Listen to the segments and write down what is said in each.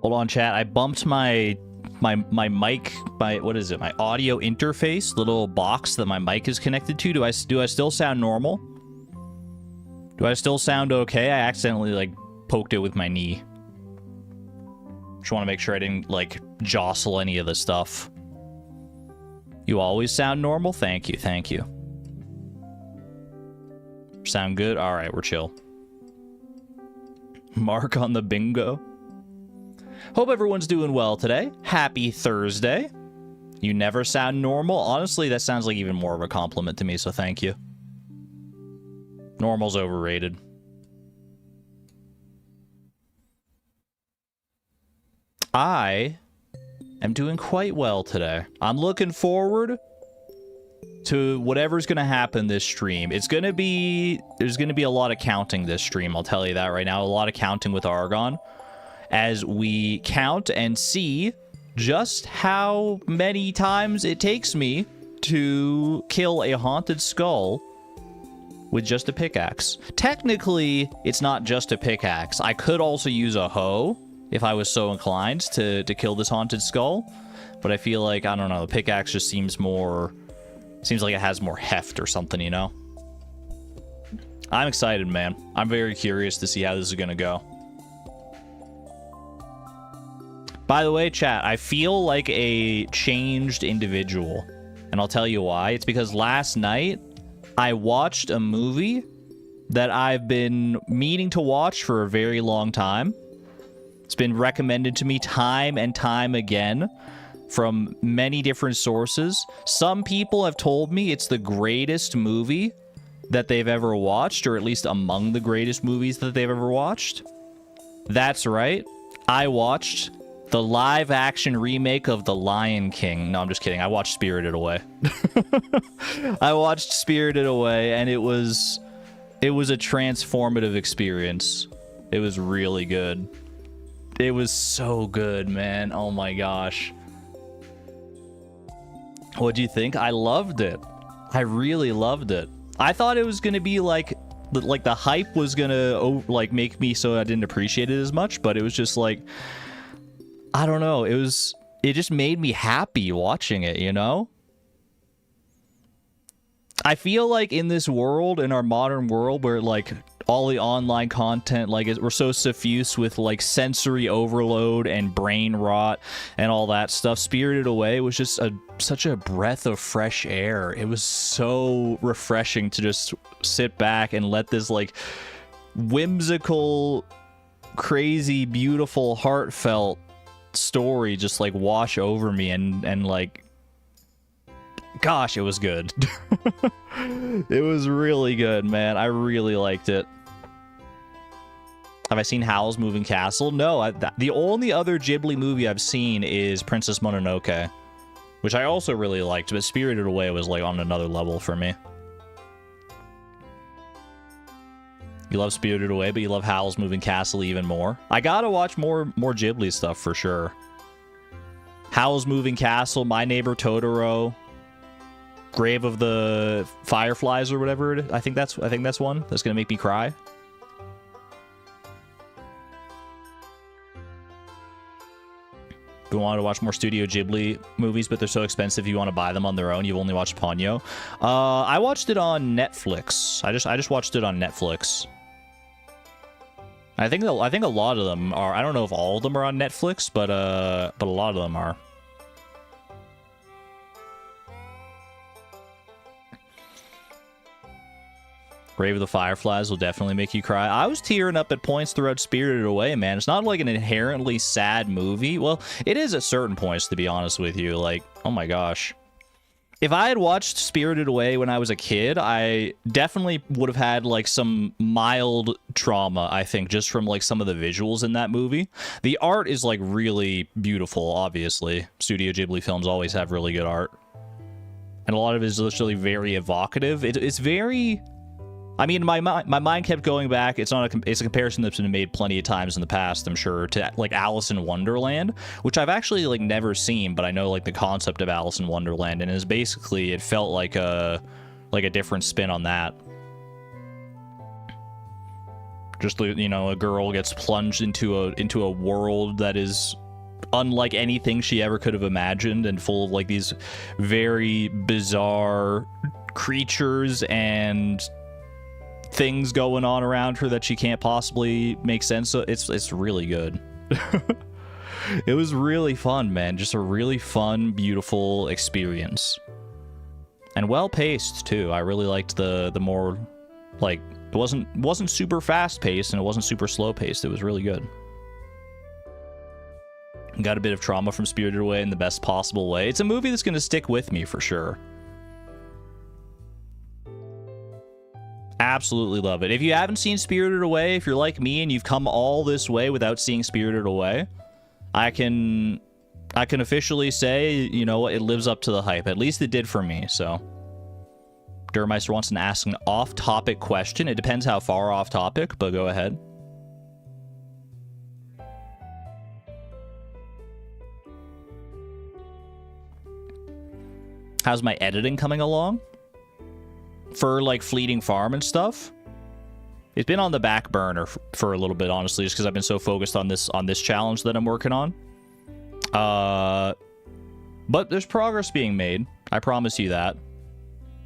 Hold on, chat. I bumped my mic, what is it? My audio interface, the little box that my mic is connected to. Do I still sound normal? Do I still sound okay? I accidentally like poked it with my knee. Just want to make sure I didn't like jostle any of the stuff. You always sound normal? Thank you, thank you. Sound good? All right, we're chill. Mark on the bingo. Hope everyone's doing well today. Happy Thursday. You never sound normal. Honestly, that sounds like even more of a compliment to me, so thank you. Normal's overrated. I am doing quite well today. I'm looking forward to whatever's going to happen this stream. There's going to be a lot of counting this stream, I'll tell you that right now. A lot of counting with Argon, as we count and see just how many times it takes me to kill a haunted skull with just a pickaxe. Technically, it's not just a pickaxe. I could also use a hoe if I was so inclined to kill this haunted skull, but I feel like, I don't know, the pickaxe just seems like it has more heft or something, you know? I'm excited, man. I'm very curious to see how this is gonna go. By the way, chat, I feel like a changed individual, and I'll tell you why. It's because last night I watched a movie that I've been meaning to watch for a very long time. It's been recommended to me time and time again from many different sources. Some people have told me it's the greatest movie that they've ever watched, or at least among the greatest movies that they've ever watched. That's right. I watched the live-action remake of The Lion King. No, I'm just kidding. I watched Spirited Away. I watched Spirited Away, and it was a transformative experience. It was really good. It was so good, man. Oh my gosh. What'd you think? I loved it. I really loved it. I thought it was gonna be like the hype was gonna like make me so I didn't appreciate it as much, but it was just like, I don't know. It just made me happy watching it, you know? I feel like in this world, in our modern world, where like all the online content, like we're so suffused with like sensory overload and brain rot and all that stuff, Spirited Away was just such a breath of fresh air. It was so refreshing to just sit back and let this like whimsical, crazy, beautiful, heartfelt story just like wash over me, and like, gosh, it was good. It was really good, man. I really liked it. Have I seen Howl's Moving Castle? No, the only other Ghibli movie I've seen is Princess Mononoke, which I also really liked, but Spirited Away was like on another level for me. You love Spirited Away, but you love Howl's Moving Castle even more. I gotta watch more Ghibli stuff for sure. Howl's Moving Castle, My Neighbor Totoro, Grave of the Fireflies or whatever it is. I think that's one that's gonna make me cry. If you want to watch more Studio Ghibli movies, but they're so expensive you want to buy them on their own, you've only watched Ponyo. I watched it on Netflix. I just watched it on Netflix. I think a lot of them are. I don't know if all of them are on Netflix, but a lot of them are. Grave of the Fireflies will definitely make you cry. I was tearing up at points throughout Spirited Away, man. It's not like an inherently sad movie. Well, it is at certain points, to be honest with you. Like, oh my gosh. If I had watched Spirited Away when I was a kid, I definitely would have had like some mild trauma, I think, just from like some of the visuals in that movie. The art is like really beautiful, obviously. Studio Ghibli films always have really good art. And a lot of it is literally very evocative. It's very... I mean, my mind kept going back. It's a comparison that's been made plenty of times in the past, I'm sure, to like Alice in Wonderland, which I've actually like never seen, but I know like the concept of Alice in Wonderland, and is basically, it felt like a different spin on that. Just, you know, a girl gets plunged into a world that is unlike anything she ever could have imagined, and full of like these very bizarre creatures and things going on around her that she can't possibly make sense of. It's really good. It was really fun, man. Just a really fun, beautiful experience. And well paced too. I really liked the more, like, it wasn't super fast paced and it wasn't super slow paced. It was really good. Got a bit of trauma from Spirited Away in the best possible way. It's a movie that's going to stick with me for sure. Absolutely love it. If you haven't seen Spirited Away, if you're like me and you've come all this way without seeing Spirited Away, I can officially say, you know what, it lives up to the hype. At least it did for me, so. Durmeister wants to ask an off-topic question. It depends how far off-topic, but go ahead. How's my editing coming along? For, like, Fleeting Farm and stuff? It's been on the back burner for a little bit, honestly, just because I've been so focused on this challenge that I'm working on. But there's progress being made. I promise you that.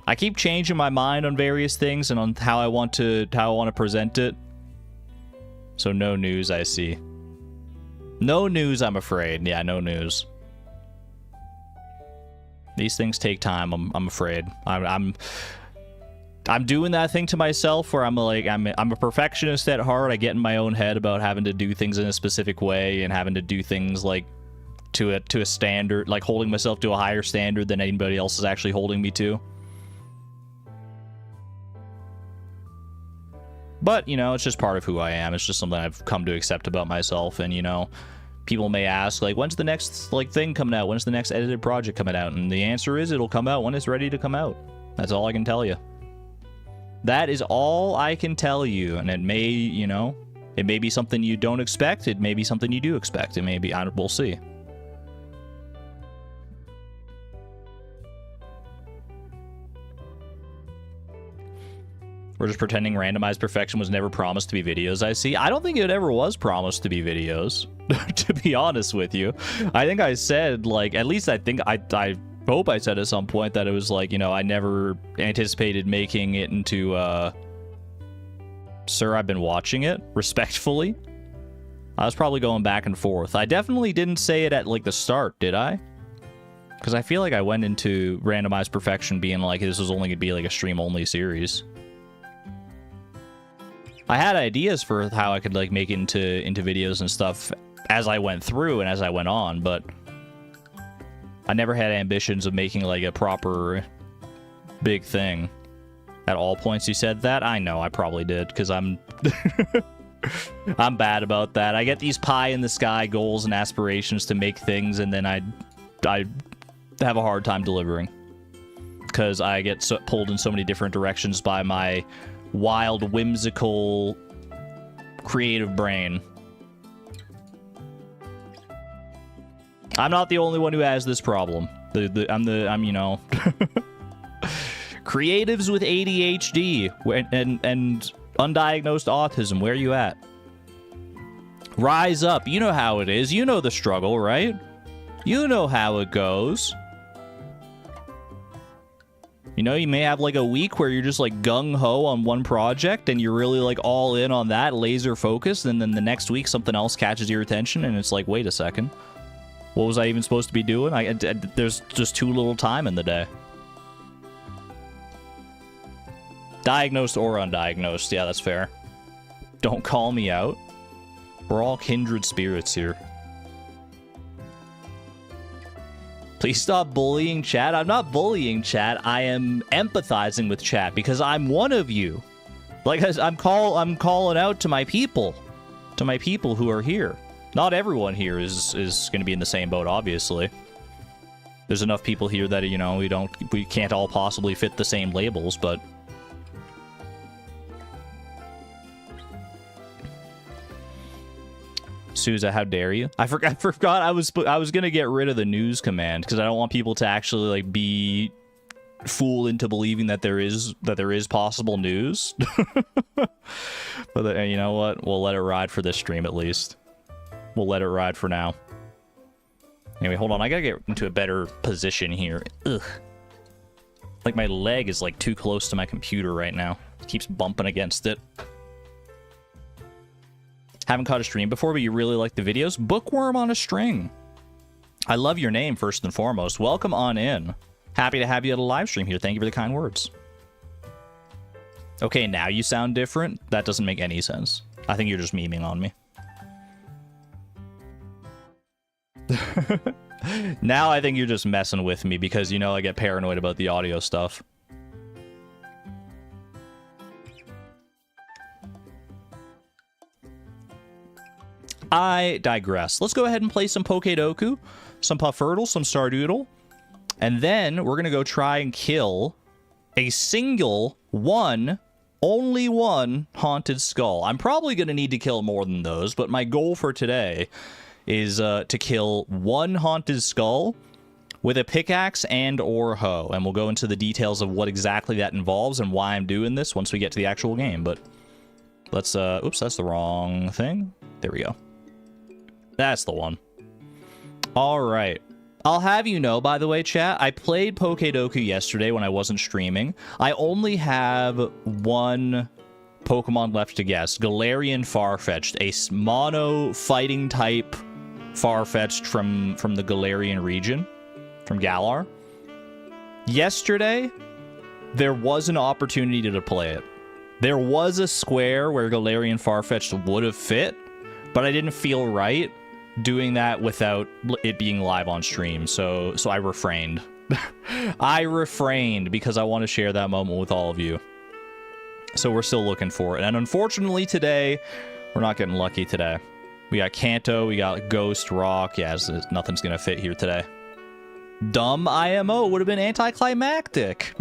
I keep changing my mind on various things and on how I want to present it. So no news, I see. No news, I'm afraid. Yeah, no news. These things take time. I'm afraid. I'm doing that thing to myself where I'm a perfectionist at heart. I get in my own head about having to do things in a specific way and having to do things like to a standard, like holding myself to a higher standard than anybody else is actually holding me to. But, you know, it's just part of who I am. It's just something I've come to accept about myself. And, you know, people may ask, like, when's the next, like, thing coming out? When's the next edited project coming out? And the answer is it'll come out when it's ready to come out. That's all I can tell you. That is all I can tell you. And it may, you know, it may be something you don't expect. It may be something you do expect. It may be, we'll see. We're just pretending randomized perfection was never promised to be videos, I see. I don't think it ever was promised to be videos, to be honest with you. I think I said, like, at least I think I hope I said at some point that it was like, you know, I never anticipated making it into, Sir, I've been watching it, respectfully. I was probably going back and forth. I definitely didn't say it at, like, the start, did I? Because I feel like I went into randomized perfection being like, this was only going to be, like, a stream-only series. I had ideas for how I could, like, make it into videos and stuff as I went through and as I went on, but I never had ambitions of making, like, a proper big thing. At all points you said that? I know, I probably did, because I'm... I'm bad about that. I get these pie-in-the-sky goals and aspirations to make things, and then I have a hard time delivering. Because I get pulled in so many different directions by my wild, whimsical, creative brain. I'm not the only one who has this problem. I'm you know, creatives with ADHD and undiagnosed autism. Where are you at? Rise up. You know how it is. You know the struggle, right? You know how it goes. You know, you may have, like, a week where you're just, like, gung-ho on one project, and you're really, like, all in on that, laser focused, and then the next week something else catches your attention, and it's like, wait a second. What was I even supposed to be doing? There's just too little time in the day. Diagnosed or undiagnosed. Yeah, that's fair. Don't call me out. We're all kindred spirits here. Please stop bullying chat. I'm not bullying chat. I am empathizing with chat because I'm one of you. Like, I'm calling out to my people who are here. Not everyone here is going to be in the same boat, obviously. There's enough people here that, you know, we can't all possibly fit the same labels, but Sousa, how dare you? I forgot I was gonna get rid of the news command because I don't want people to actually, like, be fool into believing that there is possible news. But you know what? We'll let it ride for this stream at least. We'll let it ride for now. Anyway, hold on. I gotta get into a better position here. Ugh. Like my leg is like too close to my computer right now. It keeps bumping against it. Haven't caught a stream before, but you really like the videos? Bookworm on a string. I love your name, first and foremost. Welcome on in. Happy to have you at a live stream here. Thank you for the kind words. Okay, now you sound different? That doesn't make any sense. I think you're just memeing on me. Now I think you're just messing with me because, you know, I get paranoid about the audio stuff. I digress. Let's go ahead and play some Pokedoku, some Puffurtle, some Stardoodle, and then we're going to go try and kill a single one, only one haunted skull. I'm probably going to need to kill more than those, but my goal for today is to kill one haunted skull with a pickaxe and or hoe, and we'll go into the details of what exactly that involves and why I'm doing this once we get to the actual game. But let's, oops, that's the wrong thing. There we go. That's the one. All right. I'll have you know, by the way, chat, I played Pokedoku yesterday when I wasn't streaming. I only have one Pokemon left to guess. Galarian Farfetch'd, a mono fighting type Farfetch'd from the Galarian region, from Galar. Yesterday, there was an opportunity to play it. There was a square where Galarian Farfetch'd would have fit, but I didn't feel right doing that without it being live on stream, so I refrained. I refrained because I want to share that moment with all of you. So we're still looking for it, and unfortunately today, we're not getting lucky today. We got Kanto, we got Ghost, Rock. Yeah, nothing's gonna fit here today. Dumb IMO would have been anticlimactic.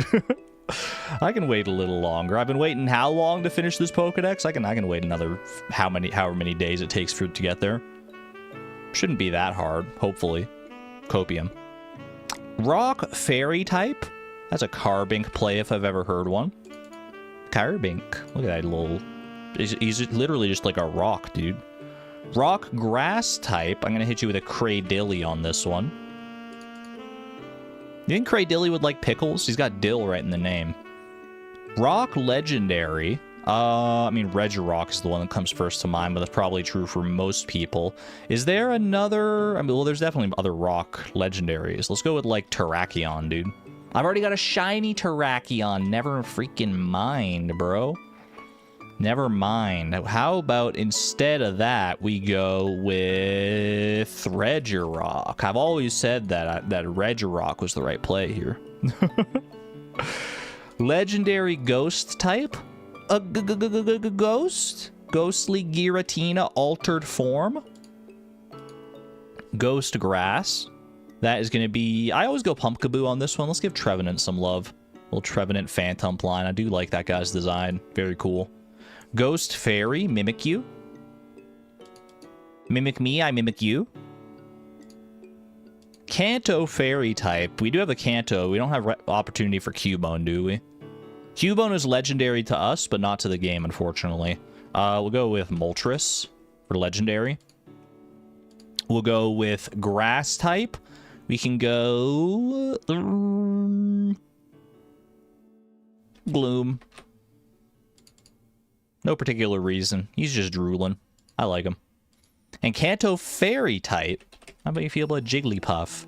I can wait a little longer. I've been waiting how long to finish this Pokedex? I can wait another however many days it takes for it to get there. Shouldn't be that hard, hopefully. Copium. Rock Fairy type? That's a Carbink play if I've ever heard one. Carbink. Look at that little... He's literally just like a rock, dude. Rock Grass type. I'm going to hit you with a Cradilly on this one. You think Cradilly would like pickles? He's got dill right in the name. Rock Legendary. I mean, Regirock is the one that comes first to mind, but that's probably true for most people. Is there another... I mean, well, there's definitely other rock legendaries. Let's go with, like, Terrakion, dude. I've already got a shiny Terrakion. Never freaking mind, bro. Never mind. How about instead of that, we go with Regirock? I've always said that Regirock was the right play here. Legendary Ghost type? A ghost? Ghostly Giratina altered form? Ghost Grass. That is going to be... I always go Pumpkaboo on this one. Let's give Trevenant some love. Little Trevenant Phantom line. I do like that guy's design. Very cool. Ghost Fairy. Mimic you. Mimic me, I mimic you. Kanto Fairy type. We do have a Kanto. We don't have opportunity for Cubone, do we? Cubone is legendary to us, but not to the game, unfortunately. We'll go with Moltres for legendary. We'll go with Grass type. We can go... Gloom. No particular reason. He's just drooling. I like him. And Kanto Fairy type. How about you feel about Jigglypuff?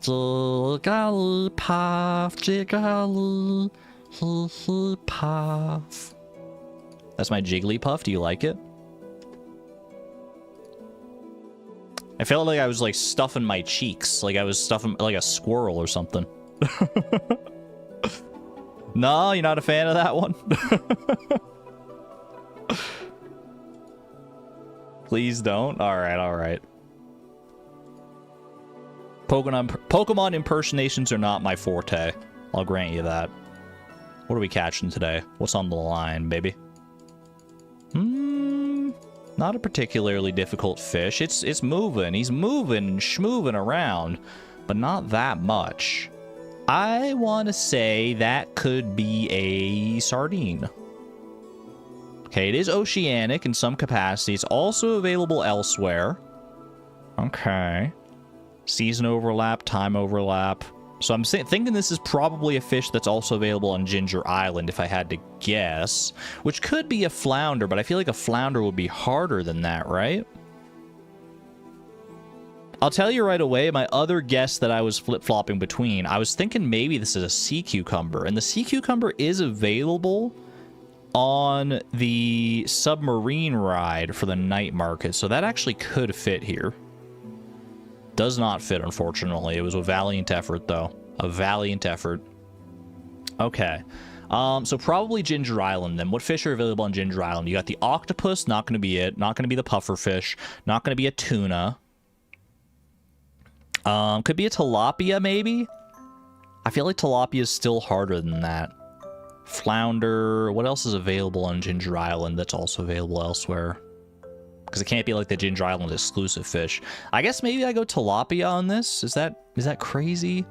Jigglypuff, Jigglypuff. That's my Jigglypuff. Do you like it? I felt like I was like stuffing my cheeks. Like I was stuffing like a squirrel or something. No, you're not a fan of that one? Please don't. Alright, alright. Pokemon impersonations are not my forte. I'll grant you that. What are we catching today? What's on the line, baby? Not a particularly difficult fish. It's moving. He's moving and schmoving around, but not that much. I want to say that could be a sardine. Okay, it is oceanic in some capacity. It's also available elsewhere. Okay. Season overlap, time overlap. So I'm thinking this is probably a fish that's also available on Ginger Island, if I had to guess. Which could be a flounder, but I feel like a flounder would be harder than that, right? I'll tell you right away, my other guess that I was flip-flopping between, I was thinking maybe this is a sea cucumber. And the sea cucumber is available on the submarine ride for the night market. So that actually could fit here. Does not fit, unfortunately. It was a valiant effort, though. A valiant effort. Okay. So probably Ginger Island, then. What fish are available on Ginger Island? You got the octopus, not going to be it. Not going to be the puffer fish. Not going to be a tuna. Could be a tilapia, maybe? I feel like tilapia is still harder than that. Flounder. What else is available on Ginger Island that's also available elsewhere? Because it can't be like the Ginger Island exclusive fish. I guess maybe I go tilapia on this. Is that crazy?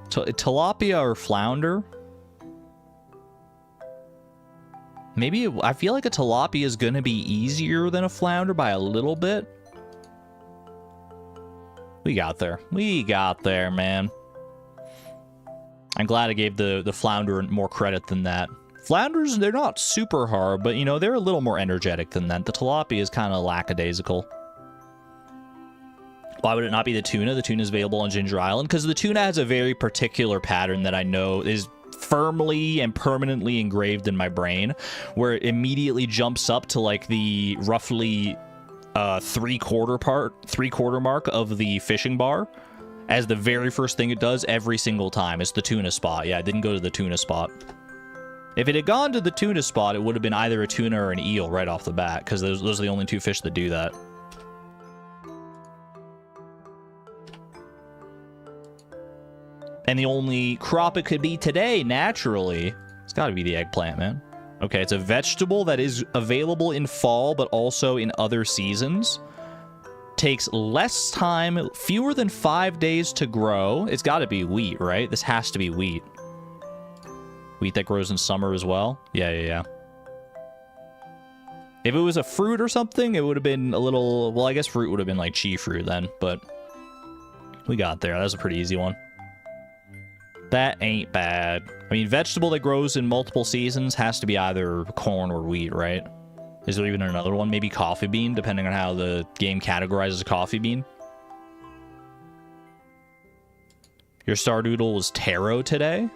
Tilapia or flounder? Maybe I feel like a tilapia is going to be easier than a flounder by a little bit. We got there. We got there, man. I'm glad I gave the flounder more credit than that. Flounders, they're not super hard, but, you know, they're a little more energetic than that. The tilapia is kind of lackadaisical. Why would it not be the tuna? The tuna is available on Ginger Island because the tuna has a very particular pattern that I know is firmly and permanently engraved in my brain, where it immediately jumps up to like the roughly three-quarter mark of the fishing bar as the very first thing it does every single time. It's the tuna spot. Yeah, it didn't go to the tuna spot. If it had gone to the tuna spot, it would have been either a tuna or an eel right off the bat, because those are the only two fish that do that. And the only crop it could be today, naturally, it's got to be the eggplant, man. Okay, it's a vegetable that is available in fall, but also in other seasons. Takes less time, fewer than 5 days to grow. It's got to be wheat, right? This has to be wheat. Wheat that grows in summer as well? Yeah. If it was a fruit or something, it would have been a little... Well, I guess fruit would have been like chia fruit then, but... We got there. That was a pretty easy one. That ain't bad. I mean, vegetable that grows in multiple seasons has to be either corn or wheat, right? Is there even another one? Maybe coffee bean, depending on how the game categorizes a coffee bean. Your Stardoodle was taro today?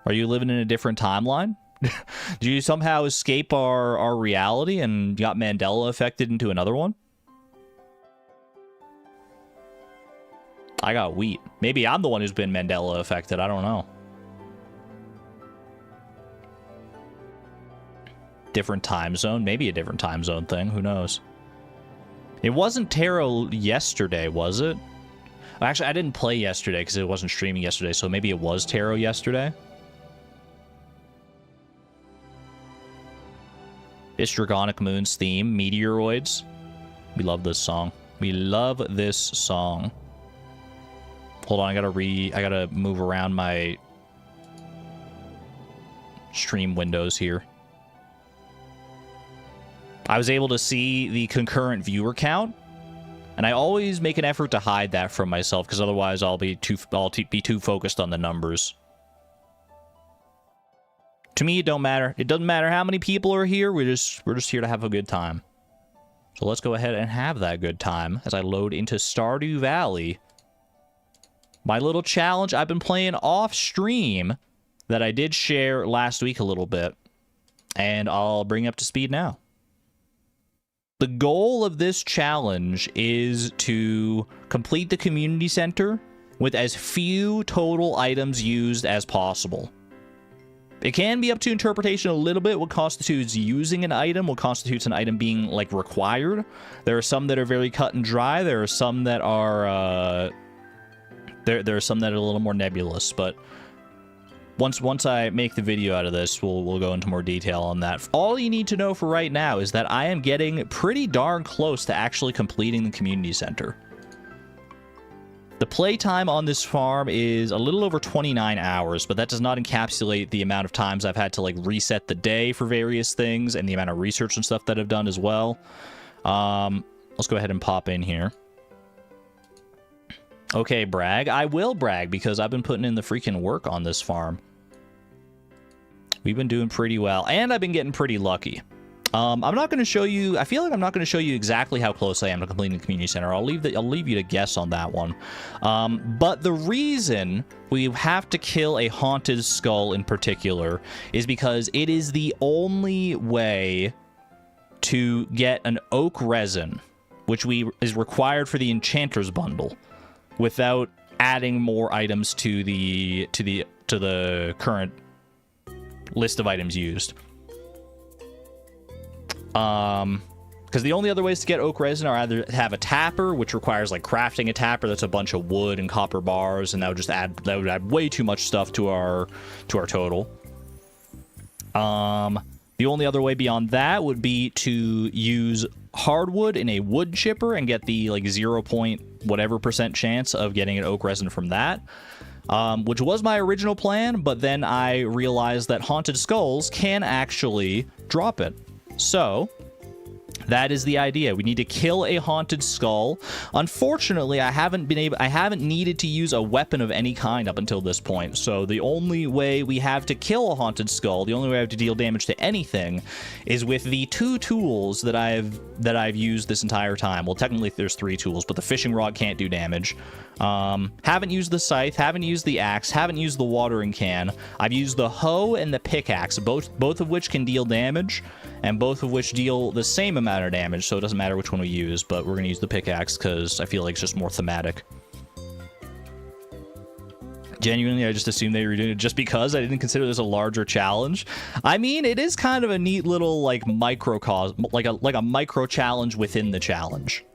Are you living in a different timeline? Do you somehow escape our reality and got Mandela affected into another one? I got wheat. Maybe I'm the one who's been Mandela affected. I don't know. Different time zone. Maybe a different time zone thing. Who knows? It wasn't taro yesterday, was it? Actually, I didn't play yesterday because it wasn't streaming yesterday, so maybe it was taro yesterday. It's Dragonic Moon's theme, Meteoroids. We love this song. We love this song. Hold on, I gotta move around my stream windows here. I was able to see the concurrent viewer count, and I always make an effort to hide that from myself because otherwise I'll be too focused on the numbers. To me, it don't matter. It doesn't matter how many people are here. We're just here to have a good time. So let's go ahead and have that good time as I load into Stardew Valley. My little challenge I've been playing off stream that I did share last week a little bit, and I'll bring you up to speed now. The goal of this challenge is to complete the community center with as few total items used as possible. It can be up to interpretation a little bit what constitutes using an item, what constitutes an item being, like, required. There are some that are very cut and dry. There are some that are, there are some that are a little more nebulous, but once I make the video out of this, we'll go into more detail on that. All you need to know for right now is that I am getting pretty darn close to actually completing the community center. The playtime on this farm is a little over 29 hours, but that does not encapsulate the amount of times I've had to like reset the day for various things and the amount of research and stuff that I've done as well. Let's go ahead and pop in here. Okay, brag. I will brag because I've been putting in the freaking work on this farm. We've been doing pretty well, and I've been getting pretty lucky. I'm not going to show you... I feel like I'm not going to show you exactly how close I am to completing the community center. I'll leave you to guess on that one. But the reason we have to kill a haunted skull in particular is because it is the only way to get an oak resin, which is required for the enchanter's bundle, without adding more items to the current list of items used. Because the only other ways to get oak resin are either have a tapper, which requires like crafting a tapper that's a bunch of wood and copper bars, and that would add way too much stuff to our total. The only other way beyond that would be to use hardwood in a wood chipper and get the like 0. whatever % chance of getting an oak resin from that. Which was my original plan, but then I realized that haunted skulls can actually drop it. So that is the idea. We need to kill a haunted skull. Unfortunately, I haven't needed to use a weapon of any kind up until this point. So the only way we have to kill a haunted skull, the only way I have to deal damage to anything, is with the 2 tools that I've used this entire time. Well, technically there's 3 tools, but the fishing rod can't do damage. Haven't used the scythe, haven't used the axe, haven't used the watering can. I've used the hoe and the pickaxe, both of which can deal damage, and both of which deal the same amount of damage, so it doesn't matter which one we use, but we're gonna use the pickaxe because I feel like it's just more thematic. Genuinely, I just assumed they were doing it just because I didn't consider this a larger challenge. I mean, it is kind of a neat little like microcosm, like a micro challenge within the challenge.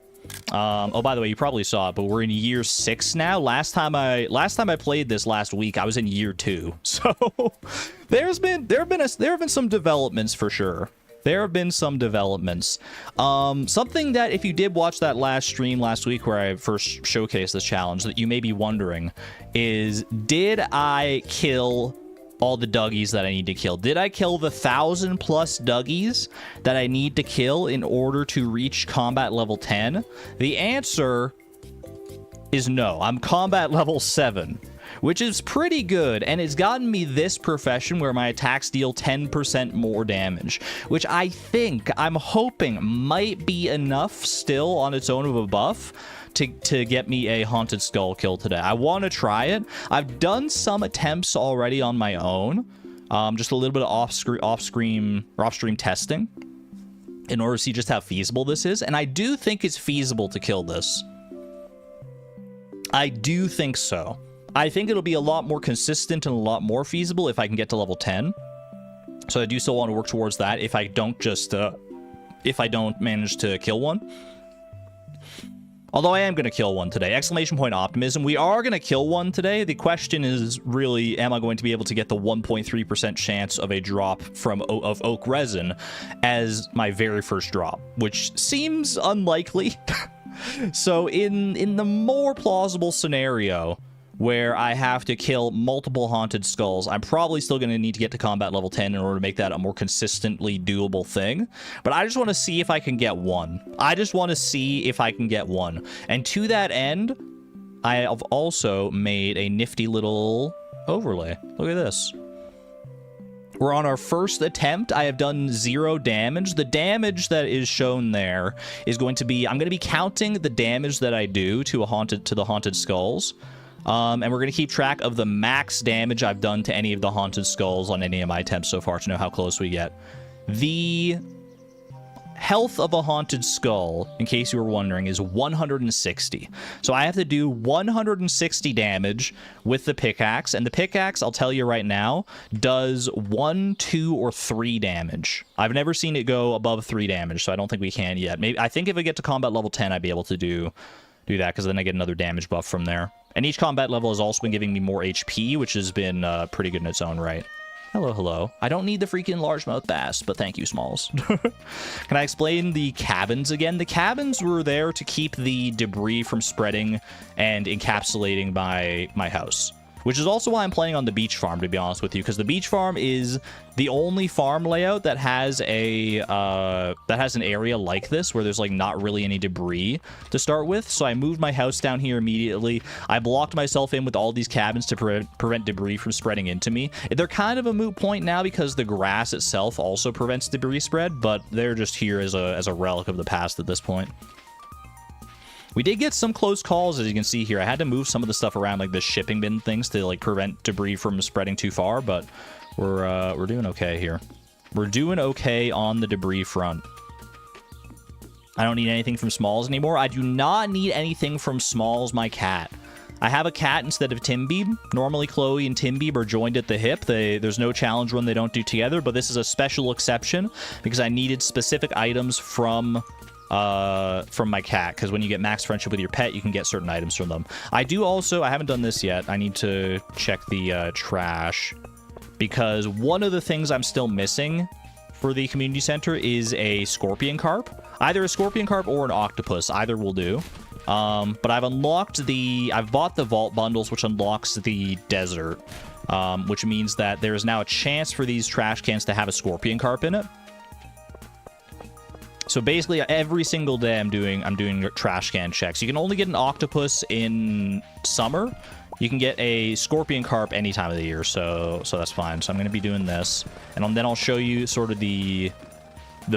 Oh, by the way, you probably saw it, but we're in year 6 now. Last time I played this last week, I was in year 2. So there have been some developments for sure. There have been some developments. Something that if you did watch that last stream last week where I first showcased this challenge, that you may be wondering is, did I kill all the Dougies that I need to kill? Did I kill the 1,000+ Dougies that I need to kill in order to reach combat level 10? The answer is no. I'm combat level 7, which is pretty good, and it's gotten me this profession where my attacks deal 10% more damage, which I'm hoping might be enough still on its own of a buff to get me a haunted skull kill today. I want to try it. I've done some attempts already on my own, just a little bit of off-stream testing in order to see just how feasible this is, and I do think it's feasible to kill this. I do think so. I think it'll be a lot more consistent and a lot more feasible if I can get to level 10. So I do still want to work towards that if I don't manage to kill one. Although I am going to kill one today. Exclamation point optimism. We are going to kill one today. The question is really, am I going to be able to get the 1.3% chance of a drop of oak resin as my very first drop, which seems unlikely. So in the more plausible scenario where I have to kill multiple haunted skulls, I'm probably still going to need to get to combat level 10 in order to make that a more consistently doable thing. But I just want to see if I can get one. And to that end, I have also made a nifty little overlay. Look at this. We're on our first attempt. I have done 0 damage. The damage that is shown there is going to be, I'm going to be counting the damage that I do to the haunted skulls. And we're going to keep track of the max damage I've done to any of the haunted skulls on any of my attempts so far to know how close we get. The health of a haunted skull, in case you were wondering, is 160. So I have to do 160 damage with the pickaxe, and the pickaxe, I'll tell you right now, does 1, 2, or 3 damage. I've never seen it go above 3 damage, so I don't think we can yet. Maybe I think if I get to combat level 10, I'd be able to do that, because then I get another damage buff from there. And each combat level has also been giving me more HP, which has been pretty good in its own right. Hello, hello. I don't need the freaking largemouth bass, but thank you, Smalls. Can I explain the cabins again? The cabins were there to keep the debris from spreading and encapsulating my house. Which is also why I'm playing on the beach farm, to be honest with you, because the beach farm is the only farm layout that has an area like this where there's like not really any debris to start with. So I moved my house down here immediately. I blocked myself in with all these cabins to prevent debris from spreading into me. They're kind of a moot point now because the grass itself also prevents debris spread, but they're just here as a relic of the past at this point. We did get some close calls, as you can see here. I had to move some of the stuff around, like the shipping bin things, to like prevent debris from spreading too far, but we're doing okay here. We're doing okay on the debris front. I don't need anything from Smalls anymore. I do not need anything from Smalls, my cat. I have a cat instead of Timbeeb. Normally, Chloe and Timbeeb are joined at the hip. There's no challenge run they don't do together, but this is a special exception because I needed specific items from my cat, because when you get max friendship with your pet, you can get certain items from them. I haven't done this yet. I need to check the trash, because one of the things I'm still missing for the community center is a scorpion carp. Either a scorpion carp or an octopus. Either will do. But I've bought the vault bundles, which unlocks the desert, which means that there is now a chance for these trash cans to have a scorpion carp in it. So basically, every single day I'm doing trash can checks. You can only get an octopus in summer. You can get a scorpion carp any time of the year, so that's fine. So I'm going to be doing this, and then I'll show you sort of the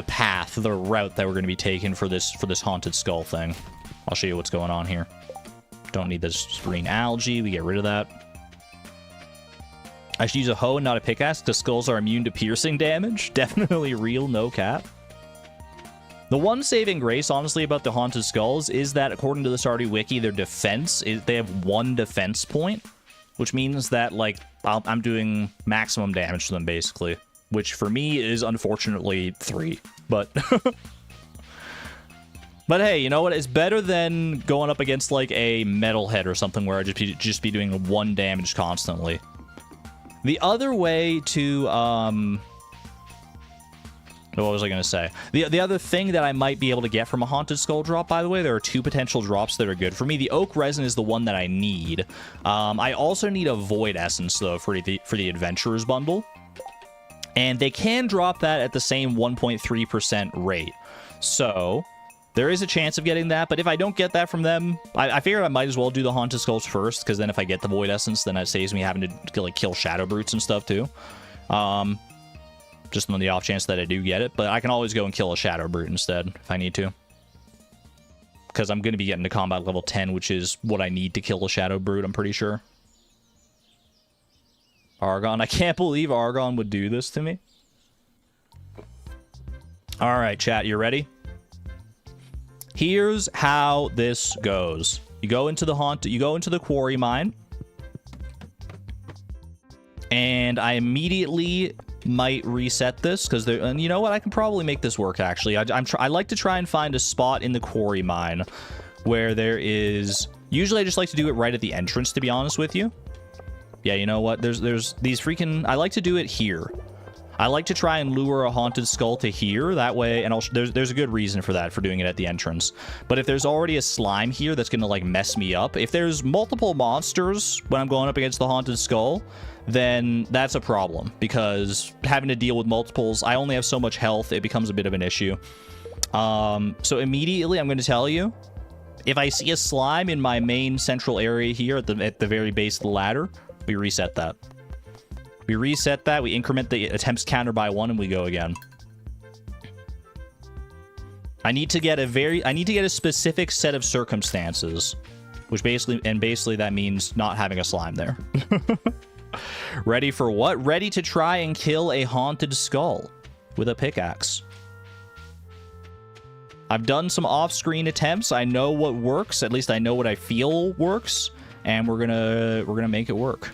path, the route that we're going to be taking for this haunted skull thing. I'll show you what's going on here. Don't need this green algae. We get rid of that. I should use a hoe and not a pickaxe. The skulls are immune to piercing damage. Definitely real, no cap. The one saving grace, honestly, about the Haunted Skulls is that, according to the Stardew Wiki, their defense they have 1 defense point, which means that, like, I'm doing maximum damage to them, basically, which for me is, unfortunately, 3, but... But hey, you know what? It's better than going up against, like, a metalhead or something where I'd just be doing 1 damage constantly. The other way to, what was I going to say? The other thing that I might be able to get from a Haunted Skull drop, by the way, there are 2 potential drops that are good for me. The Oak Resin is the one that I need. I also need a Void Essence, though, for the Adventurers bundle. And they can drop that at the same 1.3% rate. So, there is a chance of getting that, but if I don't get that from them, I figured I might as well do the Haunted Skulls first, because then if I get the Void Essence, then it saves me having to, like, kill Shadow Brutes and stuff, too. Just on the off chance that I do get it. But I can always go and kill a Shadow Brute instead, if I need to. Because I'm going to be getting to combat level 10, which is what I need to kill a Shadow Brute, I'm pretty sure. Argon. I can't believe Argon would do this to me. Alright, chat, you ready? Here's how this goes. You go into the quarry mine. And I immediately might reset this, because and you know what, I can probably make this work, actually. I like to try and find a spot in the quarry mine where there is... Usually I just like to do it right at the entrance, to be honest with you. Yeah, you know what, there's these freaking... I like to do it here. I like to try and lure a Haunted Skull to here, that way, and there's a good reason for that, for doing it at the entrance. But if there's already a slime here that's gonna, like, mess me up, if there's multiple monsters when I'm going up against the Haunted Skull, then that's a problem, because having to deal with multiples, I only have so much health, it becomes a bit of an issue. So immediately I'm going to tell you, if I see a slime in my main central area here at the very base of the ladder, we reset that. We reset that, we increment the attempts counter by 1, and we go again. I need to get a specific set of circumstances, which basically that means not having a slime there. Ready for what? Ready to try and kill a Haunted Skull with a pickaxe. I've done some off-screen attempts. I know what works. At least I know what I feel works, and we're gonna make it work.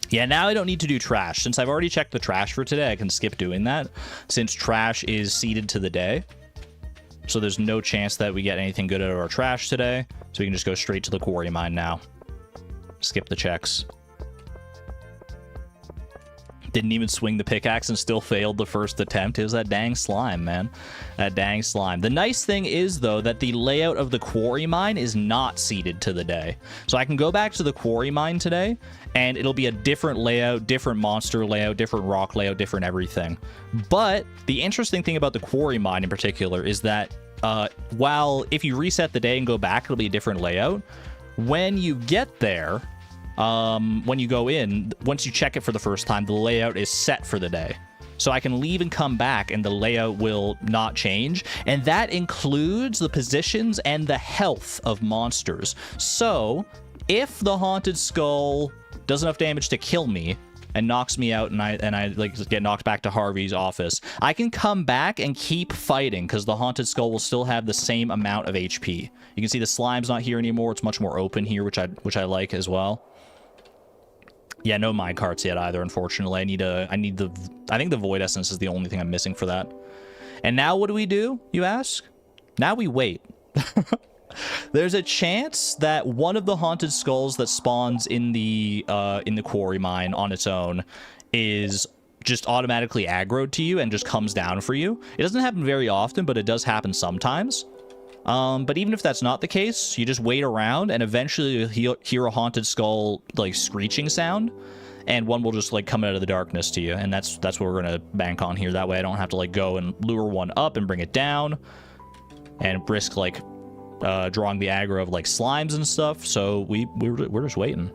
Yeah, now I don't need to do trash. Since I've already checked the trash for today, I can skip doing that, since trash is seeded to the day. So there's no chance that we get anything good out of our trash today. So we can just go straight to the quarry mine now. Skip the checks. Didn't even swing the pickaxe and still failed the first attempt. It was that dang slime, man. That dang slime. The nice thing is, though, that the layout of the quarry mine is not seeded to the day. So I can go back to the quarry mine today, and it'll be a different layout, different monster layout, different rock layout, different everything. But the interesting thing about the quarry mine in particular is that while if you reset the day and go back, it'll be a different layout. When you get there... when you go in, once you check it for the first time, the layout is set for the day. So I can leave and come back and the layout will not change. And that includes the positions and the health of monsters. So if the Haunted Skull does enough damage to kill me and knocks me out and I like get knocked back to Harvey's office, I can come back and keep fighting because the Haunted Skull will still have the same amount of HP. You can see the slime's not here anymore. It's much more open here, which I like as well. Yeah, no mine carts yet either, unfortunately. I think the Void Essence is the only thing I'm missing for that. And now what do, you ask? Now we wait. There's a chance that one of the Haunted Skulls that spawns in the quarry mine on its own is just automatically aggroed to you and just comes down for you. It doesn't happen very often, but it does happen sometimes. But even if that's not the case, you just wait around and eventually you'll hear a Haunted Skull like screeching sound, and one will just like come out of the darkness to you, and that's what we're gonna bank on here. That way I don't have to like go and lure one up and bring it down and risk like drawing the aggro of like slimes and stuff. So we're just waiting.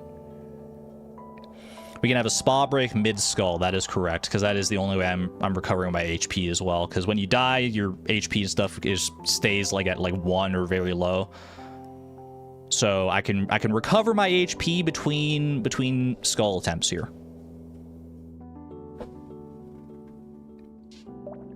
We can have a spa break mid-skull. That is correct, because that is the only way I'm recovering my HP as well. Because when you die, your HP and stuff stays like at like 1 or very low. So I can recover my HP between skull attempts here.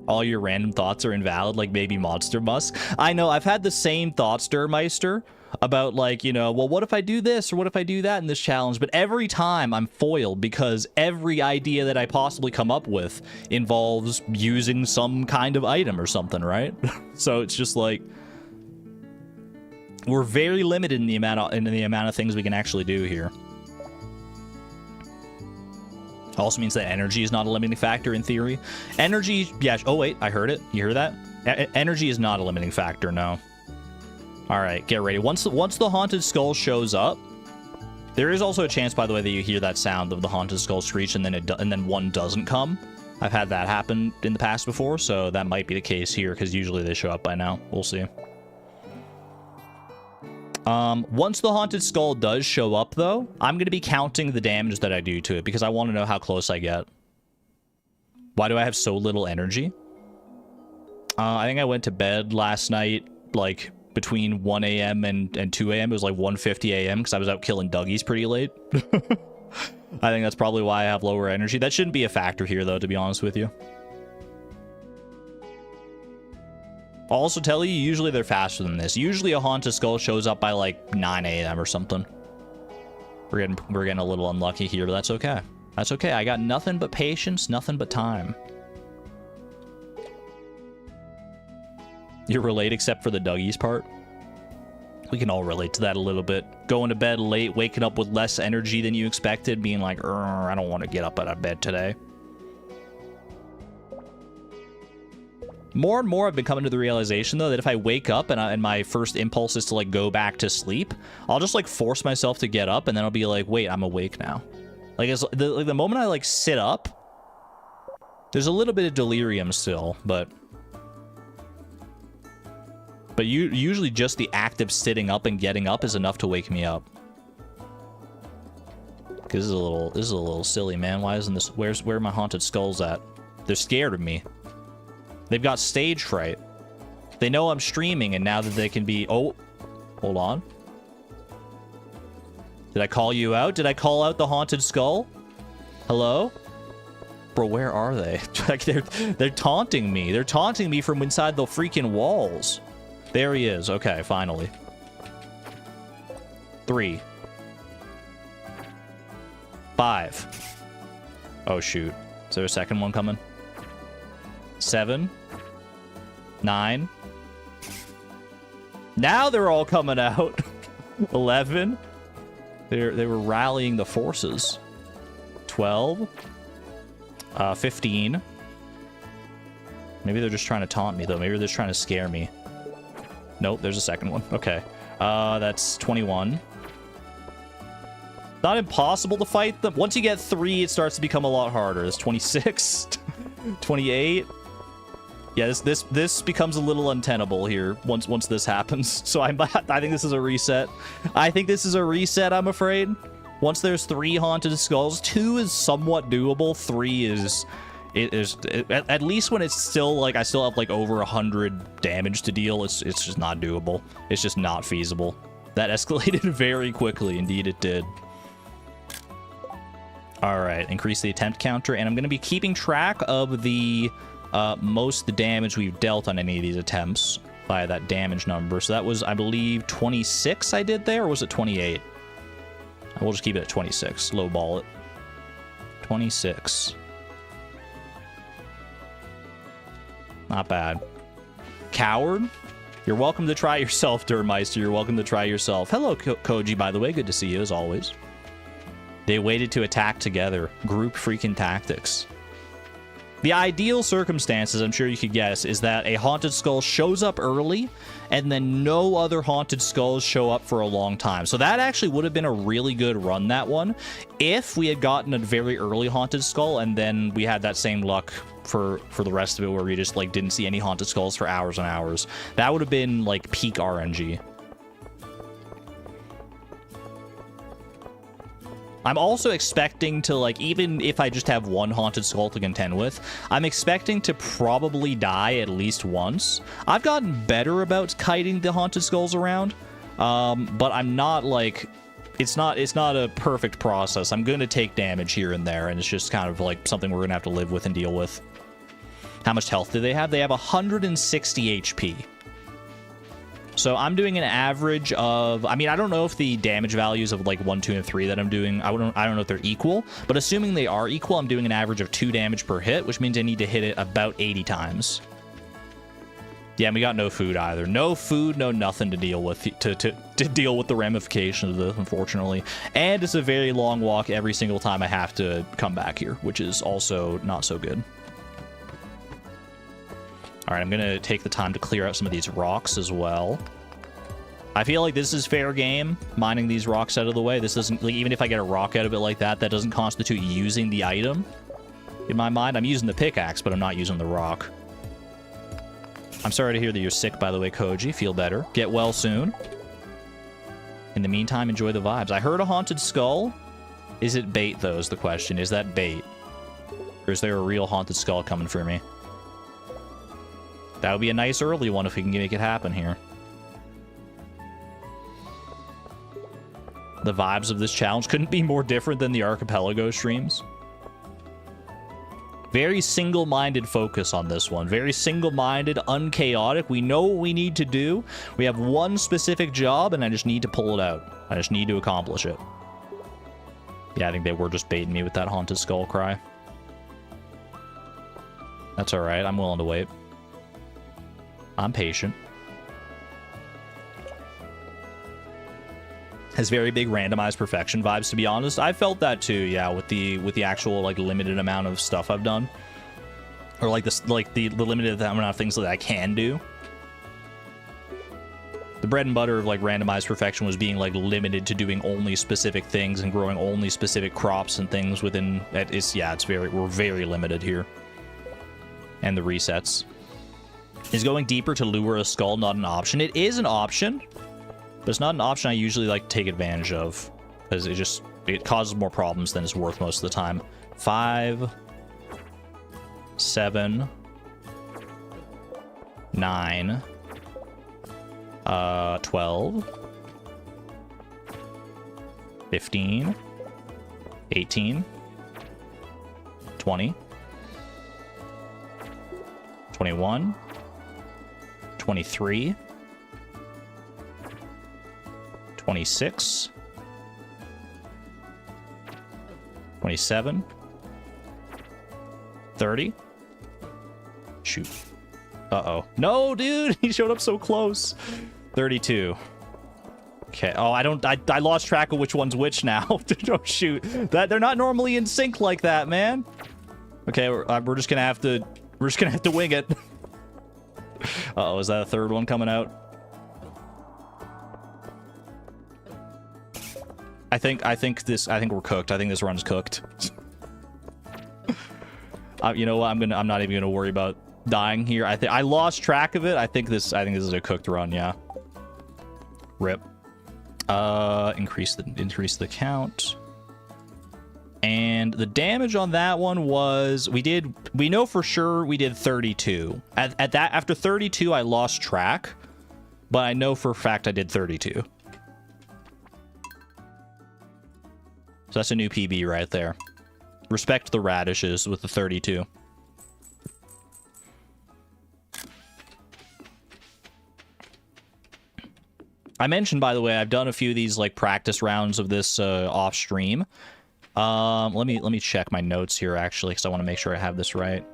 All your random thoughts are invalid, like maybe Monster Musk. I know, I've had the same thoughts, Sturmeister, about like, you know, well, what if I do this or what if I do that in this challenge? But every time I'm foiled because every idea that I possibly come up with involves using some kind of item or something, right? So it's just like we're very limited in the amount of things we can actually do here. Also means that energy is not a limiting factor in theory. Energy, yeah. Oh wait, I heard it. You hear that? Energy is not a limiting factor. No. All right, get ready. Once the Haunted Skull shows up, there is also a chance, by the way, that you hear that sound of the Haunted Skull screech and then one doesn't come. I've had that happen in the past before, so that might be the case here because usually they show up by now. We'll see. Once the Haunted Skull does show up, though, I'm going to be counting the damage that I do to it because I want to know how close I get. Why do I have so little energy? I think I went to bed last night, like, between 1 a.m. and 2 a.m. It was like 1:50 a.m. because I was out killing Dougies pretty late. I think that's probably why I have lower energy. That shouldn't be a factor here, though, to be honest with you. I'll also tell you, usually they're faster than this. Usually a Haunted Skull shows up by like 9 a.m. or something. We're getting a little unlucky here, but that's okay. That's okay. I got nothing but patience, nothing but time. You relate except for the Dougies part? We can all relate to that a little bit. Going to bed late, waking up with less energy than you expected, being like, I don't want to get up out of bed today. More and more, I've been coming to the realization, though, that if I wake up and my first impulse is to, like, go back to sleep, I'll just, like, force myself to get up, and then I'll be like, wait, I'm awake now. Like, the moment I, like, sit up, there's a little bit of delirium still, but usually just the act of sitting up and getting up is enough to wake me up. Because this is a little silly, man. Why isn't this... Where are my Haunted Skulls at? They're scared of me. They've got stage fright. They know I'm streaming, and now that they can be... Oh, hold on. Did I call you out? Did I call out the Haunted Skull? Hello? Bro, where are they? Like, they're taunting me. They're taunting me from inside the freaking walls. There he is. Okay, finally. 3. 5. Oh, shoot. Is there a second one coming? 7. 9. Now they're all coming out. 11. They were rallying the forces. 12. 15. Maybe they're just trying to taunt me, though. Maybe they're just trying to scare me. Nope, there's a second one. Okay. That's 21. Not impossible to fight them. Once you get 3, it starts to become a lot harder. It's 26. 28. Yeah, this becomes a little untenable here once this happens. So I think this is a reset. I think this is a reset, I'm afraid. Once there's 3 haunted skulls, 2 is somewhat doable. 3 is... at least when it's still, like, I still have, like, over 100 damage to deal, it's just not doable. It's just not feasible. That escalated very quickly. Indeed, it did. All right, increase the attempt counter, and I'm going to be keeping track of the most damage we've dealt on any of these attempts by that damage number. So that was, I believe, 26 I did there, or was it 28? We'll just keep it at 26. Lowball it. 26. Not bad. Coward? You're welcome to try yourself, Durmeister. You're welcome to try yourself. Hello, Koji, by the way. Good to see you, as always. They waited to attack together. Group freaking tactics. The ideal circumstances, I'm sure you could guess, is that a haunted skull shows up early, and then no other haunted skulls show up for a long time. So that actually would have been a really good run, that one, if we had gotten a very early haunted skull, and then we had that same luck for the rest of it, where we just, like, didn't see any haunted skulls for hours and hours. That would have been, like, peak RNG. I'm also expecting to, like, even if I just have 1 haunted skull to contend with, I'm expecting to probably die at least once. I've gotten better about kiting the haunted skulls around, but I'm not, like, it's not a perfect process. I'm going to take damage here and there, and it's just kind of, like, something we're going to have to live with and deal with. How much health do they have? They have 160 HP. So I'm doing an average of, I mean, I don't know if the damage values of, like, 1, 2, and 3 that I'm doing, I don't know if they're equal, but assuming they are equal, I'm doing an average of 2 damage per hit, which means I need to hit it about 80 times. Yeah, and we got no food either. No food, no nothing to deal with, to deal with the ramifications of this, unfortunately. And it's a very long walk every single time I have to come back here, which is also not so good. All right, I'm going to take the time to clear out some of these rocks as well. I feel like this is fair game, mining these rocks out of the way. This doesn't, like, even if I get a rock out of it like that, that doesn't constitute using the item. In my mind, I'm using the pickaxe, but I'm not using the rock. I'm sorry to hear that you're sick, by the way, Koji. Feel better. Get well soon. In the meantime, enjoy the vibes. I heard a haunted skull. Is it bait, though, is the question. Is that bait? Or is there a real haunted skull coming for me? That would be a nice early one if we can make it happen here. The vibes of this challenge couldn't be more different than the Archipelago streams. Very single-minded focus on this one. Very single-minded, unchaotic. We know what we need to do. We have one specific job, and I just need to pull it out. I just need to accomplish it. Yeah, I think they were just baiting me with that haunted skull cry. That's alright. I'm willing to wait. I'm patient. Has very big randomized perfection vibes, to be honest. I felt that too, yeah, with the actual, like, limited amount of stuff I've done. Or like this, like the limited amount of things that I can do. The bread and butter of, like, randomized perfection was being, like, limited to doing only specific things and growing only specific crops and things within we're very limited here. And the resets. Is going deeper to lure a skull not an option? It is an option, but it's not an option I usually like to take advantage of, because it causes more problems than it's worth most of the time. 5, 7, 9, 12, 15, 18, 20, 21, 23, 26, 27, 30. Shoot. Uh-oh. No, dude! He showed up so close. 32. Okay. Oh, I lost track of which one's which now. Oh, shoot. They're not normally in sync like that, man. Okay, we're just gonna have to wing it. Uh-oh, is that a third one coming out? I think we're cooked. I think this run's cooked. You know what? I'm not even gonna worry about dying here. I lost track of it. I think this is a cooked run. Yeah. Rip. Increase the count. And the damage on that one was we know for sure we did 32. At that, after 32, I lost track, but I know for a fact I did 32. So that's a new PB right there. Respect the radishes with the 32. I mentioned, by the way, I've done a few of these like practice rounds of this off stream. Let me check my notes here actually, because I want to make sure I have this right.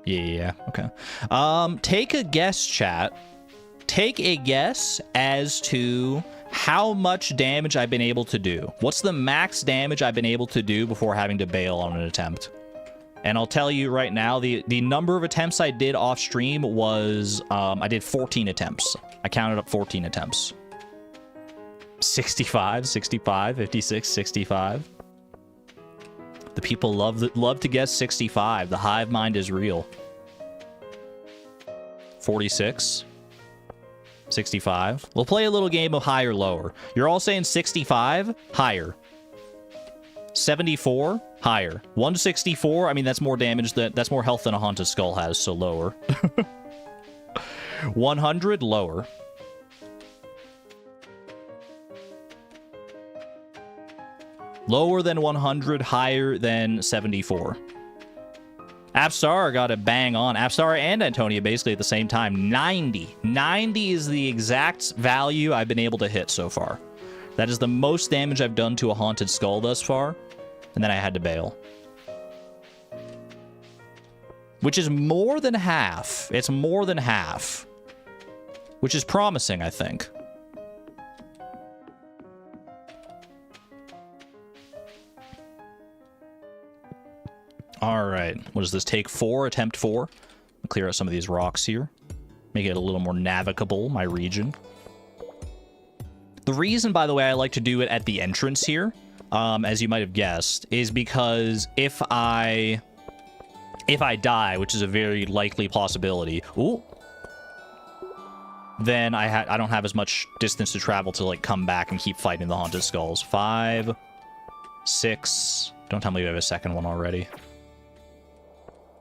Yeah, okay. Take a guess, chat. Take a guess as to how much damage I've been able to do. What's the max damage I've been able to do before having to bail on an attempt? And I'll tell you right now, the number of attempts I did off stream was, I did 14 attempts. I counted up 14 attempts. 65, 65, 56, 65. The people love to guess 65. The hive mind is real. 46. 65. We'll play a little game of higher, lower. You're all saying 65? Higher. 74? Higher. 164? I mean, that's more damage, that's more health than a haunted skull has, so lower. 100? Lower. Lower than 100, higher than 74. Abstar got it bang on. Abstar and Antonia basically at the same time. 90. 90 is the exact value I've been able to hit so far. That is the most damage I've done to a haunted skull thus far. And then I had to bail. Which is more than half. It's more than half. Which is promising, I think. All right. What does this take? 4? Attempt 4. Clear out some of these rocks here. Make it a little more navigable, my region. The reason, by the way, I like to do it at the entrance here, as you might have guessed, is because if I die, which is a very likely possibility, then I don't have as much distance to travel to like come back and keep fighting the haunted skulls. 5, 6. Don't tell me we have a second one already.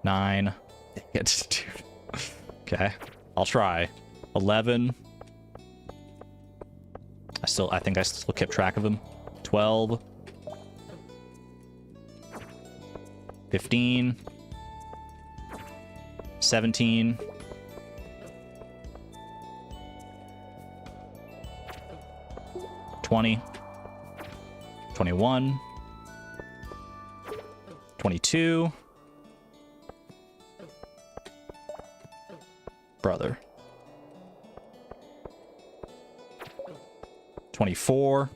9. Dude. Okay, I'll try. 11. I think I still kept track of them. 12. 15. 17. 20. 21. 22. Brother. 24.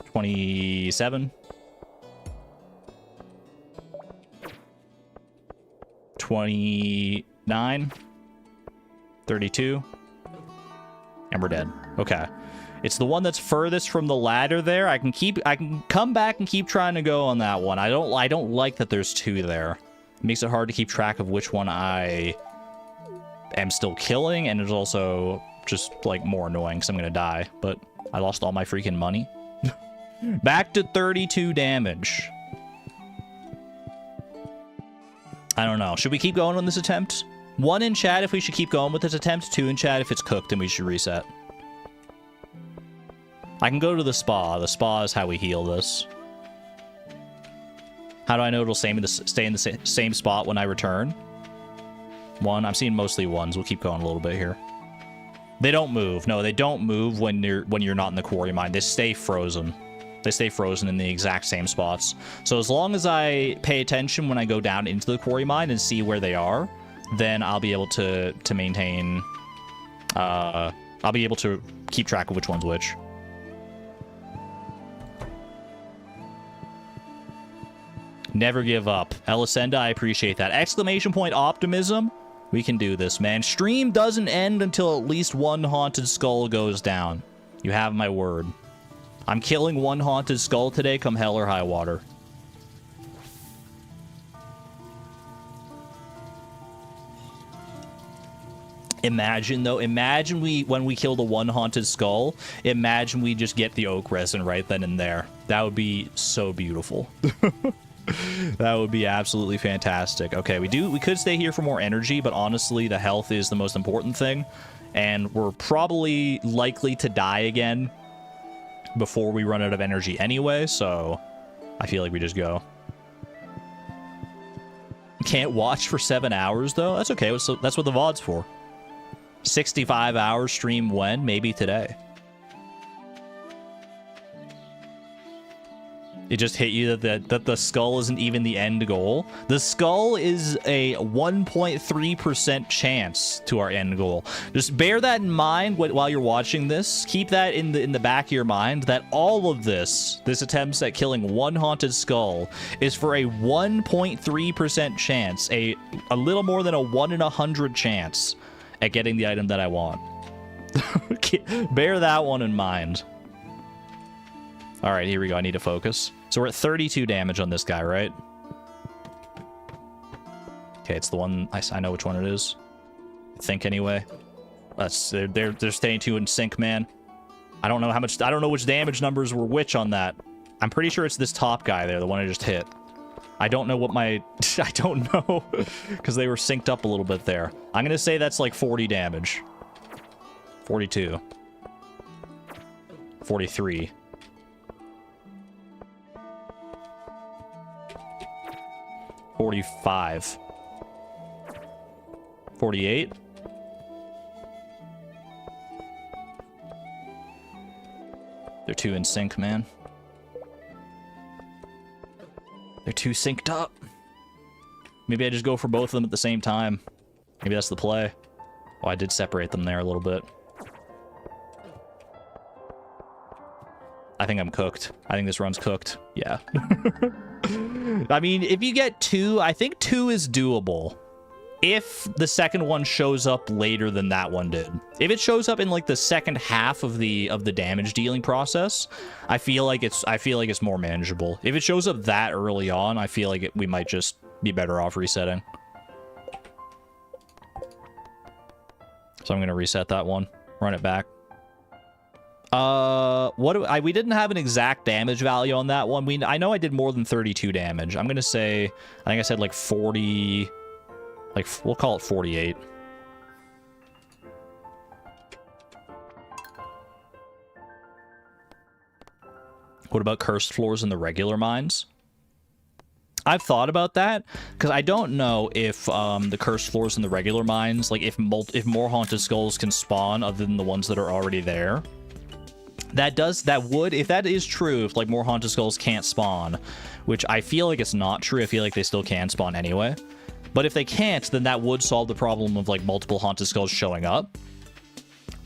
27. 29. 32. And we're dead. Okay. It's the one that's furthest from the ladder there. I can come back and keep trying to go on that one. I don't like that there's 2 there. It makes it hard to keep track of which one I am still killing, and it's also just like more annoying because I'm gonna die. But I lost all my freaking money. Back to 32 damage. I don't know. Should we keep going on this attempt? 1 in chat if we should keep going with this attempt. 2 in chat if it's cooked and we should reset. I can go to the spa. The spa is how we heal this. How do I know it'll stay in the same spot when I return? 1. I'm seeing mostly 1s. We'll keep going a little bit here. They don't move. No, they don't move when you're not in the quarry mine. They stay frozen. They stay frozen in the exact same spots. So as long as I pay attention when I go down into the quarry mine and see where they are, then I'll be able to maintain... I'll be able to keep track of which one's which. Never give up. Elisenda, I appreciate that. Exclamation point optimism. We can do this, man. Stream doesn't end until at least one haunted skull goes down. You have my word. I'm killing one haunted skull today, come hell or high water. Imagine, though, imagine when we kill the one haunted skull, imagine we just get the oak resin right then and there. That would be so beautiful. That would be absolutely fantastic. Okay, we could stay here for more energy, but honestly, the health is the most important thing. And we're probably likely to die again before we run out of energy anyway, so I feel like we just go. Can't watch for 7 hours, though? That's okay. That's what the VOD's for. 65 hours stream when? Maybe today. It just hit you that the skull isn't even the end goal. The skull is a 1.3% chance to our end goal. Just bear that in mind while you're watching this. Keep that in the back of your mind that all of this attempts at killing one haunted skull is for a 1.3% chance, a little more than a 1 in 100 chance at getting the item that I want. Bear that one in mind. All right, here we go. I need to focus. So we're at 32 damage on this guy, right? Okay, it's the one. I know which one it is. I think anyway. They're staying too in sync, man. I don't know how much. I don't know which damage numbers were which on that. I'm pretty sure it's this top guy there, the one I just hit. I don't know what my. I don't know because they were synced up a little bit there. I'm gonna say that's like 40 damage. 42. 43. 45. 48. They're too in sync, man. They're too synced up. Maybe I just go for both of them at the same time. Maybe that's the play. Oh, I did separate them there a little bit. I think I'm cooked. I think this run's cooked. Yeah. I mean, if you get 2, I think 2 is doable. If the second one shows up later than that one did. If it shows up in like the second half of the damage dealing process, I feel like it's more manageable. If it shows up that early on, I feel like we might just be better off resetting. So I'm gonna reset that one, run it back. We didn't have an exact damage value on that one. I know I did more than 32 damage. I'm gonna say, I think I said like 40, like we'll call it 48. What about cursed floors in the regular mines? I've thought about that because I don't know if the cursed floors in the regular mines, like if more haunted skulls can spawn other than the ones that are already there. If that is true, if like more haunted skulls can't spawn, which I feel like it's not true. I feel like they still can spawn anyway. But if they can't, then that would solve the problem of like multiple haunted skulls showing up.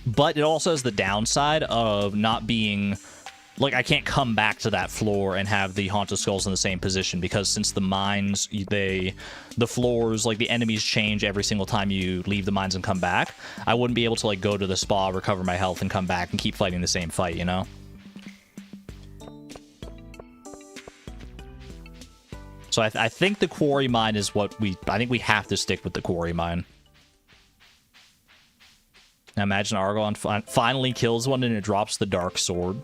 But it also has the downside of not being like, I can't come back to that floor and have the haunted skulls in the same position because since the mines, the floors, like the enemies change every single time you leave the mines and come back, I wouldn't be able to like go to the spa, recover my health, and come back and keep fighting the same fight, you know? So I think the quarry mine is what I think we have to stick with the quarry mine. Now imagine Argon finally kills one and it drops the dark sword.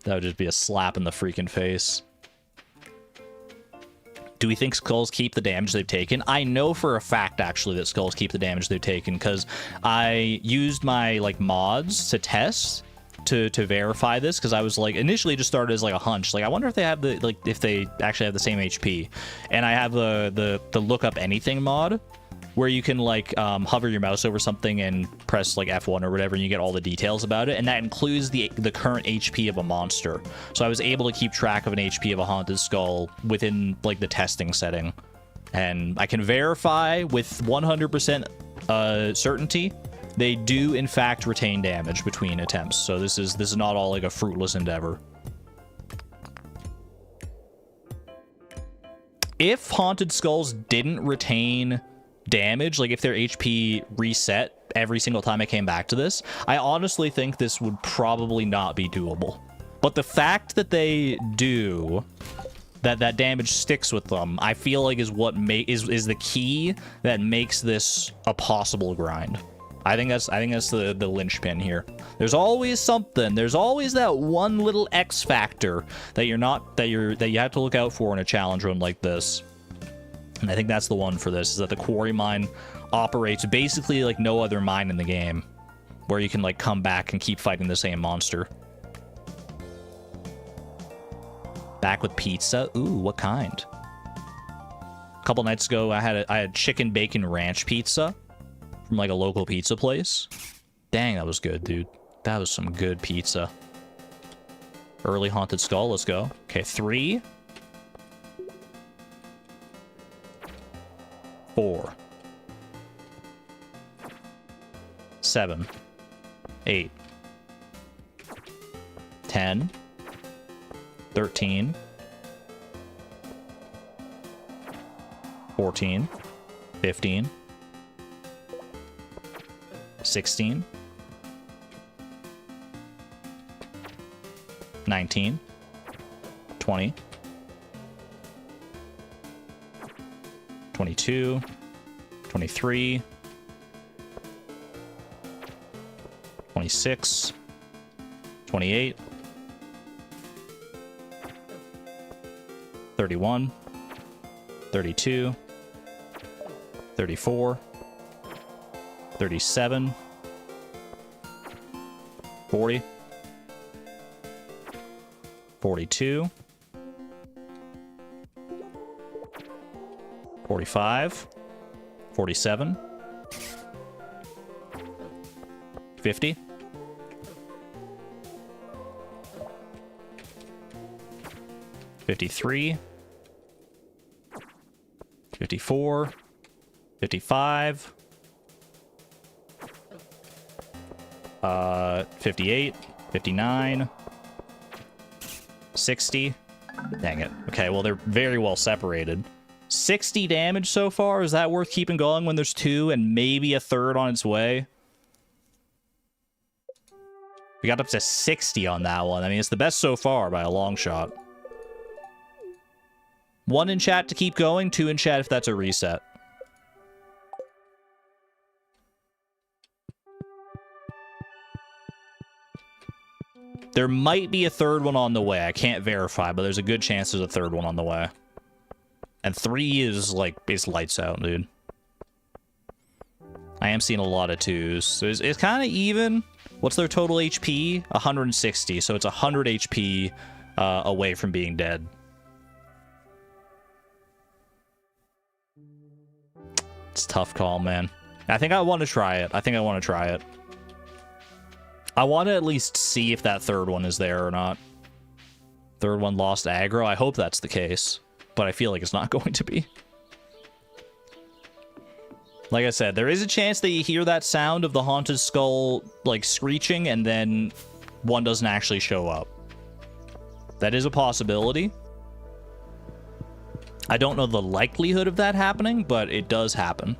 That would just be a slap in the freaking face. Do we think skulls keep the damage they've taken? I know for a fact, actually, that skulls keep the damage they've taken, because I used my, like, mods to test to verify this, because I was, like, initially just started as, like, a hunch. Like, I wonder if they have the, like, if they actually have the same HP. And I have the look up anything mod, where you can like hover your mouse over something and press like F1 or whatever, and you get all the details about it, and that includes the current HP of a monster. So I was able to keep track of an HP of a haunted skull within like the testing setting, and I can verify with 100% certainty they do in fact retain damage between attempts. So this is not all like a fruitless endeavor. if Haunted Skulls didn't retain damage, like if their HP reset every single time I came back to this, I honestly think this would probably not be doable. But the fact that they do, that damage sticks with them, I feel like is what is the key that makes this a possible grind. I think that's the linchpin here. There's always something. There's always that one little X factor that you have to look out for in a challenge run like this. And I think that's the one for this, is that the quarry mine operates basically like no other mine in the game, where you can like come back and keep fighting the same monster. Back with pizza. Ooh, what kind? A couple nights ago, I had chicken bacon ranch pizza from like a local pizza place. Dang, that was good, dude. That was some good pizza. Early Haunted Skull, let's go. Okay, 3, 4, 7, 8, 10, 13, 14, 15, 16, 19, 20, 22, 23, 26, 28, 31, 32, 34, 37, 40, 42, 45, 47, 50, 53, 54, 55, 58, 59, 60. Dang it. Okay, well, they're very well separated. 60 damage so far. Is that worth keeping going when there's 2 and maybe a third on its way? We got up to 60 on that one. I mean, it's the best so far by a long shot. 1 in chat to keep going, 2 in chat if that's a reset. There might be a third one on the way. I can't verify, but there's a good chance there's a third one on the way. And 3 is, like, it's lights out, dude. I am seeing a lot of 2s. So it's kind of even. What's their total HP? 160, so it's 100 HP away from being dead. It's a tough call, man. I think I want to try it. I want to at least see if that third one is there or not. Third one lost aggro. I hope that's the case, but I feel like it's not going to be. Like I said, there is a chance that you hear that sound of the Haunted Skull, like, screeching, and then one doesn't actually show up. That is a possibility. I don't know the likelihood of that happening, but it does happen.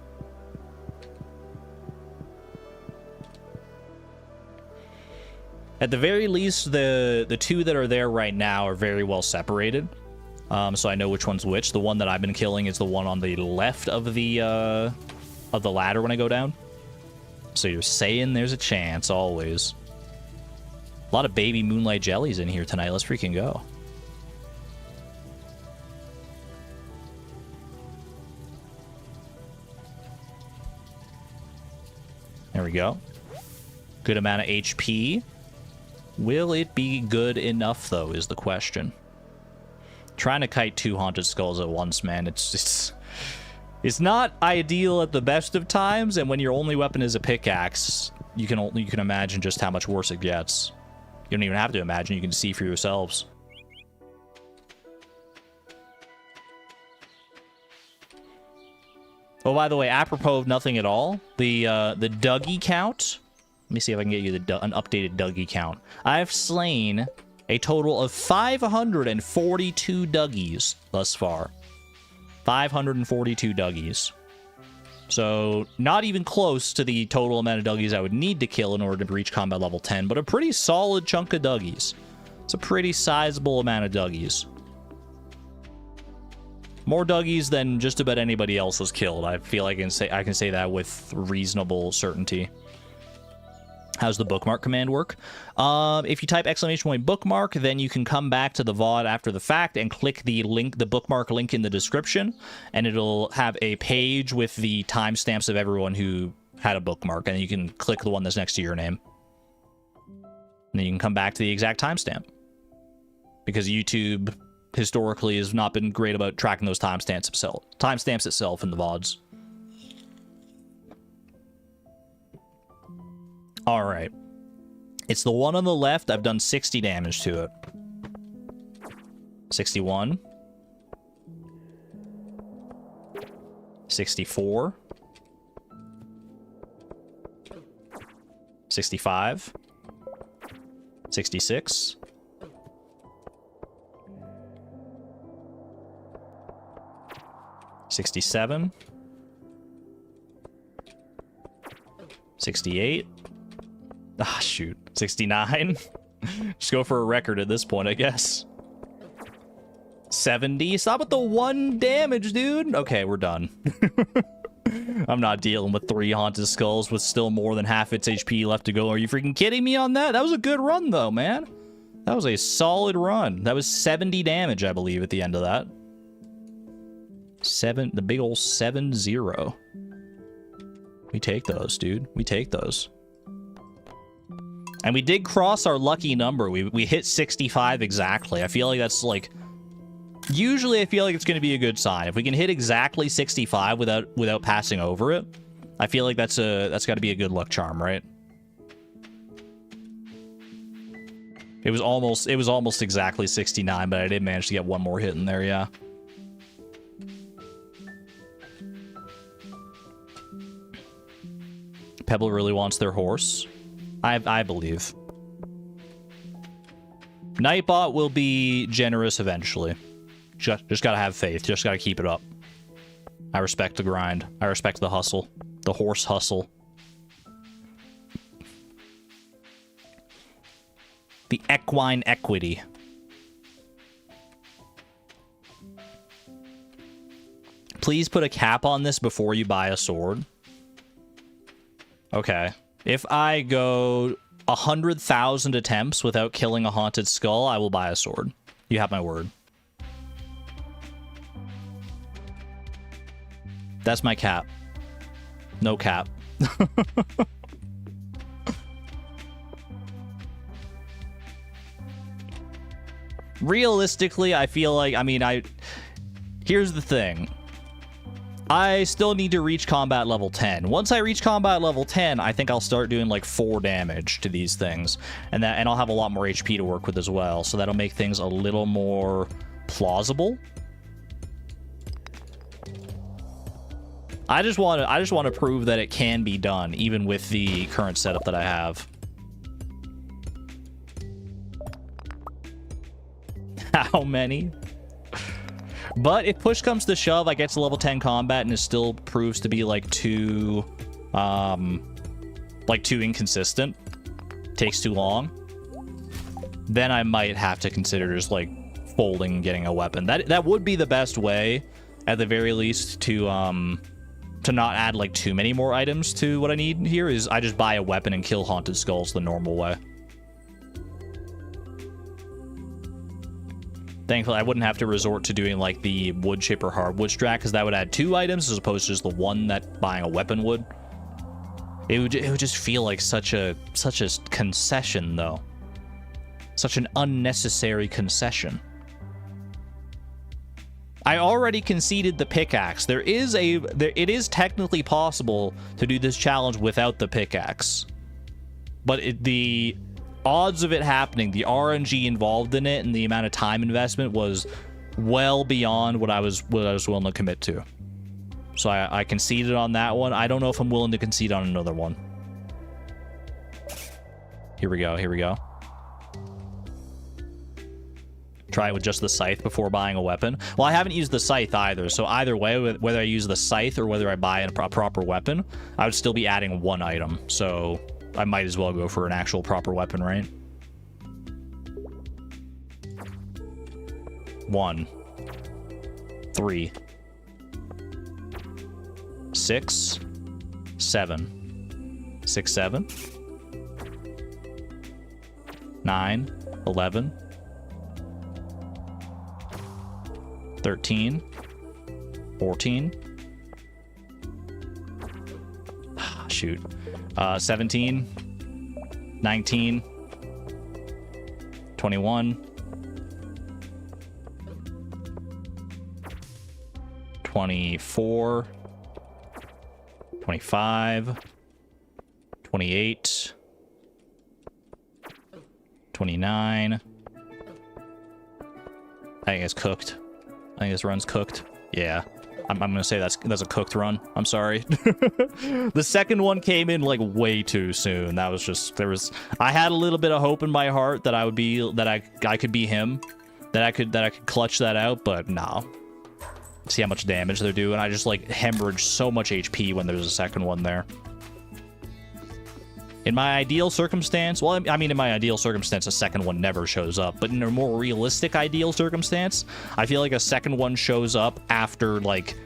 At the very least, the 2 that are there right now are very well separated. So I know which one's which. The one that I've been killing is the one on the left of the ladder when I go down. So you're saying there's a chance, always. A lot of baby moonlight jellies in here tonight. Let's freaking go. There we go. Good amount of HP. Will it be good enough, though, is the question. Trying to kite 2 Haunted Skulls at once, man. It's not ideal at the best of times, and when your only weapon is a pickaxe, you can imagine just how much worse it gets. You don't even have to imagine, you can see for yourselves. Oh, by the way, apropos of nothing at all, the Dougie count. Let me see if I can get you an updated Dougie count. I've slain a total of 542 Dougies thus far. 542 Dougies. So not even close to the total amount of Dougies I would need to kill in order to reach combat level 10, but a pretty solid chunk of Dougies. It's a pretty sizable amount of Dougies. More Dougies than just about anybody else has killed. I feel like I can say that with reasonable certainty. How's the bookmark command work? If you type !bookmark, then you can come back to the VOD after the fact and click the link, the bookmark link in the description, and it'll have a page with the timestamps of everyone who had a bookmark, and you can click the one that's next to your name. And then you can come back to the exact timestamp. Because YouTube historically has not been great about tracking those timestamps itself in the VODs. All right. It's the one on the left. I've done 60 damage to it. 61. 64. 65. 66. 67. 68. Ah, shoot. 69. Just go for a record at this point, I guess. 70. Stop with the 1 damage, dude. Okay, we're done. I'm not dealing with 3 Haunted Skulls with still more than half its HP left to go. Are you freaking kidding me on that? That was a good run, though, man. That was a solid run. That was 70 damage, I believe, at the end of that. The big old 7-0. We take those, dude. We take those. And we did cross our lucky number. We hit 65 exactly. I feel like that's like... Usually I feel like it's going to be a good sign. If we can hit exactly 65 without passing over it, I feel like that's got to be a good luck charm, right? It was almost exactly 69, but I did manage to get one more hit in there, yeah. Pebble really wants their horse. I believe. Nightbot will be generous eventually. Just gotta have faith. Just gotta keep it up. I respect the grind. I respect the hustle. The horse hustle. The equine equity. Please put a cap on this before you buy a sword. Okay. If I go 100,000 attempts without killing a haunted skull, I will buy a sword. You have my word. That's my cap. No cap. Realistically, I feel like, here's the thing. I still need to reach combat level 10. Once I reach combat level 10, I think I'll start doing like 4 damage to these things. And I'll have a lot more HP to work with as well. So that'll make things a little more plausible. I just want to prove that it can be done, even with the current setup that I have. How many? But if push comes to shove, I get to level 10 combat and it still proves to be like too inconsistent. Takes too long. Then I might have to consider just like folding and getting a weapon. That would be the best way, at the very least, to not add like too many more items to what I need here. Is I just buy a weapon and kill haunted skulls the normal way. Thankfully, I wouldn't have to resort to doing like the wood chip or hardwood strat, because that would add 2 items as opposed to just the one that buying a weapon would. It would just feel like such a concession, though. Such an unnecessary concession. I already conceded the pickaxe. It is technically possible to do this challenge without the pickaxe, but the odds of it happening, the RNG involved in it, and the amount of time investment was well beyond what I was willing to commit to. So I conceded on that one. I don't know if I'm willing to concede on another one. Here we go. Here we go. Try it with just the scythe before buying a weapon. Well, I haven't used the scythe either, so either way, whether I use the scythe or whether I buy a proper weapon, I would still be adding 1 item. So I might as well go for an actual proper weapon, right? 1, 3, 6, 7, 6, 7, 9, 11, 13, 14, shoot, 17, 19, 21, 24, 25, 28, 29. I think it's cooked. I think this run's cooked. Yeah. I'm gonna say that's a cooked run. I'm sorry. The second one came in like way too soon. That was just I had a little bit of hope in my heart that I could be him, that I could clutch that out, but no. See how much damage they're doing. I just like hemorrhage so much HP when there's a second one there. In my ideal circumstance, well, I mean, in my ideal circumstance, a second one never shows up. But in a more realistic ideal circumstance, I feel like a second one shows up after, like,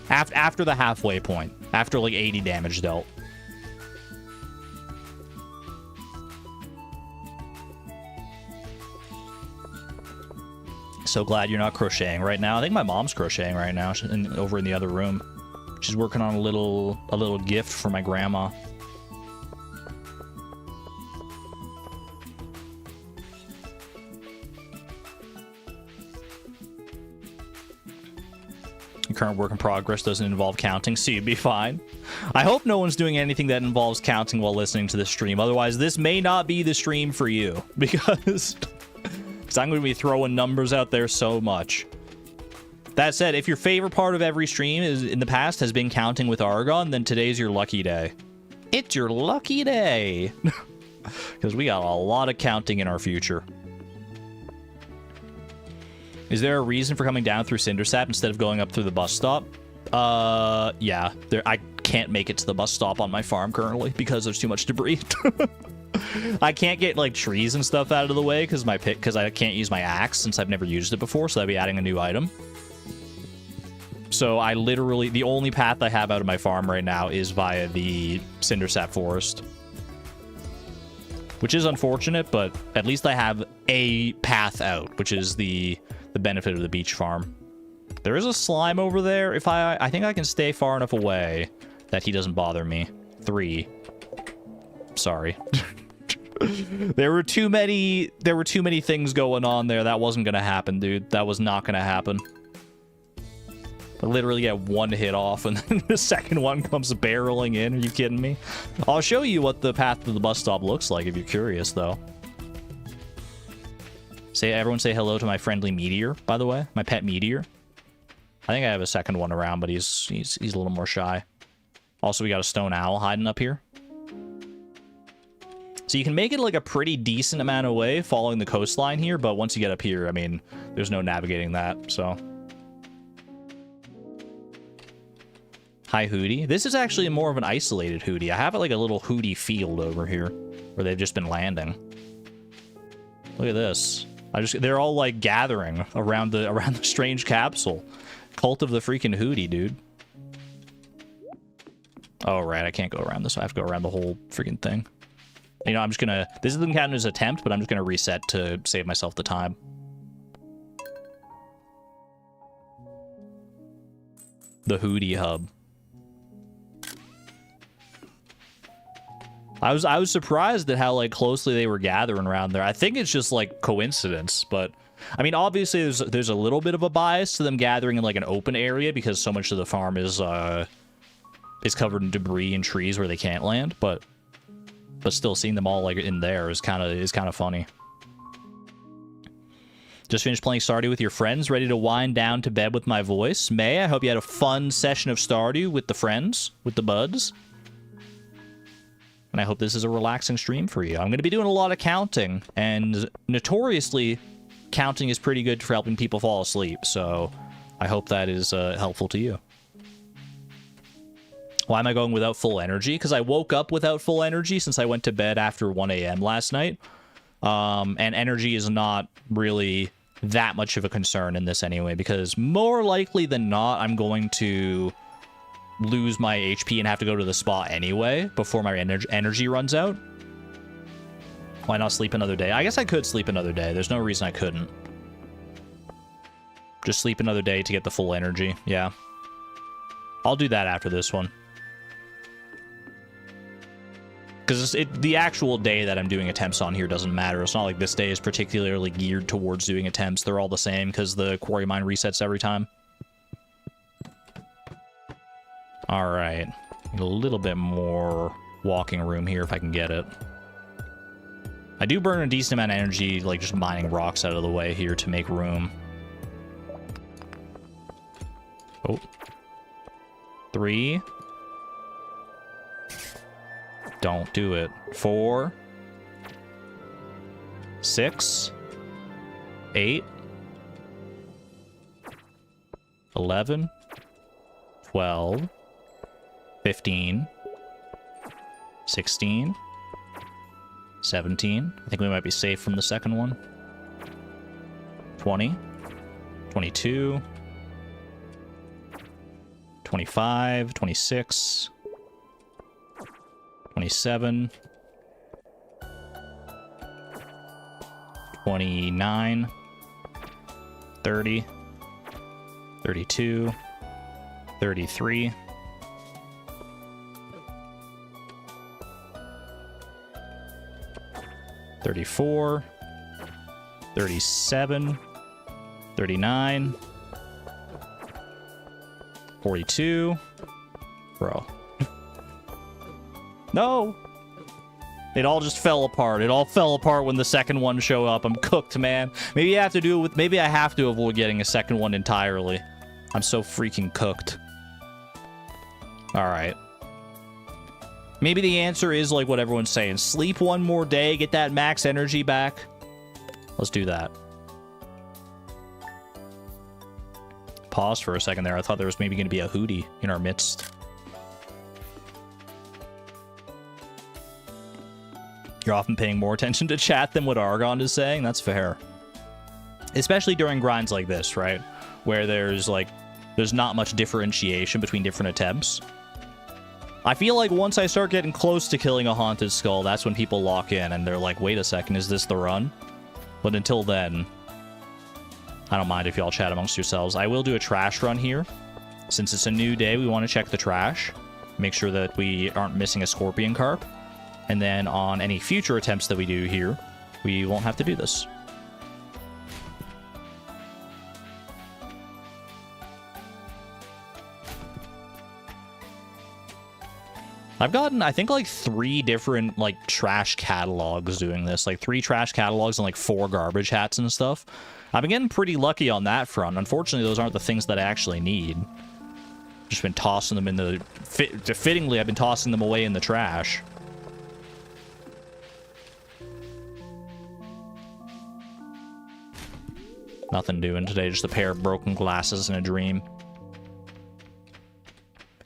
after the halfway point. After, like, 80 damage dealt. So glad you're not crocheting right now. I think my mom's crocheting right now, over in the other room. She's working on a little gift for my grandma. Current work in progress doesn't involve counting, so you'd be fine. I hope no one's doing anything that involves counting while listening to this stream. Otherwise, this may not be the stream for you, because I'm going to be throwing numbers out there so much. That said, if your favorite part of every stream in the past has been counting with Argon, then today's your lucky day. It's your lucky day. Because we got a lot of counting in our future. Is there a reason for coming down through Cindersap instead of going up through the bus stop? Yeah. I can't make it to the bus stop on my farm currently because there's too much debris. I can't get, like, trees and stuff out of the way because I can't use my axe since I've never used it before, so I'd be adding a new item. So I literally, the only path I have out of my farm right now is via the Cindersap forest. Which is unfortunate, but at least I have a path out, which is the benefit of the beach farm. There is a slime over there. If I think I can stay far enough away that he doesn't bother me. 3. Sorry. There were too many things going on there. That wasn't gonna happen, dude. That was not gonna happen. I literally get one hit off and then the second one comes barreling in. Are you kidding me? I'll show you what the path to the bus stop looks like if you're curious, though. Everyone say hello to my friendly meteor, by the way. My pet meteor. I think I have a second one around, but he's a little more shy. Also, we got a stone owl hiding up here. So you can make it like a pretty decent amount of way following the coastline here, but once you get up here, I mean, there's no navigating that, so. Hi, Hootie. This is actually more of an isolated Hootie. I have like a little Hootie field over here where they've just been landing. Look at this. They're all like gathering around the strange capsule. Cult of the freaking Hootie, dude. Oh, right. I can't go around this. I have to go around the whole freaking thing. You know, I'm just gonna... This isn't counting as an attempt, but I'm just gonna reset to save myself the time. The Hootie hub. I was surprised at how, like, closely they were gathering around there. I think it's just, like, coincidence, but... I mean, obviously, there's a little bit of a bias to them gathering in, like, an open area, because so much of the farm is covered in debris and trees where they can't land, but still seeing them all, like, in there is kind of funny. Just finished playing Stardew with your friends, ready to wind down to bed with my voice. May, I hope you had a fun session of Stardew with the friends, with the buds. And I hope this is a relaxing stream for you. I'm going to be doing a lot of counting, and notoriously, counting is pretty good for helping people fall asleep, so I hope that is helpful to you. Why am I going without full energy? Because I woke up without full energy since I went to bed after 1 a.m. last night. And energy is not really that much of a concern in this anyway, because more likely than not, I'm going to lose my HP and have to go to the spa anyway before my energy runs out. Why not sleep another day? I guess I could sleep another day. There's no reason I couldn't. Just sleep another day to get the full energy. Yeah. I'll do that after this one. Because the actual day that I'm doing attempts on here doesn't matter. It's not like this day is particularly geared towards doing attempts. They're all the same because the quarry mine resets every time. Alright. A little bit more walking room here if I can get it. I do burn a decent amount of energy, like just mining rocks out of the way here to make room. Oh. 3. Don't do it. 4. 6. 8. 11. 12. 15. 16. 17. I think we might be safe from the second one. 20. 22. 25. 26. 27, 29, 30, 32, 33, 34, 37, 39, 42. Bro. No! It all just fell apart. It all fell apart when the second one showed up. I'm cooked, man. Maybe I have to do it with... Maybe I have to avoid getting a second one entirely. I'm so freaking cooked. Alright. Maybe the answer is like what everyone's saying. Sleep one more day, get that max energy back. Let's do that. Pause for a second there. I thought there was maybe going to be a hootie in our midst. You're often paying more attention to chat than what Argon is saying. That's fair. Especially during grinds like this, right? Where there's not much differentiation between different attempts. I feel like once I start getting close to killing a haunted skull, that's when people lock in and they're like, wait a second, is this the run? But until then, I don't mind if y'all chat amongst yourselves. I will do a trash run here. Since it's a new day, we want to check the trash. Make sure that we aren't missing a scorpion carp. And then on any future attempts that we do here, we won't have to do this. I've gotten, I think, like 3 different, like, trash catalogs doing this. Like, 3 trash catalogs and, like, 4 garbage hats and stuff. I've been getting pretty lucky on that front. Unfortunately, those aren't the things that I actually need. Just been tossing them in the... Fittingly, I've been tossing them away in the trash. Nothing doing today, just a pair of broken glasses and a dream.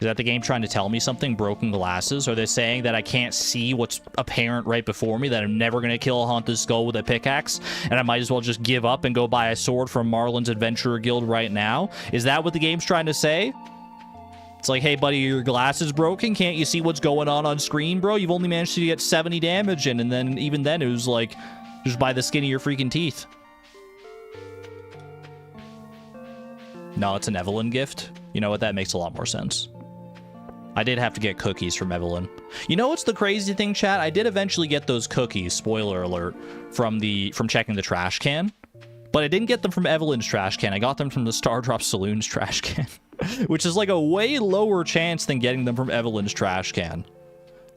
Is that the game trying to tell me something? Broken glasses? Are they saying that I can't see what's apparent right before me? That I'm never going to kill a haunted skull with a pickaxe? And I might as well just give up and go buy a sword from Marlin's Adventurer Guild right now? Is that what the game's trying to say? It's like, hey, buddy, your glasses broken? Can't you see what's going on screen, bro? You've only managed to get 70 damage in, and then even then it was like, just by the skin of your freaking teeth. No, it's an Evelyn gift. You know what? That makes a lot more sense. I did have to get cookies from Evelyn. You know what's the crazy thing, chat? I did eventually get those cookies, spoiler alert, from checking the trash can. But I didn't get them from Evelyn's trash can. I got them from the Stardrop Saloon's trash can. Which is like a way lower chance than getting them from Evelyn's trash can.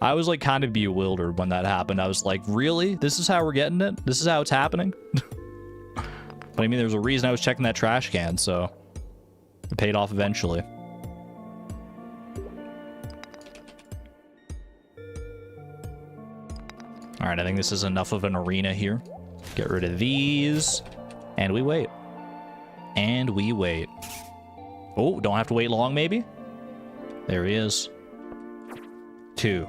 I was like kind of bewildered when that happened. I was like, really? This is how we're getting it? This is how it's happening? But I mean, there's a reason I was checking that trash can, so... It paid off eventually. Alright, I think this is enough of an arena here. Get rid of these. And we wait. And we wait. Oh, don't have to wait long, maybe? There he is. 2.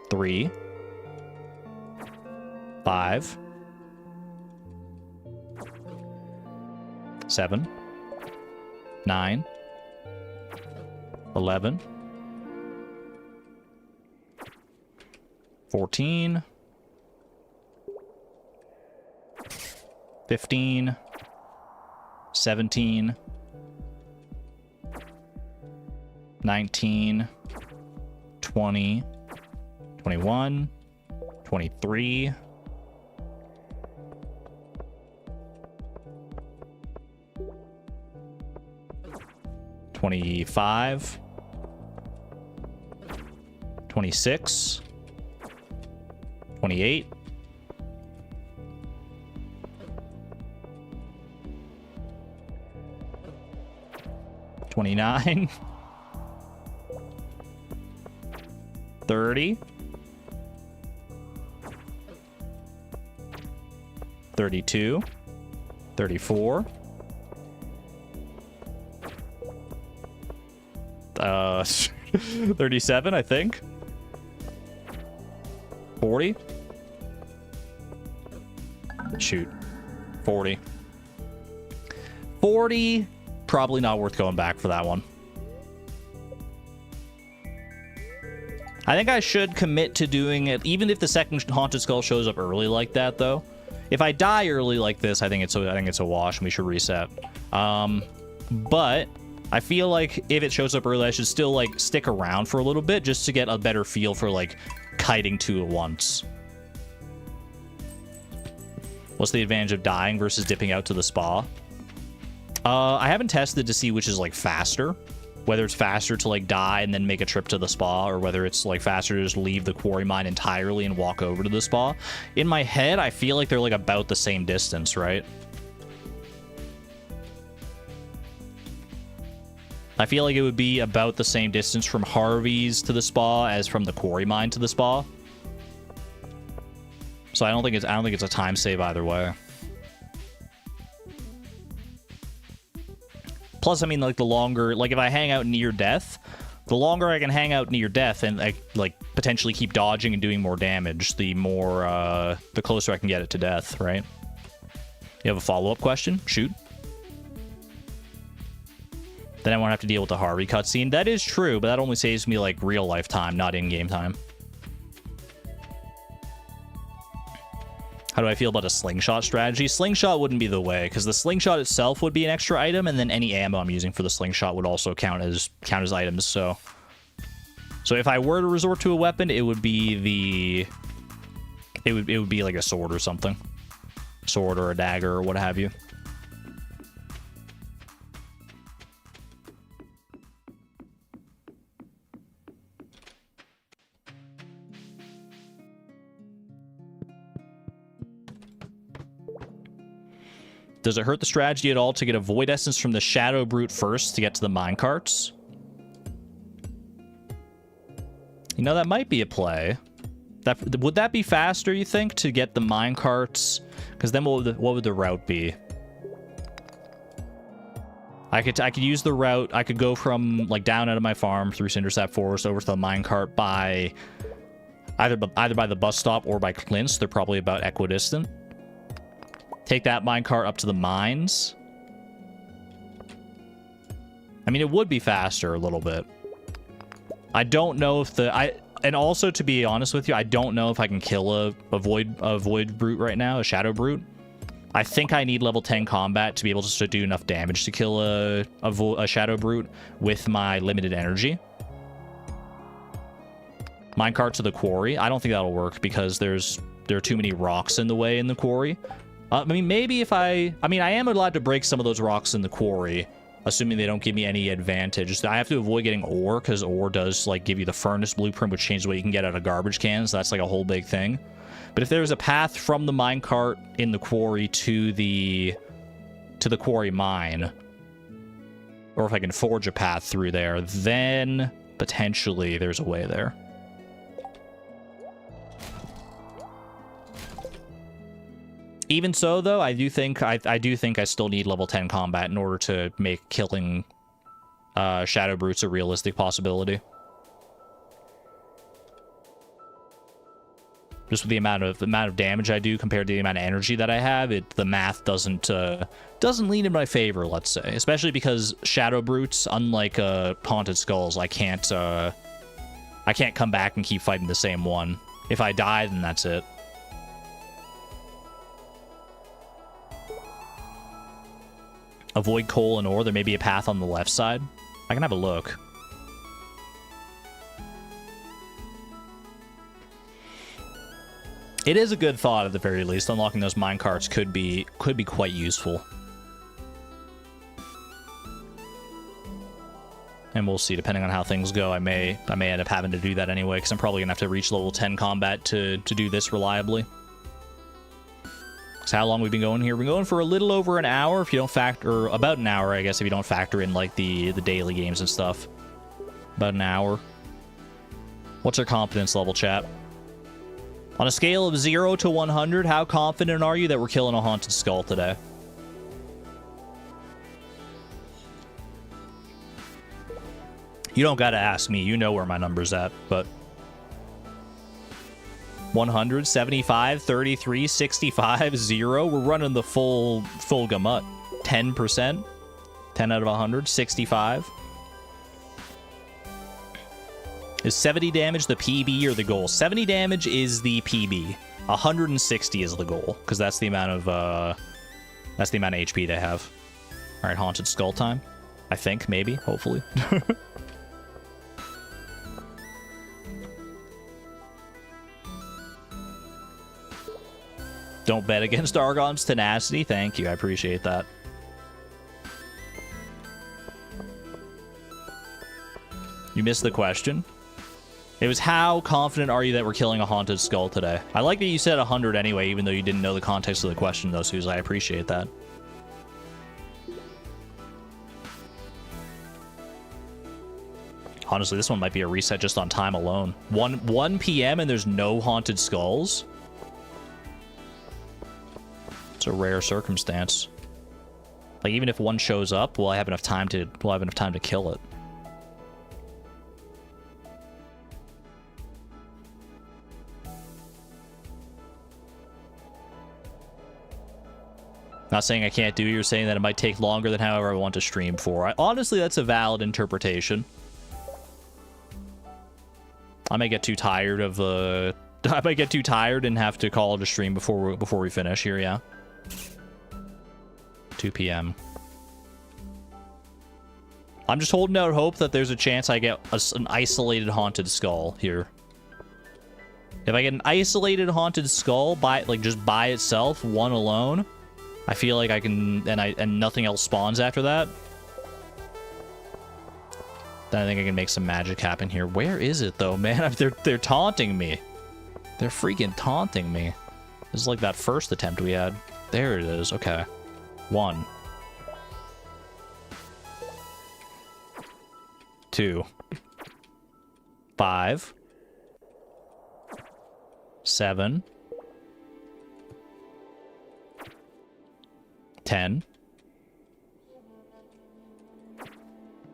3. 5. 7. 9. 11. 14. 15. 17. 19. 20. 21. 23. 25. 26. 28. 29. 30. 32. 34. 37, I think. 40. Shoot. 40. 40. Probably not worth going back for that one. I think I should commit to doing it, even if the second Haunted Skull shows up early like that, though. If I die early like this, I think it's a wash, and we should reset. But I feel like if it shows up early, I should still, like, stick around for a little bit just to get a better feel for, like, kiting 2 at once. What's the advantage of dying versus dipping out to the spa? I haven't tested to see which is, like, faster. Whether it's faster to, like, die and then make a trip to the spa, or whether it's, like, faster to just leave the quarry mine entirely and walk over to the spa. In my head, I feel like they're, like, about the same distance, right? I feel like it would be about the same distance from Harvey's to the spa as from the quarry mine to the spa. So I don't think it's a time save either way. Plus, I mean, like, the longer, like, if I hang out near death, the longer I can hang out near death and, like, potentially keep dodging and doing more damage, the more, the closer I can get it to death, right? You have a follow-up question? Shoot. Then I won't have to deal with the Harvey cutscene. That is true, but that only saves me, like, real-life time, not in-game time. How do I feel about a slingshot strategy? Slingshot wouldn't be the way, because the slingshot itself would be an extra item, and then any ammo I'm using for the slingshot would also count as items. So if I were to resort to a weapon, it would be it would be like a sword or something, sword or a dagger or what have you. Does it hurt the strategy at all to get a Void Essence from the Shadow Brute first to get to the minecarts? You know, that might be a play. Would that be faster, you think, to get the minecarts? Because then what would the route be? I could use the route. I could go from, like, down out of my farm through Cindersap Forest over to the minecart by either by the bus stop or by Clint's. They're probably about equidistant. Take that minecart up to the mines. I mean, it would be faster a little bit. I don't know if and also, to be honest with you, I don't know if I can kill a void brute right now, a shadow brute. I think I need level 10 combat to be able to do enough damage to kill a shadow brute with my limited energy. Minecart to the quarry. I don't think that'll work because there are too many rocks in the way in the quarry. I mean, maybe if I am allowed to break some of those rocks in the quarry, assuming they don't give me any advantage. I have to avoid getting ore, because ore does, like, give you the furnace blueprint, which changes what you can get out of garbage cans. That's, like, a whole big thing. But if there's a path from the minecart in the quarry to the quarry mine, or if I can forge a path through there, then potentially there's a way there. Even so, though, I do think I still need level 10 combat in order to make killing Shadow Brutes a realistic possibility. Just with the amount of damage I do compared to the amount of energy that I have, the math doesn't lean in my favor, let's say. Especially because Shadow Brutes, unlike Haunted Skulls, I can't come back and keep fighting the same one. If I die, then that's it. Avoid coal and ore. There may be a path on the left side. I can have a look. It is a good thought at the very least. Unlocking those minecarts could be quite useful. And we'll see, depending on how things go, I may end up having to do that anyway, because I'm probably gonna have to reach level 10 combat to do this reliably. So how long we've been going here? We've been going for a little over an hour, if you don't factor, or about an hour, I guess, if you don't factor in like the daily games and stuff. About an hour. What's our confidence level, chat? On a scale of 0 to 100, how confident are you that we're killing a Haunted Skull today? You don't gotta ask me. You know where my number's at, but... 100, 75, 33, 65, 0. We're running the full gamut. 10%. 10 out of 100. 65. Is 70 damage the PB or the goal? 70 damage is the PB. 160 is the goal, because that's the amount of HP they have. All right, Haunted Skull time. I think, maybe, hopefully. Don't bet against Argon's tenacity. Thank you, I appreciate that. You missed the question. It was, how confident are you that we're killing a Haunted Skull today? I like that you said 100 anyway, even though you didn't know the context of the question, though, Suze. I appreciate that. Honestly, this one might be a reset just on time alone. 1 p.m. and there's no Haunted Skulls? It's a rare circumstance. Like, even if one shows up, will I have enough time to kill it? Not saying I can't do it, you're saying that it might take longer than however I want to stream for. Honestly, that's a valid interpretation. I may get too tired of the... I might get too tired and have to call it a stream before we finish here, yeah. 2 p.m. I'm just holding out hope that there's a chance I get an isolated Haunted Skull here. If I get an isolated Haunted Skull just by itself, one alone, I feel like I can, and nothing else spawns after that, then I think I can make some magic happen here. Where is it though, man? They're taunting me. They're freaking taunting me. This is like that first attempt we had. There it is. Okay. 1. 2. 5. 7. 10.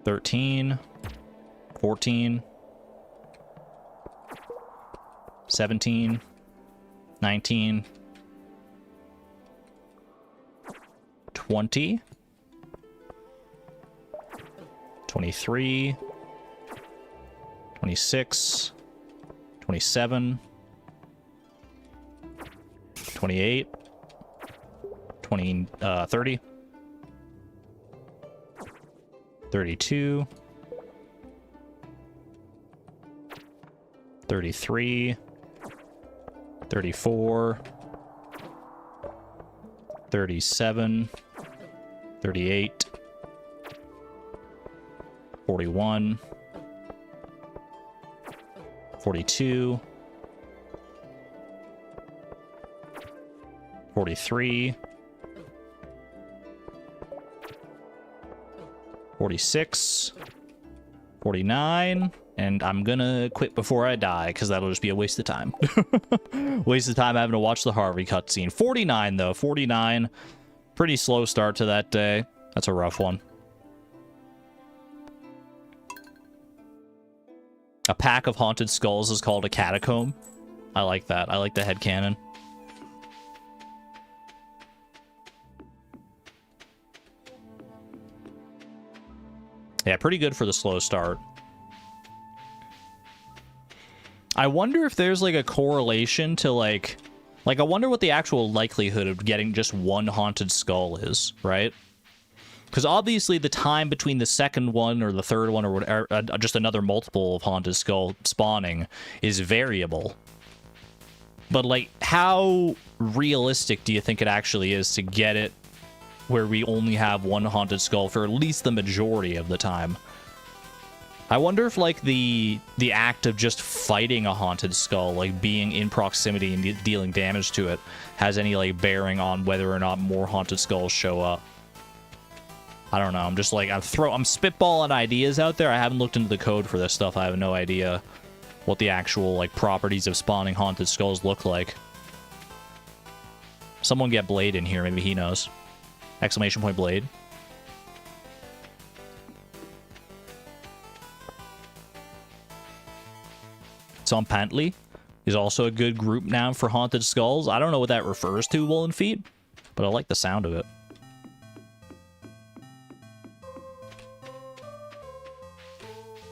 13. 14. 17. 19. 20. 23. 26. 27. 28. 30. 32. 33. 34. 37. 38. 41. 42. 43. 46. 49. And I'm gonna quit before I die, because that'll just be a waste of time. Wasted time having to watch the Harvey cutscene. 49, though. 49. Pretty slow start to that day. That's a rough one. A pack of haunted skulls is called a catacomb. I like that. I like the headcanon. Yeah, pretty good for the slow start. I wonder if there's, like, a correlation to, like, I wonder what the actual likelihood of getting just one haunted skull is, right? Because obviously the time between the second one or the third one or whatever, just another multiple of haunted skull spawning is variable. But, like, how realistic do you think it actually is to get it where we only have one haunted skull for at least the majority of the time? I wonder if, like, the act of just fighting a haunted skull, like, being in proximity and dealing damage to it, has any, like, bearing on whether or not more haunted skulls show up. I don't know. I'm just, like, I'm spitballing ideas out there. I haven't looked into the code for this stuff. I have no idea what the actual, like, properties of spawning haunted skulls look like. Someone get Blade in here. Maybe he knows. Exclamation point Blade. Zompantly is also a good group noun for haunted skulls. I don't know what that refers to, Woolen Feet, but I like the sound of it.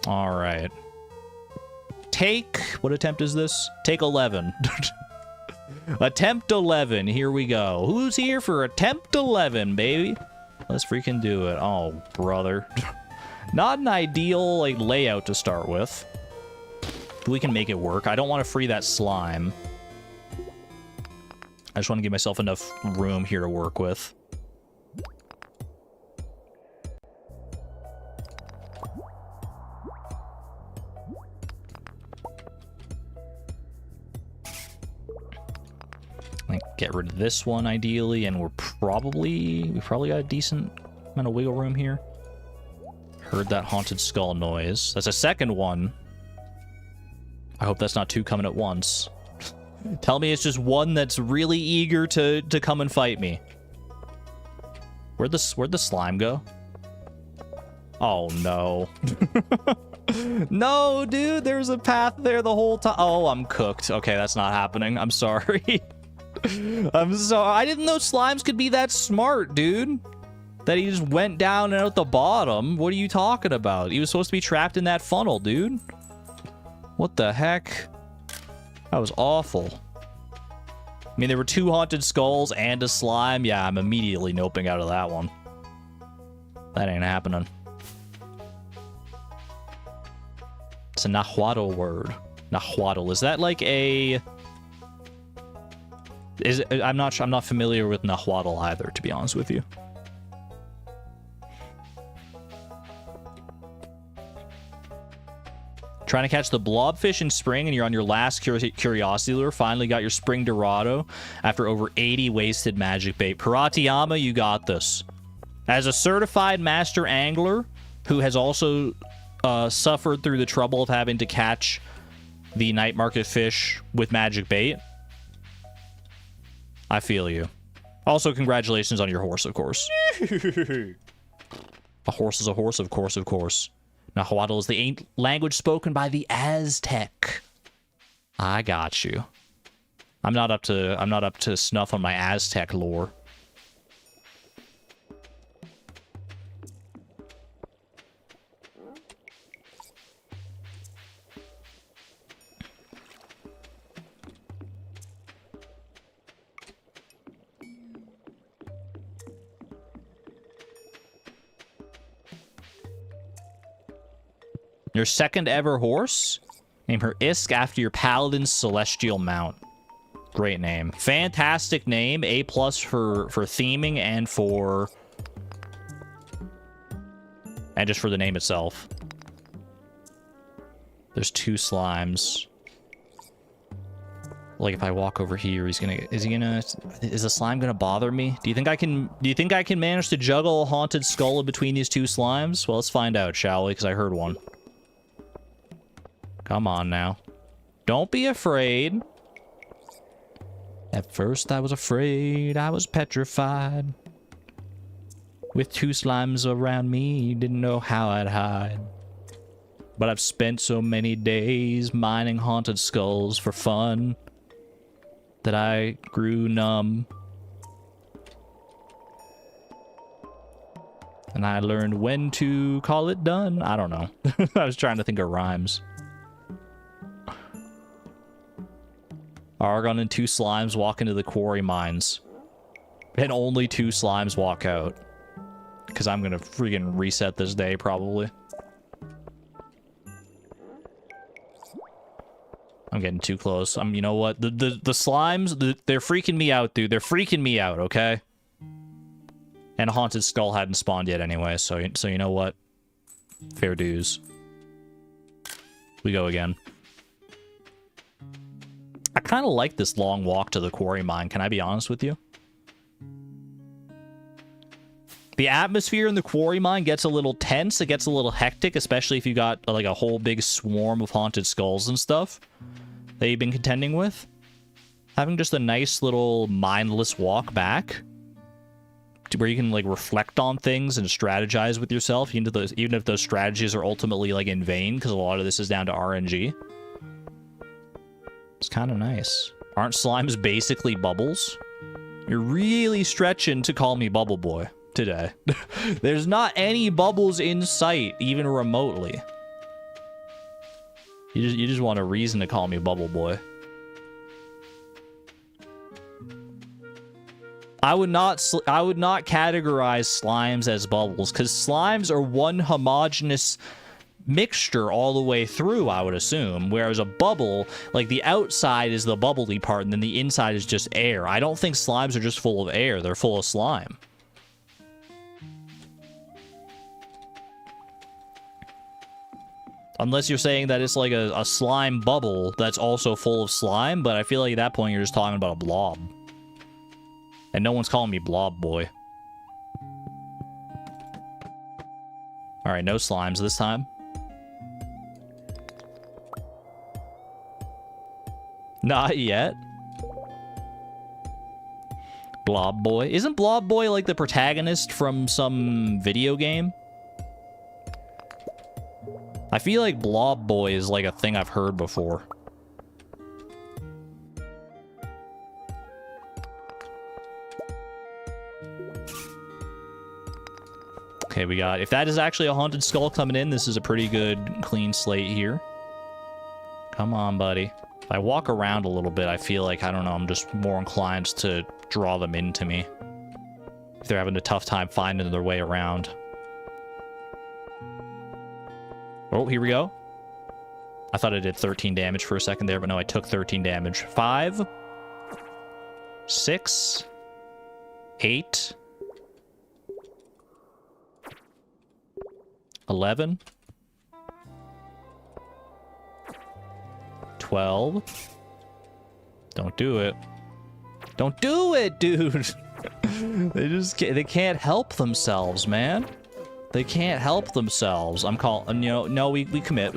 All right. Take... What attempt is this? Take 11. Attempt 11. Here we go. Who's here for attempt 11, baby? Let's freaking do it. Oh, brother. Not an ideal, like, layout to start with. We can make it work. I don't want to free that slime. I just want to give myself enough room here to work with. Like, get rid of this one ideally, and we probably got a decent amount of wiggle room here. Heard that haunted skull noise. That's a second one. I hope that's not two coming at once. Tell me it's just one that's really eager to come and fight me. Where'd the slime go? Oh, no. No, dude, there's a path there the whole time. Oh, I'm cooked. Okay, that's not happening. I'm sorry. I'm sorry. I didn't know slimes could be that smart, dude. That he just went down and out the bottom. What are you talking about? He was supposed to be trapped in that funnel, dude. What the heck? That was awful. I mean, there were two haunted skulls and a slime. Yeah, I'm immediately noping out of that one. That ain't happening. It's a Nahuatl word. Nahuatl. Is that like a... I'm not familiar with Nahuatl either, to be honest with you. Trying to catch the blobfish in spring, and you're on your last curiosity lure. Finally got your spring Dorado after over 80 wasted magic bait. Piratiyama, you got this. As a certified master angler who has also suffered through the trouble of having to catch the night market fish with magic bait, I feel you. Also, congratulations on your horse, of course. A horse is a horse, of course, of course. Nahuatl is the language spoken by the Aztec. I got you. I'm not up to snuff on my Aztec lore. Your second ever horse? Name her Isk after your paladin's celestial mount. Great name. Fantastic name. A+ for theming and for... and just for the name itself. There's two slimes. Like, if I walk over here, is the slime gonna bother me? Do you think I can manage to juggle a haunted skull in between these two slimes? Well, let's find out, shall we? Because I heard one. Come on now. Don't be afraid. At first I was afraid, I was petrified. With 2 slimes around me, didn't know how I'd hide. But I've spent so many days mining haunted skulls for fun that I grew numb. And I learned when to call it done. I don't know. I was trying to think of rhymes. Argon and 2 slimes walk into the quarry mines. And only 2 slimes walk out. Because I'm going to freaking reset this day, probably. I'm getting too close. You know what? The slimes, they're freaking me out, dude. They're freaking me out, okay? And a haunted skull hadn't spawned yet anyway, so you know what? Fair dues. We go again. I kind of like this long walk to the quarry mine, can I be honest with you? The atmosphere in the quarry mine gets a little tense, it gets a little hectic, especially if you got like a whole big swarm of haunted skulls and stuff that you've been contending with. Having just a nice little mindless walk back to where you can like reflect on things and strategize with yourself, even if those strategies are ultimately like in vain, because a lot of this is down to RNG. It's kind of nice. Aren't slimes basically bubbles? You're really stretching to call me Bubble Boy today. There's not any bubbles in sight, even remotely. You just want a reason to call me Bubble Boy. I would not categorize slimes as bubbles, because slimes are one homogeneous mixture all the way through, I would assume, whereas a bubble, like the outside is the bubbly part and then the inside is just air. I don't think slimes are just full of air, they're full of slime. Unless you're saying that it's like a slime bubble that's also full of slime, but I feel like at that point you're just talking about a blob. And no one's calling me Blob Boy. Alright, no slimes this time. Not yet. Blob Boy. Isn't Blob Boy like the protagonist from some video game? I feel like Blob Boy is like a thing I've heard before. Okay, we got... If that is actually a haunted skull coming in, this is a pretty good clean slate here. Come on, buddy. If I walk around a little bit, I feel like, I don't know, I'm just more inclined to draw them into me. If they're having a tough time finding their way around. Oh, here we go. I thought I did 13 damage for a second there, but no, I took 13 damage. 5, 6, 8, 11, 12. Don't do it. Don't do it, dude. They can't help themselves, man. They can't help themselves. I'm calling, you know, no, we commit.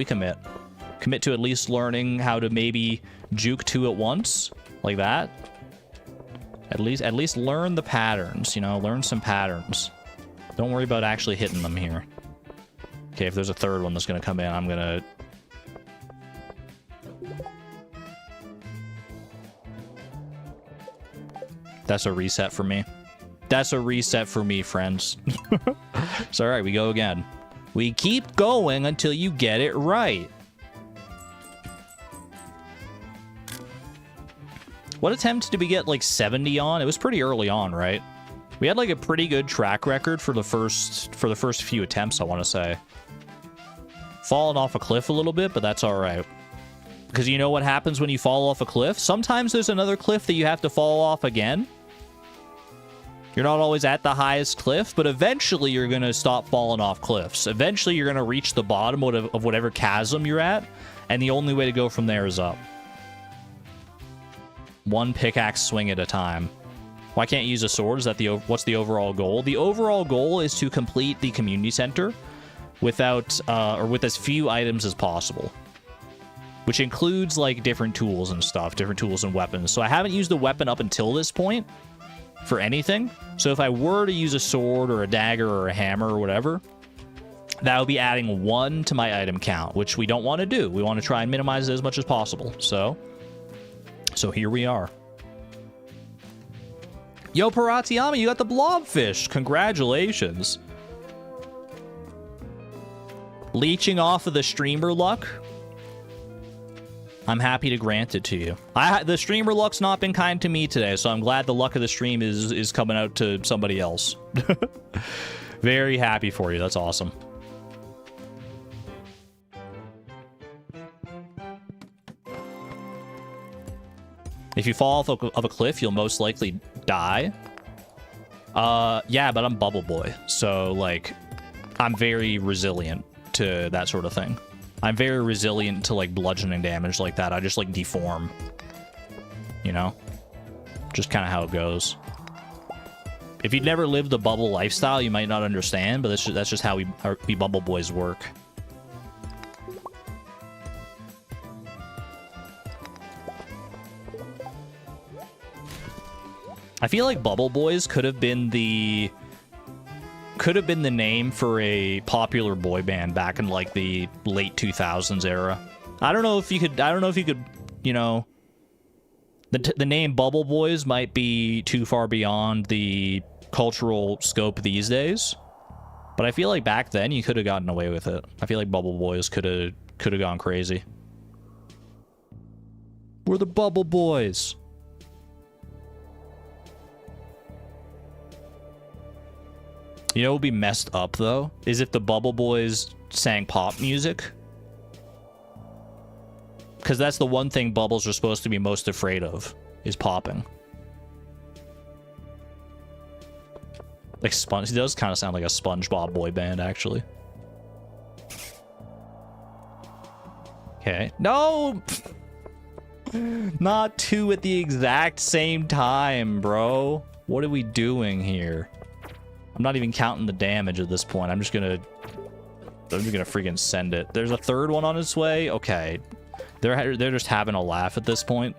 Commit to at least learning how to maybe juke 2 at once, like that. At least learn the patterns, you know, learn some patterns. Don't worry about actually hitting them here. Okay, if there's a third one that's gonna come in, I'm gonna... That's a reset for me. That's a reset for me, friends. It's alright, we go again. We keep going until you get it right. What attempt did we get, like, 70 on? It was pretty early on, right? We had, like, a pretty good track record for the first few attempts, I want to say. Fallen off a cliff a little bit, but that's alright. Because you know what happens when you fall off a cliff? Sometimes there's another cliff that you have to fall off again. You're not always at the highest cliff, but eventually you're going to stop falling off cliffs. Eventually you're going to reach the bottom of whatever chasm you're at, and the only way to go from there is up. One pickaxe swing at a time. Why can't you use a sword? Is that what's the overall goal? The overall goal is to complete the community center without, or with as few items as possible. which includes like different tools and stuff, different tools and weapons. So I haven't used the weapon up until this point for anything. So if I were to use a sword or a dagger or a hammer or whatever, that would be adding 1 to my item count, which we don't want to do. We want to try and minimize it as much as possible. So here we are. Yo, Paratiyama, you got the blobfish. Congratulations. Leeching off of the streamer luck. I'm happy to grant it to you. The streamer luck's not been kind to me today, so I'm glad the luck of the stream is coming out to somebody else. Very happy for you. That's awesome. If you fall off of a cliff, you'll most likely die. Yeah, but I'm Bubble Boy, so, like, I'm very resilient to that sort of thing. I'm very resilient to, like, bludgeoning damage like that. I just, like, deform. You know? Just kind of how it goes. If you'd never lived the bubble lifestyle, you might not understand, but that's just how we Bubble Boys work. I feel like Bubble Boys could have been the name for a popular boy band back in like the late 2000s era. I don't know if you could, you know, the name Bubble Boys might be too far beyond the cultural scope these days, but I feel like back then you could have gotten away with it. I feel like Bubble Boys could have gone crazy. We're the Bubble Boys. You know what would be messed up, though? Is if the Bubble Boys sang pop music. Because that's the one thing Bubbles are supposed to be most afraid of, is popping. Like, it does kind of sound like a SpongeBob boy band, actually. Okay. No! Not 2 at the exact same time, bro. What are we doing here? I'm not even counting the damage at this point. I'm just gonna freaking send it. There's a third one on its way. Okay, they're just having a laugh at this point.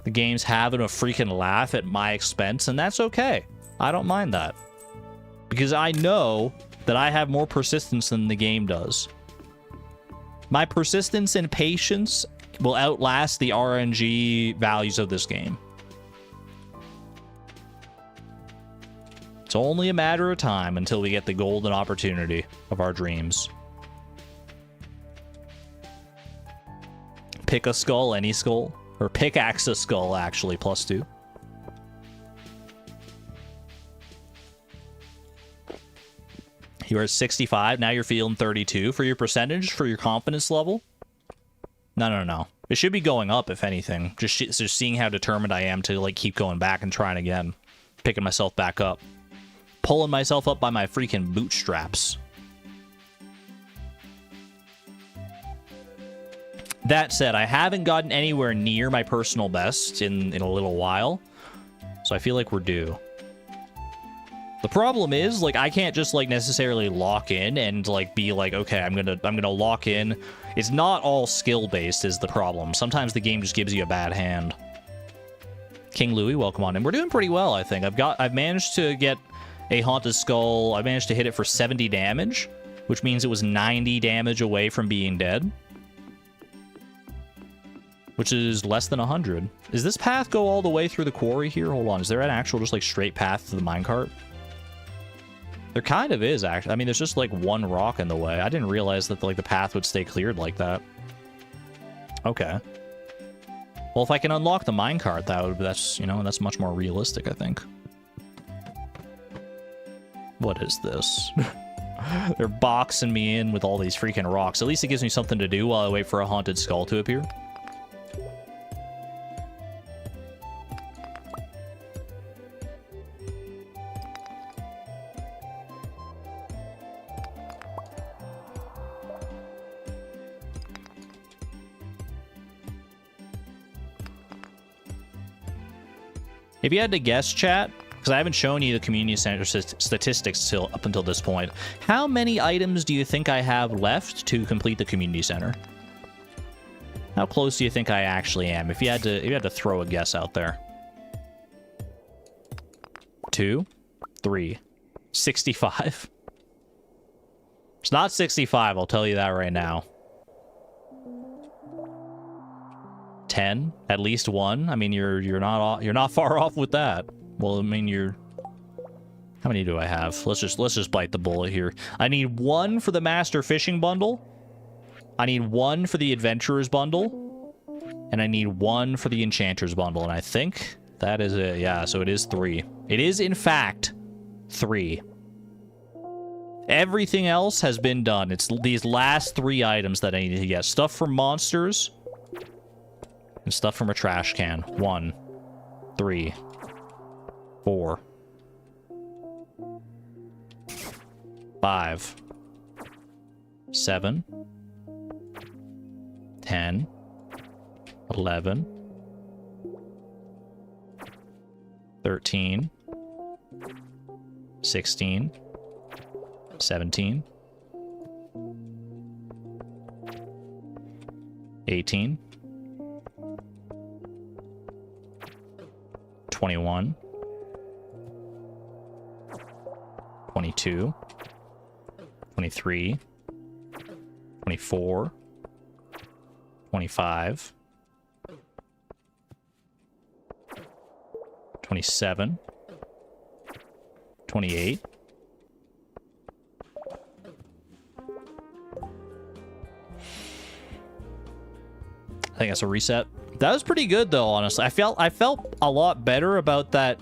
The game's having a freaking laugh at my expense, and that's okay. I don't mind that because I know that I have more persistence than the game does. My persistence and patience will outlast the RNG values of this game. It's only a matter of time until we get the golden opportunity of our dreams. Pick a skull, any skull. Or pickaxe a skull, actually, +2. You are 65, now you're feeling 32. For your percentage, for your confidence level? No. It should be going up, if anything. Just seeing how determined I am to, like, keep going back and trying again. Picking myself back up. Pulling myself up by my freaking bootstraps. That said, I haven't gotten anywhere near my personal best in a little while, so I feel like we're due. The problem is, like, I can't just, like, necessarily lock in and, like, be like, okay, I'm gonna lock in. It's not all skill-based is the problem. Sometimes the game just gives you a bad hand. King Louie, welcome on in. We're doing pretty well, I think. I've managed to get a Haunted Skull. I managed to hit it for 70 damage, which means it was 90 damage away from being dead. Which is less than 100. Does this path go all the way through the quarry here? Hold on, is there an actual just like straight path to the minecart? There kind of is, actually. I mean, there's just like one rock in the way. I didn't realize that like the path would stay cleared like that. Okay. Well, if I can unlock the minecart, that's much more realistic, I think. What is this? They're boxing me in with all these freaking rocks. At least it gives me something to do while I wait for a haunted skull to appear. If you had to guess, chat, because I haven't shown you the community center statistics up until this point, how many items do you think I have left to complete the community center? How close do you think I actually am? If you had to throw a guess out there. 2, 3, 65. It's not 65, I'll tell you that right now. 10, at least 1. I mean, you're not far off with that. Well, I mean, you're... How many do I have? Let's just bite the bullet here. I need 1 for the Master Fishing Bundle. I need 1 for the Adventurers Bundle. And I need 1 for the Enchanters Bundle. And I think that is it. Yeah, so it is 3. It is, in fact, 3. Everything else has been done. It's these last 3 items that I need to get. Stuff from monsters. And stuff from a trash can. 1, 3, 4, 5, 7, 10, 11, 13, 16, 17, 18, 21, 22, 23, 24, 25, 27, 28, I think that's a reset. That was pretty good though, honestly. I felt a lot better about that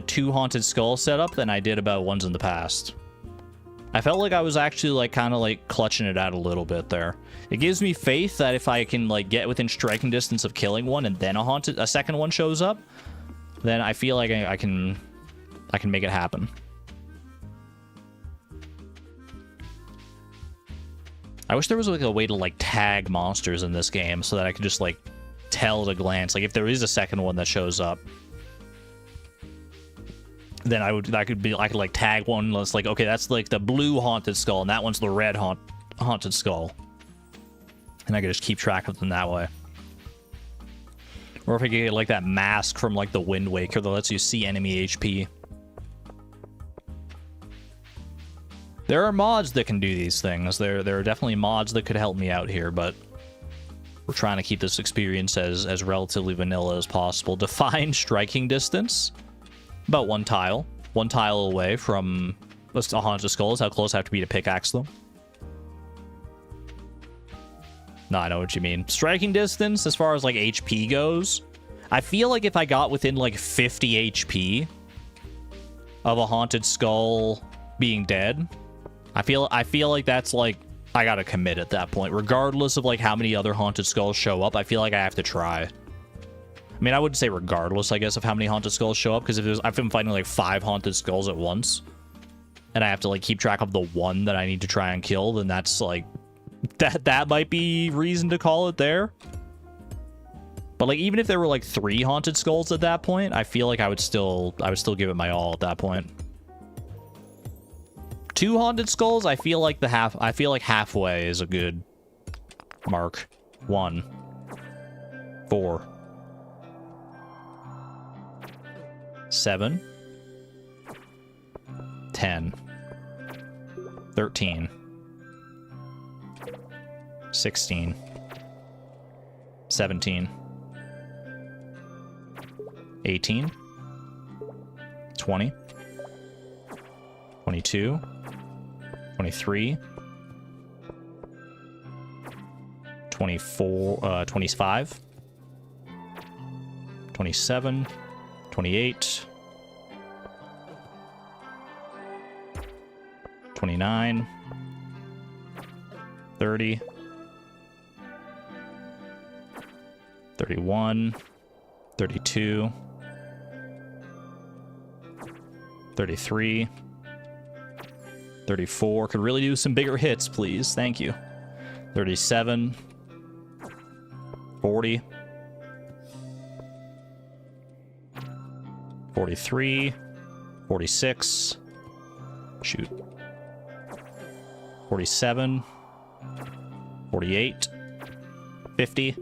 2 haunted skull setup than I did about ones in the past. I felt like I was actually like kind of like clutching it out a little bit there. It gives me faith that if I can like get within striking distance of killing one and then a second one shows up, then I feel like I can make it happen. I wish there was like a way to like tag monsters in this game so that I could just like tell at a glance, like if there is a second one that shows up, then I could like tag one that's like, okay, that's like the blue haunted skull and that one's the red haunted skull, and I could just keep track of them that way. Or if I could get like that mask from like the Wind Waker that lets you see enemy HP. There are mods that can do these things. There are definitely mods that could help me out here, but we're trying to keep this experience as relatively vanilla as possible. Define striking distance. About 1 tile. 1 tile away from a haunted skull is how close I have to be to pickaxe them. No, I know what you mean. Striking distance, as far as like HP goes, I feel like if I got within like 50 HP of a haunted skull being dead, I feel like that's like I gotta commit at that point. Regardless of like how many other haunted skulls show up, I feel like I have to try. I mean, I wouldn't say regardless, I guess, of how many haunted skulls show up, because if I've been fighting like 5 haunted skulls at once, and I have to like keep track of the one that I need to try and kill, then that's like that might be reason to call it there. But like even if there were like 3 haunted skulls at that point, I feel like I would still give it my all at that point. 2 haunted skulls, I feel like halfway is a good mark. 1, 4, 7, 10, 13, 16, 17, 18, 20, 22, 23, 24, 25, 27, 28, 29, 30, 31, 32, 33, 34. Could really do some bigger hits, please. Thank you. 37, 40, 43, 46, shoot, 47, 48, 50,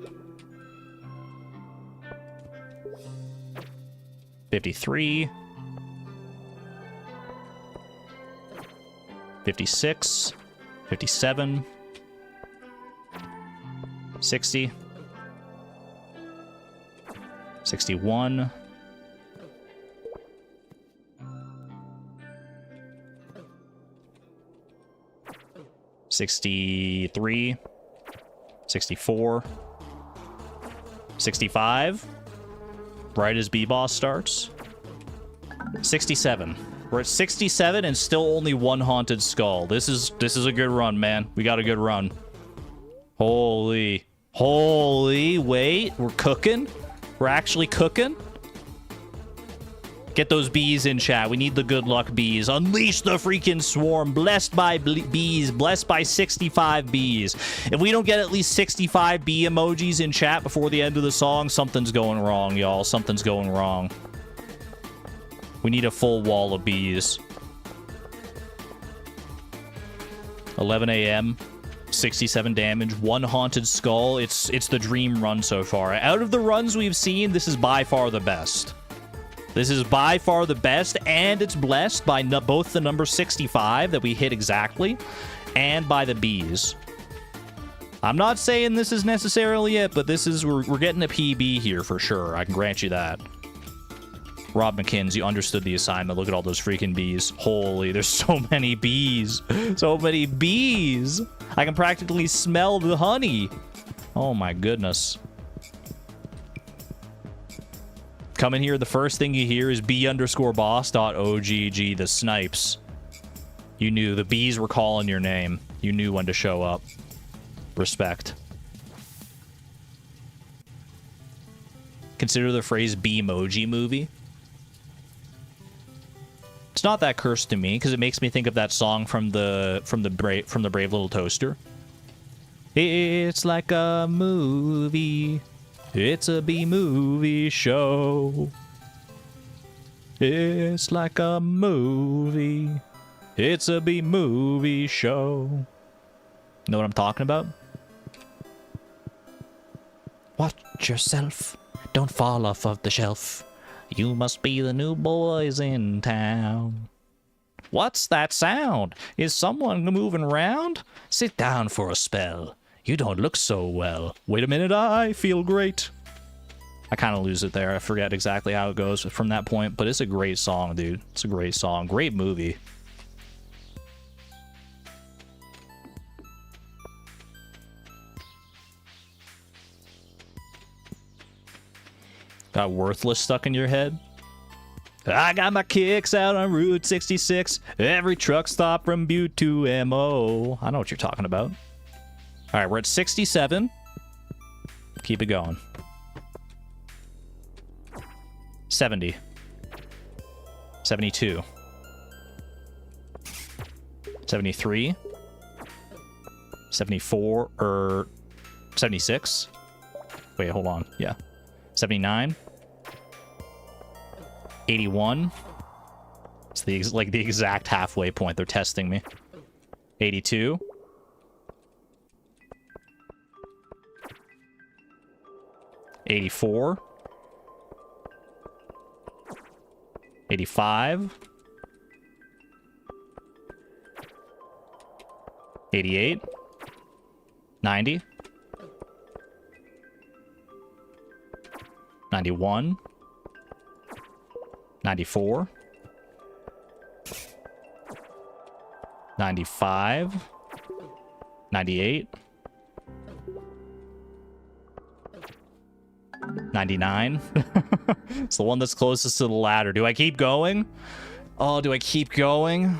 53. 56. 57. 60. 61. 63. 64. 65. Right as B-Boss starts. 67. We're at 67 and still only one haunted skull. This is a good run, man. We got a good run. Holy, wait, we're cooking. We're actually cooking. Get those bees in chat. We need the good luck bees. Unleash the freaking swarm. Blessed by bees. Blessed by 65 bees. If we don't get at least 65 bee emojis in chat before the end of the song, something's going wrong, y'all. Something's going wrong. We need a full wall of bees. 11 a.m. 67 damage. One haunted skull. It's the dream run so far. Out of the runs we've seen, this is by far the best. This is by far the best, and it's blessed by both the number 65 that we hit exactly, and by the bees. I'm not saying this is necessarily it, but this is we're getting a PB here for sure. I can grant you that. Rob McKins, you understood the assignment. Look at all those freaking bees. Holy, there's so many bees. So many bees. I can practically smell the honey. Oh my goodness. Come in here, the first thing you hear is b_boss.ogg, the snipes. You knew the bees were calling your name. You knew when to show up. Respect. Consider the phrase B-emoji movie. It's not that cursed to me because it makes me think of that song from the Brave Little Toaster. It's like a movie. It's a B-movie show. It's like a movie. It's a B-movie show. Know what I'm talking about? Watch yourself. Don't fall off of the shelf. You must be the new boys in town. What's that sound? Is someone moving around? Sit down for a spell. You don't look so well. Wait a minute, I feel great. I kind of lose it there. I forget exactly how it goes from that point, but it's a great song, dude. It's a great song. Great movie. Got worthless stuck in your head? I got my kicks out on Route 66. Every truck stop from Butte to MO. I know what you're talking about. All right, we're at 67. Keep it going. 70. 72. 73. 74, or 76. Wait, hold on. Yeah. 79. 81. It's the exact halfway point. They're testing me. 82. 84. 85. 88. 90. 91. 94. 95. 98. 99. It's the one that's closest to the ladder. Do I keep going? Oh, do I keep going?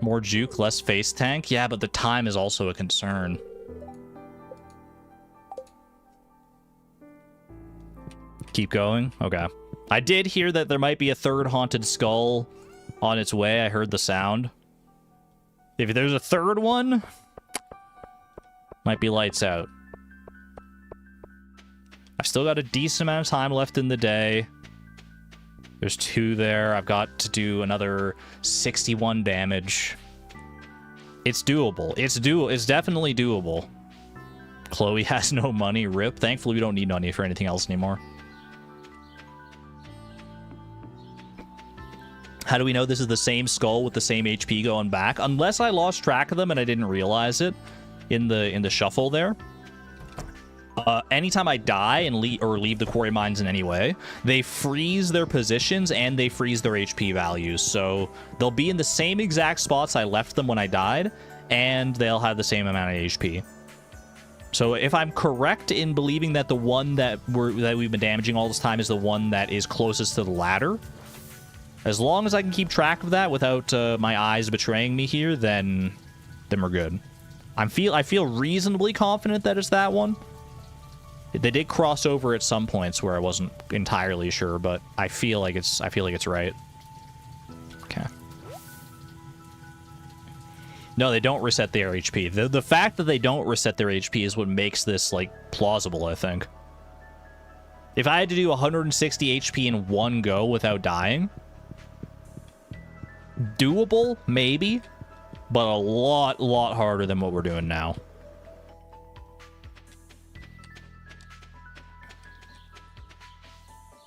More juke, less face tank? Yeah, but the time is also a concern. Keep going? Okay. I did hear that there might be a third haunted skull on its way. I heard the sound. If there's a third one, might be lights out. I've still got a decent amount of time left in the day. There's 2 there. I've got to do another 61 damage. It's doable. It's definitely doable. Chloe has no money. Rip. Thankfully, we don't need money for anything else anymore. How do we know this is the same skull with the same HP going back? Unless I lost track of them and I didn't realize it in the shuffle there. Anytime I die and leave the quarry mines in any way, they freeze their positions and they freeze their HP values. So they'll be in the same exact spots I left them when I died, and they'll have the same amount of HP. So if I'm correct in believing that the one that we've been damaging all this time is the one that is closest to the ladder, as long as I can keep track of that without my eyes betraying me here, then we're good. I feel reasonably confident that it's that one. They did cross over at some points where I wasn't entirely sure, but I feel like it's right. Okay. No, they don't reset their HP. The fact that they don't reset their HP is what makes this, like, plausible, I think. If I had to do 160 HP in one go without dying, doable, maybe, but a lot harder than what we're doing now.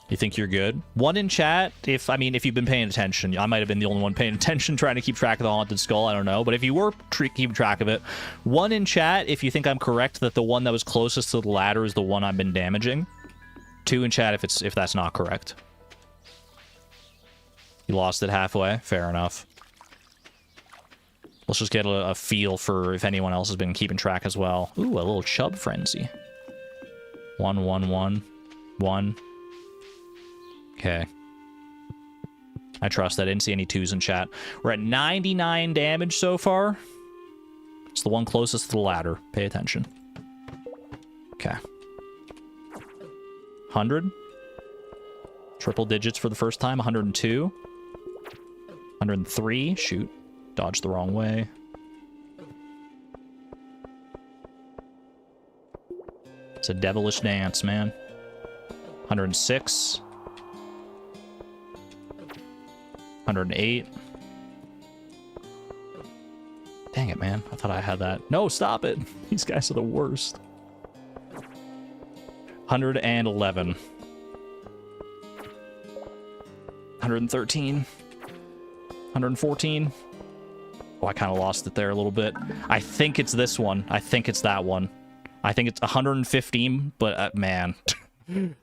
You think you're good? One in chat, if you've been paying attention. I might have been the only one paying attention, trying to keep track of the haunted skull, I don't know. But if you were keeping track of it, one in chat, if you think I'm correct that the one that was closest to the ladder is the one I've been damaging. Two in chat if that's not correct. You lost it halfway? Fair enough. Let's just get a feel for if anyone else has been keeping track as well. Ooh, a little chub frenzy. 1, 1, 1, 1. Okay. I trust that. I didn't see any 2s in chat. We're at 99 damage so far. It's the one closest to the ladder. Pay attention. Okay. 100. Triple digits for the first time. 102. 103. Shoot. Dodged the wrong way. It's a devilish dance, man. 106. 108. Dang it, man. I thought I had that. No, stop it. These guys are the worst. 111. 113. 114. Oh, I kind of lost it there a little bit. I think it's this one. I think it's that one. I think it's 115, but man,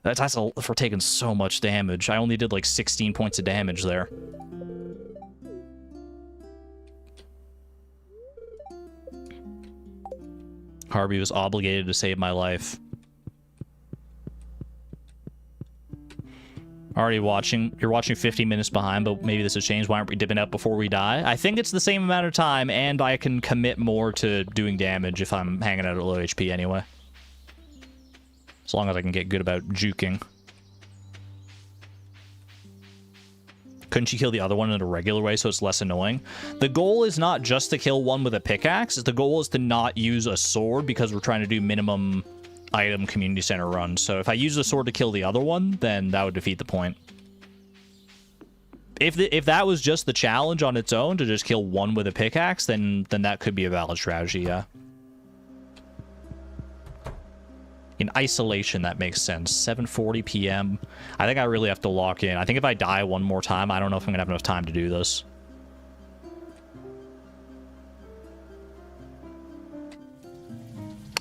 that's for taking so much damage. I only did like 16 points of damage there. Harvey was obligated to save my life. Already watching. You're watching 50 minutes behind, but maybe this has changed. Why aren't we dipping out before we die? I think it's the same amount of time, and I can commit more to doing damage if I'm hanging out at low HP anyway. As long as I can get good about juking. Couldn't you kill the other one in a regular way so it's less annoying? The goal is not just to kill one with a pickaxe. The goal is to not use a sword because we're trying to do minimum item community center runs. So if I use the sword to kill the other one, then that would defeat the point. If that was just the challenge on its own to just kill one with a pickaxe, then that could be a valid strategy, yeah. In isolation, that makes sense. 7:40 p.m. I think I really have to lock in. I think if I die one more time, I don't know if I'm gonna have enough time to do this.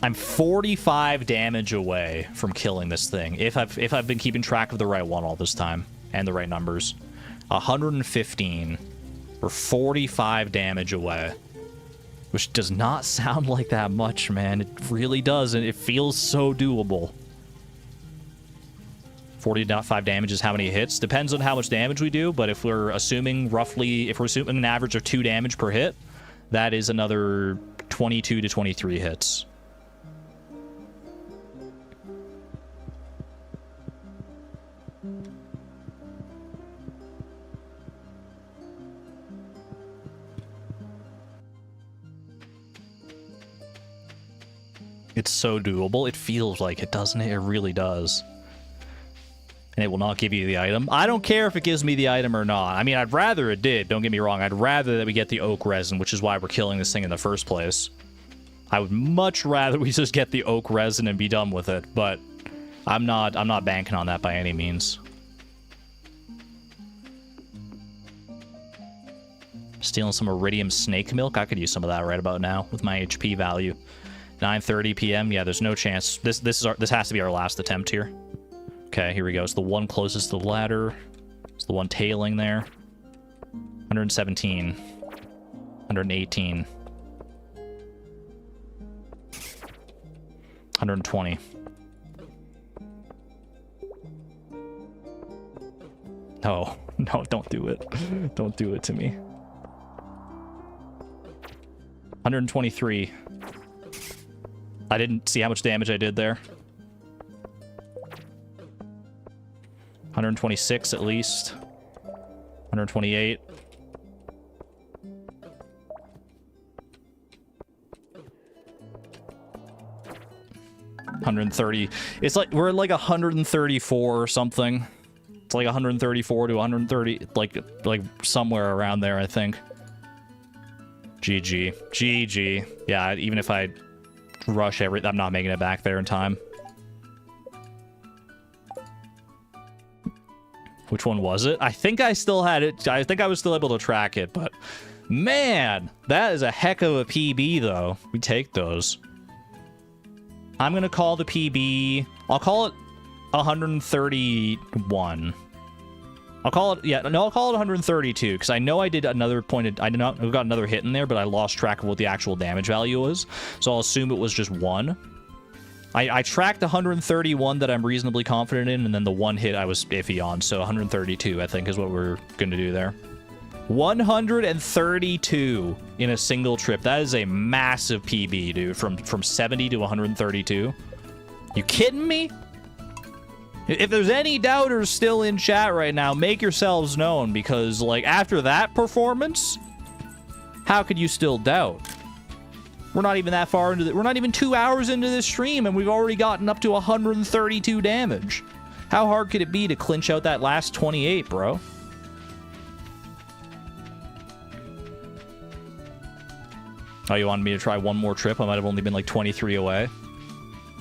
I'm 45 damage away from killing this thing. If I've been keeping track of the right one all this time and the right numbers. 115. We're 45 damage away. Which does not sound like that much, man. It really doesn't. It feels so doable. 45 damage is how many hits. Depends on how much damage we do, but if we're assuming an average of 2 damage per hit, that is another 22 to 23 hits. It's so doable. It feels like it, doesn't it? It really does. And it will not give you the item. I don't care if it gives me the item or not. I mean, I'd rather it did. Don't get me wrong. I'd rather that we get the oak resin, which is why we're killing this thing in the first place. I would much rather we just get the oak resin and be done with it, but I'm not banking on that by any means. Stealing some iridium snake milk. I could use some of that right about now with my HP value. 9:30 p.m. Yeah, there's no chance. This has to be our last attempt here. Okay, here we go. It's the one closest to the ladder. It's the one tailing there. 117. 118. 120. No, no, don't do it. Don't do it to me. 123. I didn't see how much damage I did there. 126 at least. 128. 130. It's like we're at like 134 or something. It's like 134 to 130, like somewhere around there, I think. GG. GG. Yeah, even if I rush I'm not making it back there in time. Which one was it? I think I still had it. I think I was still able to track it, but man, that is a heck of a PB, though. We take those. I'm going to call the PB... I'll call it 131. I'll call it... Yeah, no, I'll call it 132, because I know I did another pointed... I got another hit in there, but I lost track of what the actual damage value was, so I'll assume it was just one. I tracked 131 that I'm reasonably confident in, and then the one hit I was iffy on, so 132, I think, is what we're going to do there. 132 in a single trip. That is a massive PB, dude. From 70 to 132. You kidding me? If there's any doubters still in chat right now, make yourselves known, because, like, after that performance, how could you still doubt? We're not even that far into we're not even 2 hours into this stream, and we've already gotten up to 132 damage. How hard could it be to clinch out that last 28, bro? Oh, you wanted me to try one more trip? I might have only been like 23 away.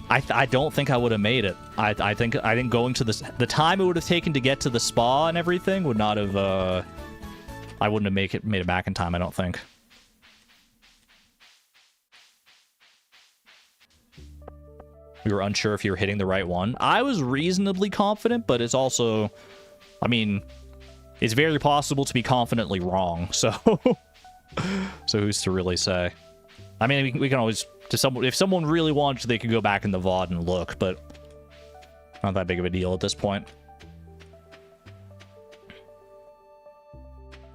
I don't think I would have made it. I think going to the time it would have taken to get to the spa and everything would not have I wouldn't have made it back in time, I don't think. We were unsure if you were hitting the right one. I was reasonably confident, but it's also, I mean, it's very possible to be confidently wrong, so so who's to really say? I mean, we can always, if someone really wanted to, they could go back in the VOD and look, but not that big of a deal at this point.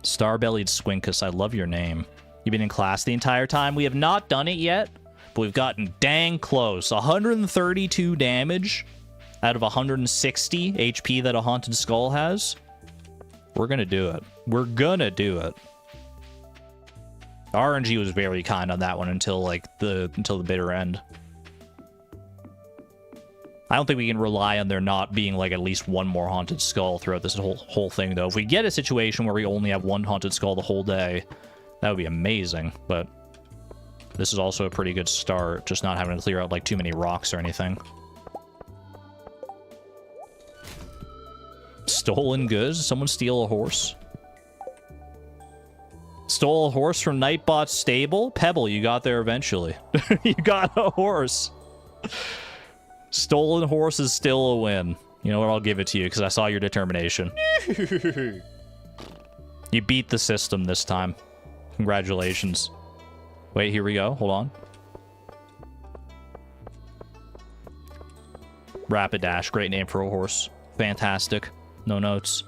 Starbellied Swinkus, I love your name. You've been in class the entire time? We have not done it yet, but we've gotten dang close. 132 damage out of 160 HP that a Haunted Skull has. We're gonna do it. We're gonna do it. RNG was very kind on that one until the bitter end. I don't think we can rely on there not being like at least one more Haunted Skull throughout this whole thing, though. If we get a situation where we only have one Haunted Skull the whole day, that would be amazing. But this is also a pretty good start, just not having to clear out like too many rocks or anything. Stolen goods? Did someone steal a horse? Stole a horse from Nightbot's stable? Pebble, you got there eventually. You got a horse. Stolen horse is still a win. You know what? I'll give it to you because I saw your determination. You beat the system this time. Congratulations. Wait, here we go. Hold on. Rapid Dash. Great name for a horse. Fantastic. No notes.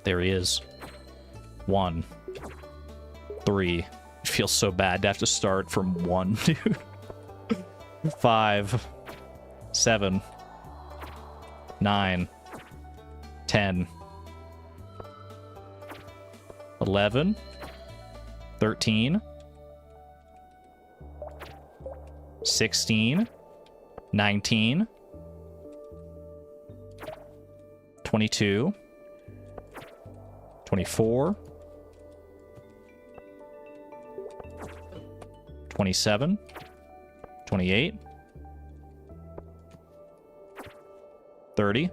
There he is. 1. 3. It feels so bad to have to start from 1, dude. 5. 7. 9. 10. 11. 13. 16. 19. 22. 24. 27. 28. 30.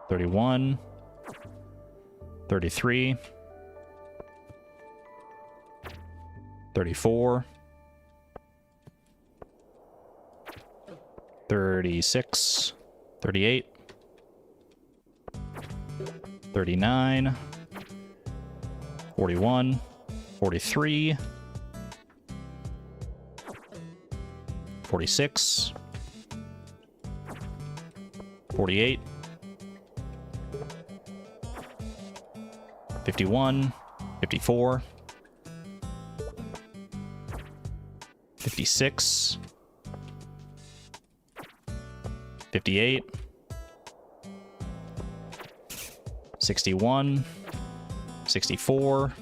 31. 33. 34. 36. 38. 39. 41. 43. 46. 48. 51. 54. 56. 58. 61. 64.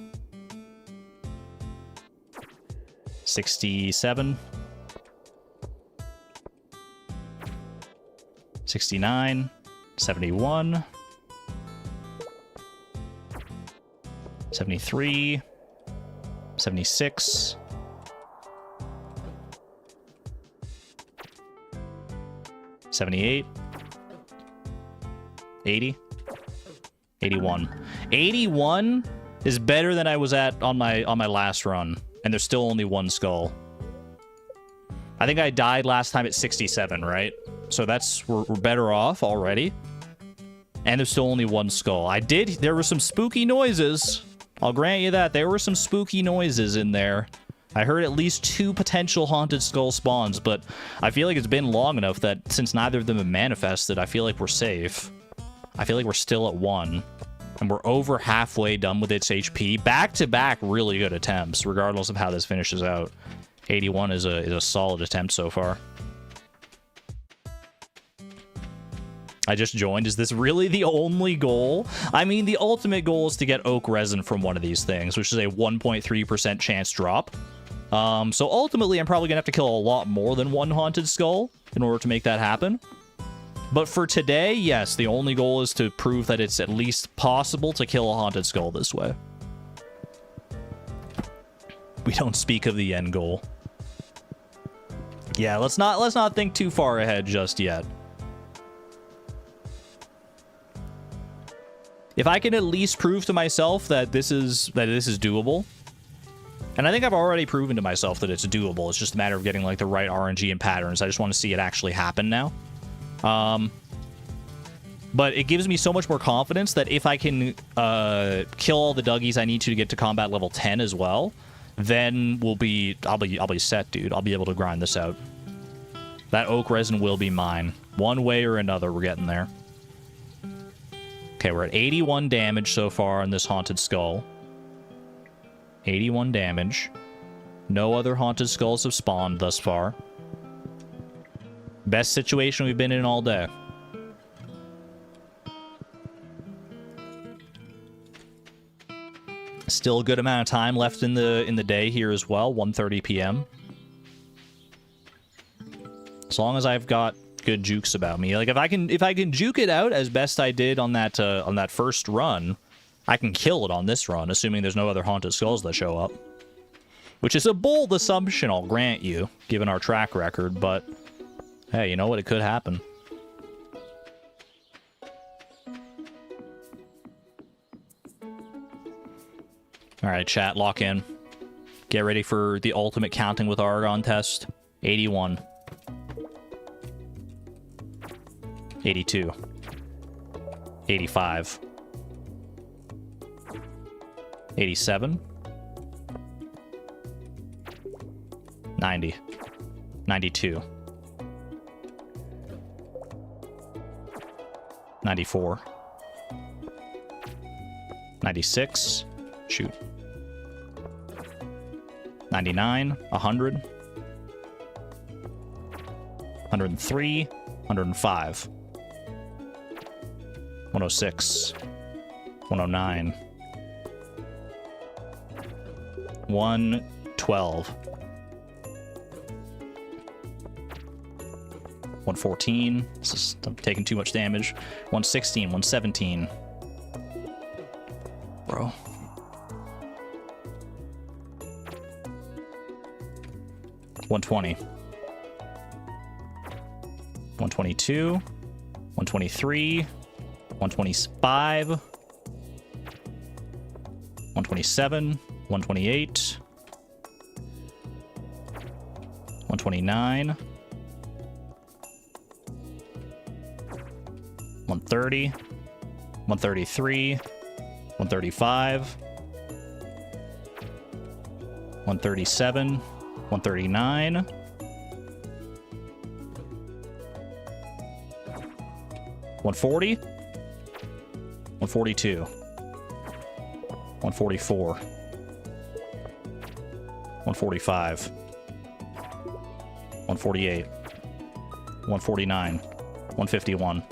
67. 69. 71. 73. 76. 78. 80. 81. 81 is better than I was at on my last run, and there's still only one skull. I think I died last time at 67, right? So we're better off already. And there's still only one skull. There were some spooky noises. I'll grant you that. There were some spooky noises in there. I heard at least 2 potential haunted skull spawns, but I feel like it's been long enough that since neither of them have manifested, I feel like we're safe. I feel like we're still at 1. And we're over halfway done with its HP. Back-to-back really good attempts, regardless of how this finishes out. 81 is a solid attempt so far. I just joined. Is this really the only goal? I mean, the ultimate goal is to get oak resin from one of these things, which is a 1.3% chance drop. So ultimately, I'm probably going to have to kill a lot more than one haunted skull in order to make that happen. But for today, yes, the only goal is to prove that it's at least possible to kill a haunted skull this way. We don't speak of the end goal. Yeah, let's not think too far ahead just yet. If I can at least prove to myself that this is doable, and I think I've already proven to myself that it's doable. It's just a matter of getting like the right RNG and patterns. I just want to see it actually happen now. But it gives me so much more confidence that if I can kill all the Dougies I need to get to combat level 10 as well, then I'll be set, dude. I'll be able to grind this out. That oak resin will be mine. One way or another, we're getting there. Okay, we're at 81 damage so far on this haunted skull. 81 damage. No other haunted skulls have spawned thus far. Best situation we've been in all day. Still a good amount of time left in the day here as well. 1:30 p.m. As long as I've got good jukes about me, like if I can juke it out as best I did on that first run, I can kill it on this run, assuming there's no other haunted skulls that show up. Which is a bold assumption, I'll grant you, given our track record, but hey, you know what? It could happen. Alright, chat, lock in. Get ready for the ultimate counting with Argon test. 81. 82. 85. 87. 90. 92. 94. 96. Shoot. 99. 100. 103. 105. 106. 109. 112. 114. I'm taking too much damage. 116. 117. Bro. 120. 122. 123. 125. 127. 128. 129. 130. 133. 135. 137. 139. 140. 142. 144. 145. 148. 149. 151.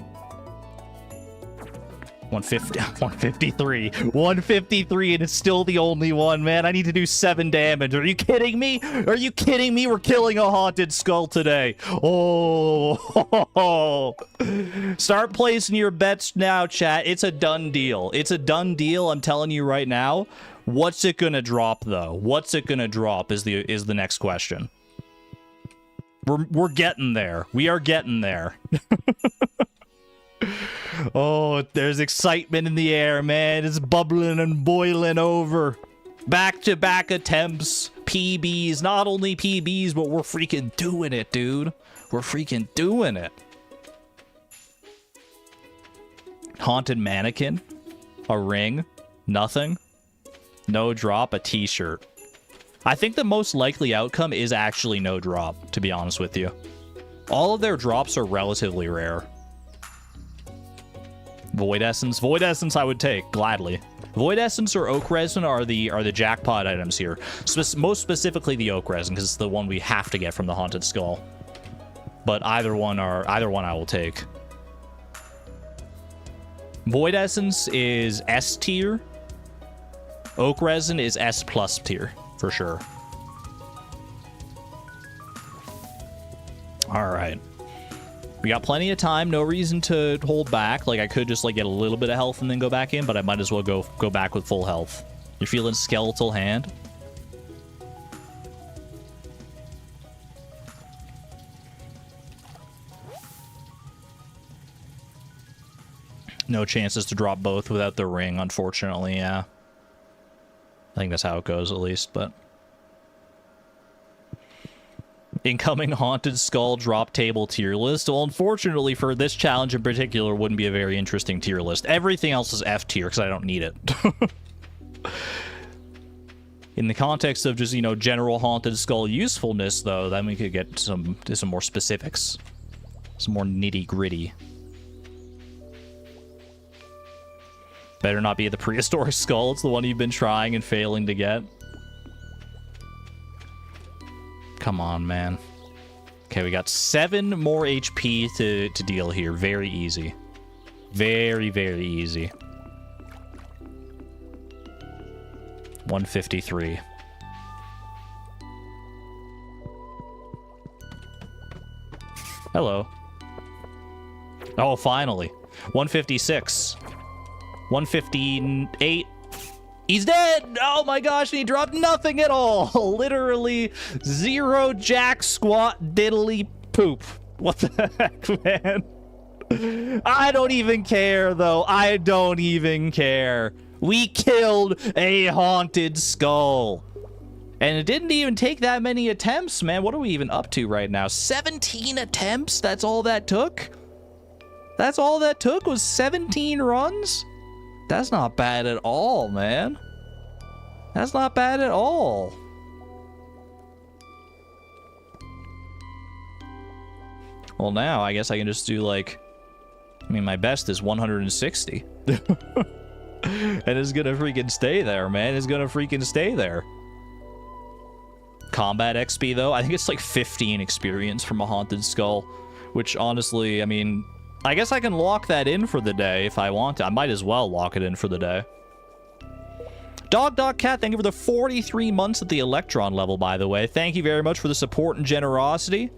150, 153, 153, and it's still the only one, man. I need to do 7 damage. Are you kidding me? Are you kidding me? We're killing a haunted skull today. Oh, start placing your bets now, chat. It's a done deal. It's a done deal. I'm telling you right now. What's it gonna drop though? What's it gonna drop is the next question. We're getting there. We are getting there. Oh, there's excitement in the air, man. It's bubbling and boiling over. Back-to-back attempts. PBs. Not only PBs, but we're freaking doing it, dude. We're freaking doing it. Haunted mannequin. A ring. Nothing. No drop. A t-shirt. I think the most likely outcome is actually no drop, to be honest with you. All of their drops are relatively rare. Void Essence. Void Essence I would take, gladly. Void Essence or Oak Resin are the jackpot items here. Most specifically the Oak Resin, because it's the one we have to get from the Haunted Skull. But either one I will take. Void Essence is S tier. Oak Resin is S plus tier, for sure. Alright. We got plenty of time, no reason to hold back. Like, I could just, like, get a little bit of health and then go back in, but I might as well go back with full health. You're feeling skeletal hand? No chances to drop both without the ring, unfortunately, yeah. I think that's how it goes, at least, but... Incoming Haunted Skull drop table tier list. Well, unfortunately for this challenge in particular, wouldn't be a very interesting tier list. Everything else is F tier because I don't need it. In the context of just, you know, general Haunted Skull usefulness, though, then we could get some more specifics. Some more nitty-gritty. Better not be the prehistoric skull. It's the one you've been trying and failing to get. Come on, man. Okay, we got 7 more HP to deal here. Very easy. Very, very easy. 153. Hello. Oh, finally. 156. 158. He's dead! Oh my gosh, he dropped nothing at all! Literally 0 jack squat diddly poop. What the heck, man? I don't even care, though. I don't even care. We killed a haunted skull. And it didn't even take that many attempts, man. What are we even up to right now? 17 attempts? That's all that took? That's all that took was 17 runs? That's not bad at all, man. That's not bad at all. Well, now I guess I can just do, like... I mean, my best is 160. And it's gonna freaking stay there, man. It's gonna freaking stay there. Combat XP, though, I think it's like 15 experience from a Haunted Skull. Which, honestly, I mean... I guess I can lock that in for the day if I want to. I might as well lock it in for the day. Dog Cat, thank you for the 43 months at the Electron level, by the way. Thank you very much for the support and generosity.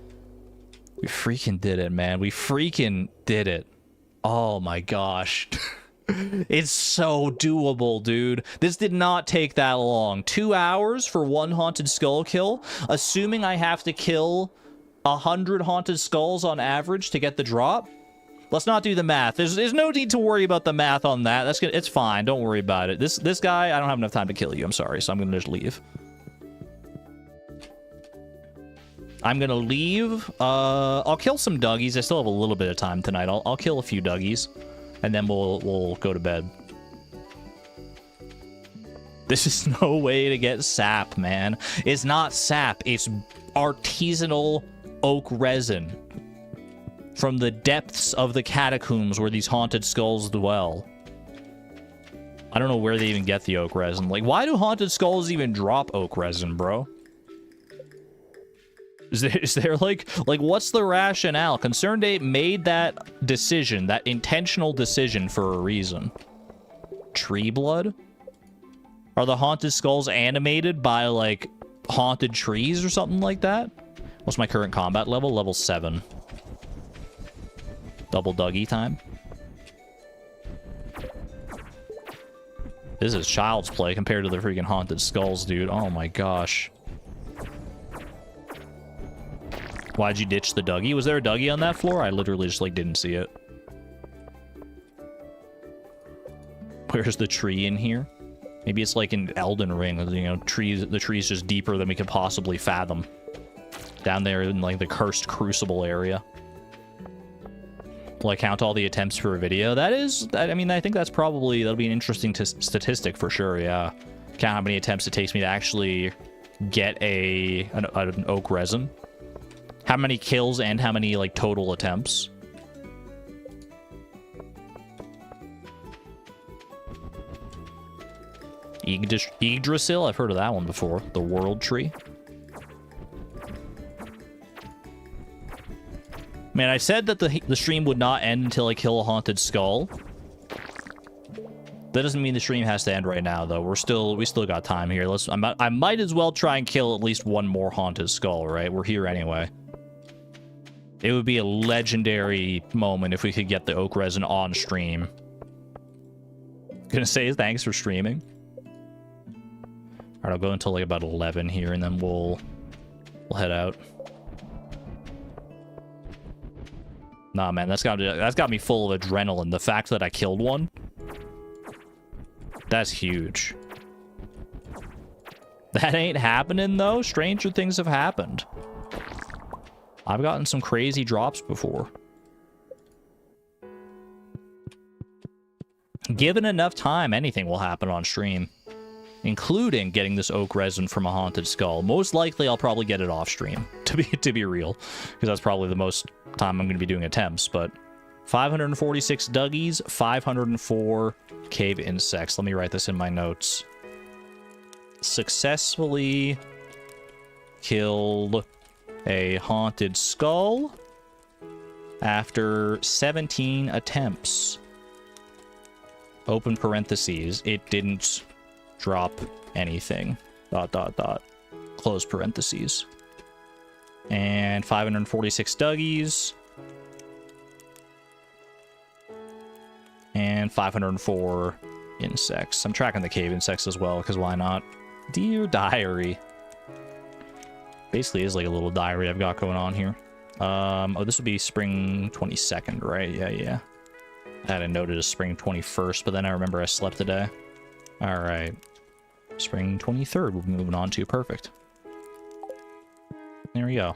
We freaking did it, man. We freaking did it. Oh my gosh. It's so doable, dude. This did not take that long. 2 hours for one haunted skull kill, assuming I have to kill 100 haunted skulls on average to get the drop. Let's not do the math. There's no need to worry about the math on that. That's good. It's fine. Don't worry about it. This guy, I don't have enough time to kill you. I'm sorry, so I'm gonna just leave. I'm gonna leave. I'll kill some Duggies. I still have a little bit of time tonight. I'll kill a few Duggies, and then we'll go to bed. This is no way to get sap, man. It's not sap. It's artisanal oak resin from the depths of the catacombs where these haunted skulls dwell. I don't know where they even get the oak resin. Like, why do haunted skulls even drop oak resin, bro? Is there like what's the rationale? Concerned Ape made that decision, that intentional decision, for a reason. Tree blood? Are the haunted skulls animated by, like, haunted trees or something like that? What's my current combat level? Level 7. Double Dougie time. This is child's play compared to the freaking haunted skulls, dude. Oh my gosh. Why'd you ditch the Dougie? Was there a Dougie on that floor? I literally just, like, didn't see it. Where's the tree in here? Maybe it's like in Elden Ring, you know, the tree's just deeper than we could possibly fathom. Down there in, like, the cursed crucible area. Will I count all the attempts for a video? I mean, I think that'll be an interesting statistic for sure, yeah. Count how many attempts it takes me to actually get an oak resin. How many kills and how many, like, total attempts. Yggdrasil? I've heard of that one before. The World Tree. Man, I said that the stream would not end until I kill a haunted skull. That doesn't mean the stream has to end right now, though. We still got time here. I might as well try and kill at least one more haunted skull, right? We're here anyway. It would be a legendary moment if we could get the oak resin on stream. Gonna say thanks for streaming. Alright, I'll go until like about 11 here, and then we'll head out. Nah, man, that's got me full of adrenaline. The fact that I killed one, that's huge. That ain't happening, though. Stranger things have happened. I've gotten some crazy drops before. Given enough time, anything will happen on stream. Including getting this oak resin from a haunted skull. Most likely, I'll probably get it off stream, to be real. Because that's probably the most time I'm going to be doing attempts, but 546 Dougies, 504 cave insects. Let me write this in my notes. Successfully killed a haunted skull after 17 attempts. Open parentheses. It didn't drop anything. ... Close parentheses. And 546 Dougies. And 504 insects. I'm tracking the cave insects as well, because why not? Dear diary. Basically is like a little diary I've got going on here. Oh, this will be spring 22nd, right? Yeah. I had it noted as spring 21st, but then I remember I slept today. Alright. Spring 23rd we'll be moving on to. Perfect. There we go.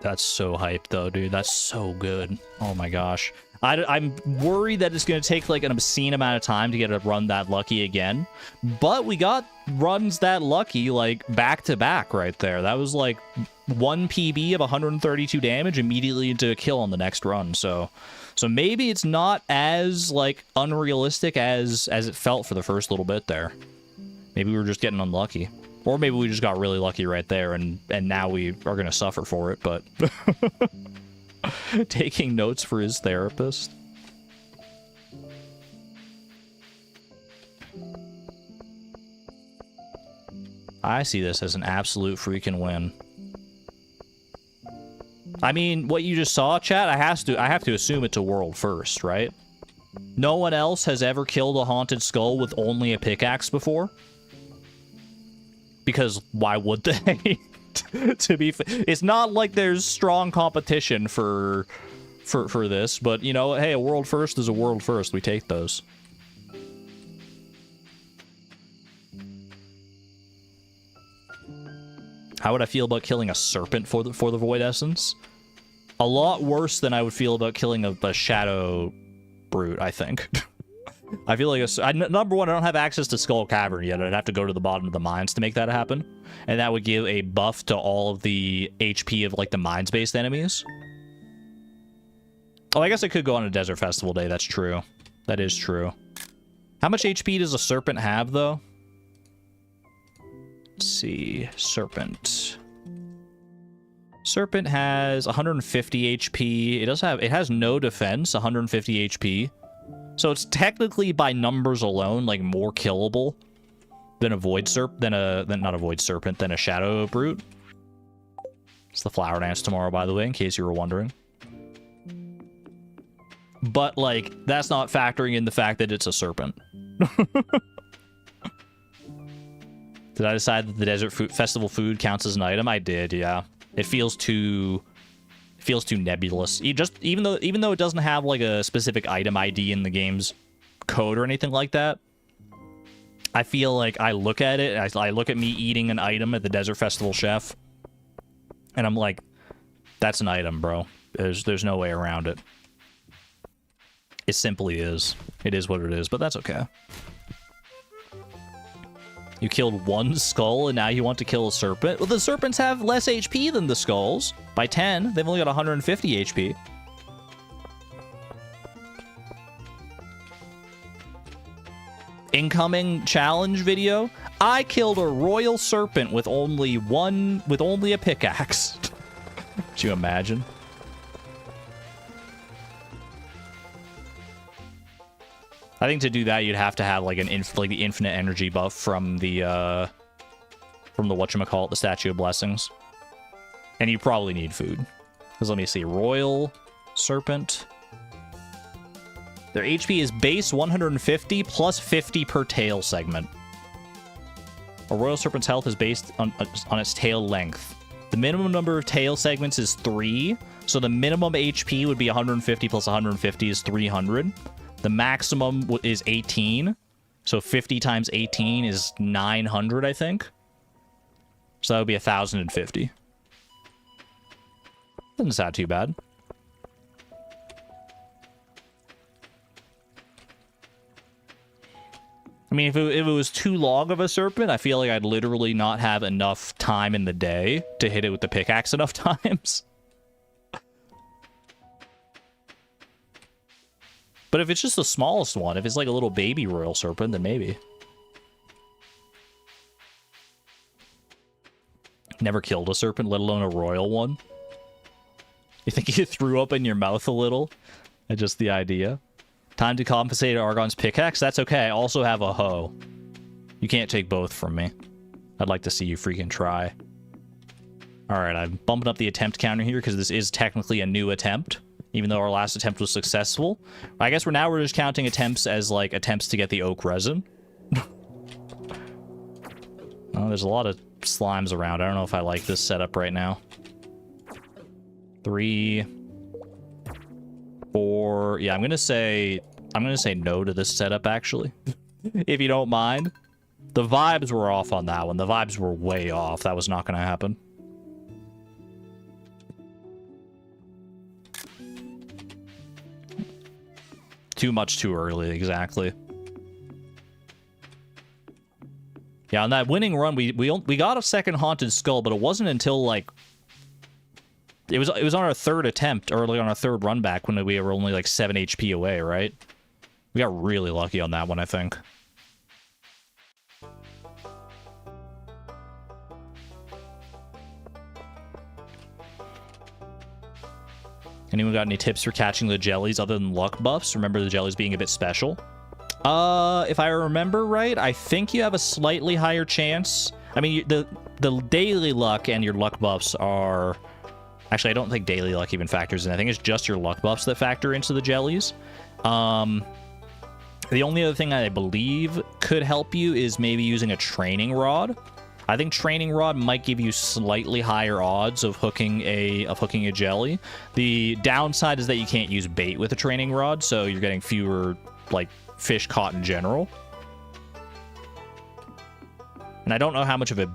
That's so hyped, though, dude. That's so good. Oh, my gosh. I'm worried that it's going to take, like, an obscene amount of time to get a run that lucky again. But we got runs that lucky, like, back-to-back right there. That was, like, 1 PB of 132 damage immediately into a kill on the next run. So maybe it's not as, like, unrealistic as it felt for the first little bit there. Maybe we were just getting unlucky. Or maybe we just got really lucky right there, and now we are going to suffer for it, but... Taking notes for his therapist. I see this as an absolute freaking win. I mean, what you just saw, chat, I have to assume it's a world first, right? No one else has ever killed a haunted skull with only a pickaxe before. Because why would they? It's not like there's strong competition for this, but you know, hey, a world first is a world first. We take those. How would I feel about killing a serpent for the void essence? A lot worse than I would feel about killing a shadow brute, I think. I feel like number one, I don't have access to Skull Cavern yet. I'd have to go to the bottom of the mines to make that happen, and that would give a buff to all of the HP of like the mines-based enemies. Oh, I guess I could go on a Desert Festival day. That's true. That is true. How much HP does a serpent have, though? Let's see. Serpent. Serpent has 150 HP. It has no defense, 150 HP. So it's technically by numbers alone, like more killable than a void than a shadow brute. It's the flower dance tomorrow, by the way, in case you were wondering. But like, that's not factoring in the fact that it's a serpent. Did I decide that the Desert Festival food counts as an item? I did, yeah. It feels too nebulous. Even though it doesn't have like a specific item ID in the game's code or anything like that, I feel like I look at it, I look at me eating an item at the Desert Festival chef, and I'm like, that's an item, bro. There's no way around it. It simply is. It is what it is, but that's okay. You killed one skull, and now you want to kill a serpent? Well, the serpents have less HP than the skulls. By 10. They've only got 150 HP. Incoming challenge video. I killed a royal serpent with only a pickaxe. Could you imagine? I think to do that, you'd have to have like the infinite energy buff from the whatchamacallit, the Statue of Blessings. And you probably need food. Because let me see, Royal Serpent. Their HP is base 150 plus 50 per tail segment. A Royal Serpent's health is based on its tail length. The minimum number of tail segments is 3, so the minimum HP would be 150 plus 150 is 300. The maximum is 18, so 50 times 18 is 900, I think. So that would be 1,050. Doesn't sound too bad. I mean, if it was too long of a serpent, I feel like I'd literally not have enough time in the day to hit it with the pickaxe enough times. But if it's just the smallest one, if it's like a little baby royal serpent, then maybe. Never killed a serpent, let alone a royal one. You think you threw up in your mouth a little at just the idea? Time to compensate Argon's pickaxe? That's okay. I also have a hoe. You can't take both from me. I'd like to see you freaking try. Alright, I'm bumping up the attempt counter here because this is technically a new attempt. Even though our last attempt was successful. I guess we're just counting attempts as, like, attempts to get the oak resin. Oh, there's a lot of slimes around. I don't know if I like this setup right now. 3, 4... Yeah, I'm gonna say no to this setup, actually. If you don't mind. The vibes were off on that one. The vibes were way off. That was not gonna happen. Too much too early, exactly. Yeah, on that winning run, we got a second haunted skull, but it wasn't until like it was on our third attempt, or like on our third run back when we were only like 7 HP away, right? We got really lucky on that one, I think. Anyone got any tips for catching the jellies other than luck buffs? Remember the jellies being a bit special. If I remember right, I think you have a slightly higher chance. I mean, the daily luck and your luck buffs are... Actually, I don't think daily luck even factors in. I think it's just your luck buffs that factor into the jellies. The only other thing I believe could help you is maybe using a training rod. I think training rod might give you slightly higher odds of hooking a jelly. The downside is that you can't use bait with a training rod, so you're getting fewer like fish caught in general. And I don't know how much of a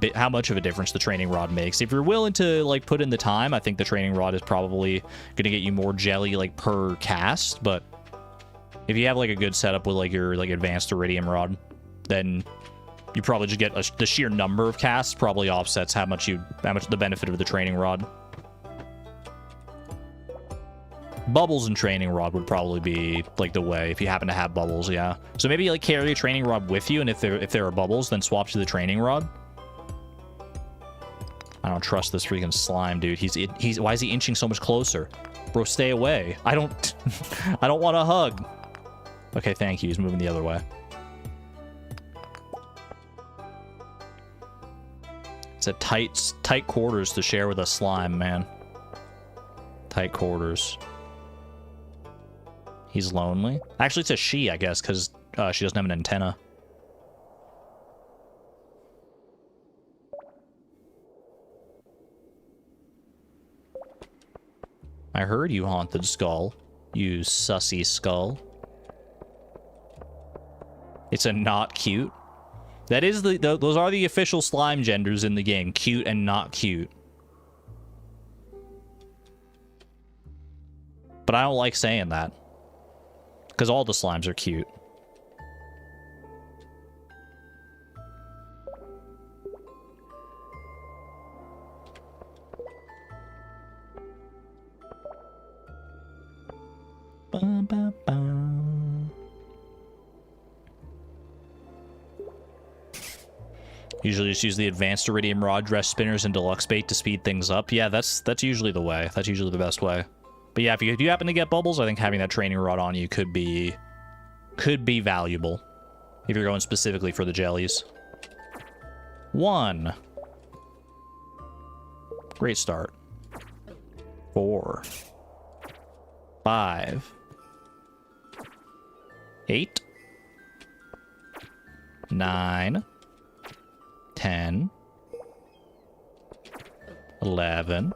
difference the training rod makes. If you're willing to like put in the time, I think the training rod is probably gonna get you more jelly like per cast. But if you have like a good setup with like your like advanced iridium rod, then you probably just get the sheer number of casts probably offsets how much the benefit of the training rod. Bubbles and training rod would probably be like the way if you happen to have bubbles, yeah. So maybe like carry a training rod with you, and if there are bubbles, then swap to the training rod. I don't trust this freaking slime, dude. He's why is he inching so much closer? Bro, stay away. I don't want a hug. Okay, thank you. He's moving the other way. It's a tight quarters to share with a slime, man. Tight quarters. He's lonely. Actually, it's a she, I guess, because she doesn't have an antenna. I heard you, haunted skull. You sussy skull. It's a not cute. That is those are the official slime genders in the game. Cute and not cute. But I don't like saying that. Because all the slimes are cute. Ba, ba, ba. Usually just use the advanced iridium rod, dress spinners, and deluxe bait to speed things up. Yeah, that's usually the way. That's usually the best way. But yeah, if you happen to get bubbles, I think having that training rod on you could be valuable if you're going specifically for the jellies. 1. Great start. 4. 5. 8. 9. 10. 11.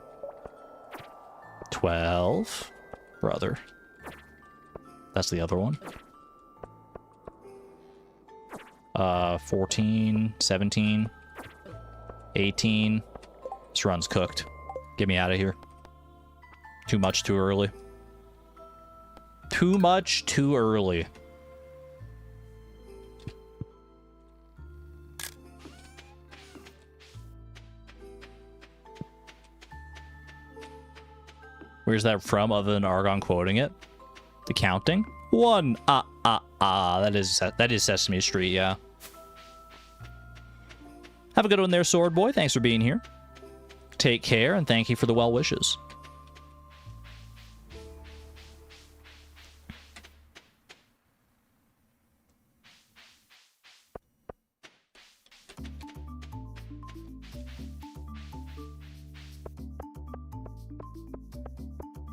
12. Brother. That's the other one. 14, 17, 18. This run's cooked. Get me out of here. Too much, too early. Too much, too early. Where's that from other than Argon quoting it? The counting? 1. That is Sesame Street, yeah. Have a good one there, Sword Boy. Thanks for being here. Take care, and thank you for the well wishes.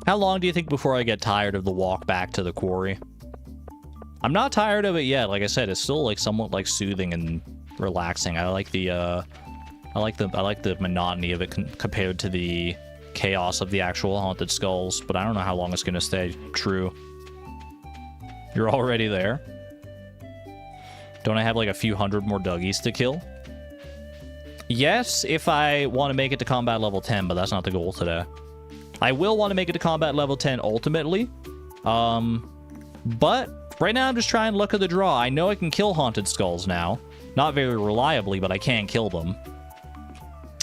How long do you think before I get tired of the walk back to the quarry? I'm not tired of it yet. Like I said, it's still like somewhat like soothing and relaxing. I like the monotony of it compared to the chaos of the actual haunted skulls, but I don't know how long it's gonna stay true. You're already there? Don't I have like a few hundred more Dougies to kill? Yes, if I want to make it to combat level 10, but that's not the goal today. I will want to make it to combat level 10 ultimately. But right now I'm just trying luck of the draw. I know I can kill haunted skulls now. Not very reliably, but I can kill them.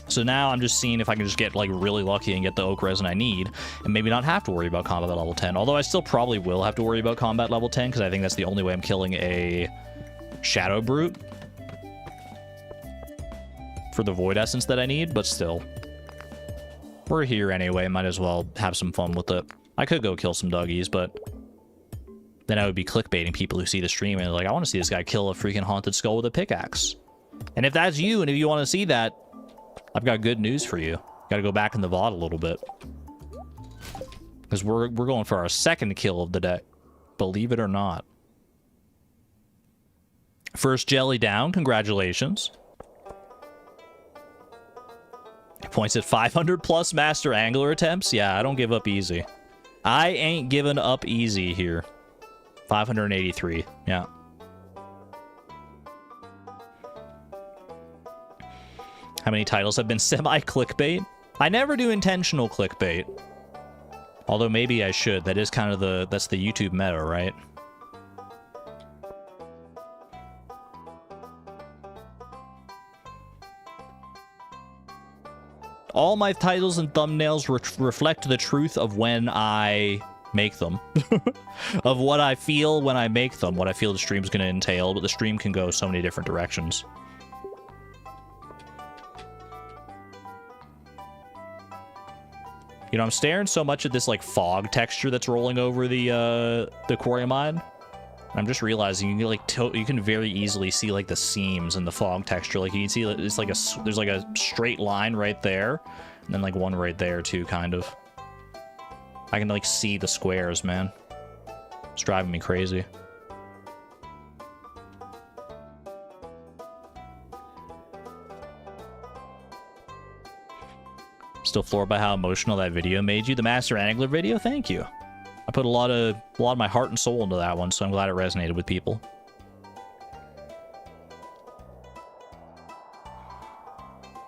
So now I'm just seeing if I can just get like really lucky and get the oak resin I need, and maybe not have to worry about combat level 10. Although I still probably will have to worry about combat level 10, because I think that's the only way I'm killing a shadow brute for the void essence that I need, but still. We're here anyway, might as well have some fun with it. I could go kill some Dougies, but then I would be clickbaiting people who see the stream and they're like, I want to see this guy kill a freaking haunted skull with a pickaxe. And if that's you, and if you want to see that, I've got good news for you. Got to go back in the VOD a little bit. Because we're going for our second kill of the day. Believe it or not. First jelly down. Congratulations. Points at 500 plus master angler attempts. Yeah, I don't give up easy. I ain't giving up easy here. 583. Yeah. How many titles have been semi-clickbait? I never do intentional clickbait. Although maybe I should. That is kind of that's the YouTube meta, right? All my titles and thumbnails reflect the truth of when I make them. Of what I feel when I make them, what I feel the stream's going to entail, but the stream can go so many different directions. You know, I'm staring so much at this, like, fog texture that's rolling over the quarry mine. I'm just realizing you can, like, you can very easily see, like, the seams in the fog texture. Like, you can see it's like there's like a straight line right there, and then like one right there too, kind of. I can, like, see the squares, man. It's driving me crazy. Still floored by how emotional that video made you. The Master Angler video? Thank you. I put a lot of my heart and soul into that one, so I'm glad it resonated with people.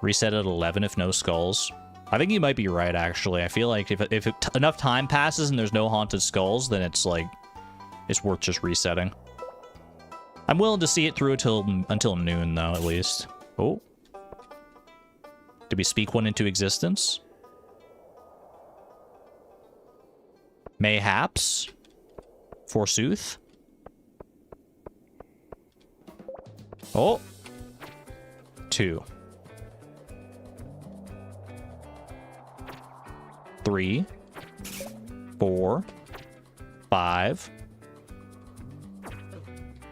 Reset at 11 if no skulls. I think you might be right, actually. I feel like if enough time passes and there's no haunted skulls, then it's like it's worth just resetting. I'm willing to see it through until noon, though, at least. Oh. Did we speak one into existence? Mayhaps. Forsooth. Oh. 2. 3. 4. 5.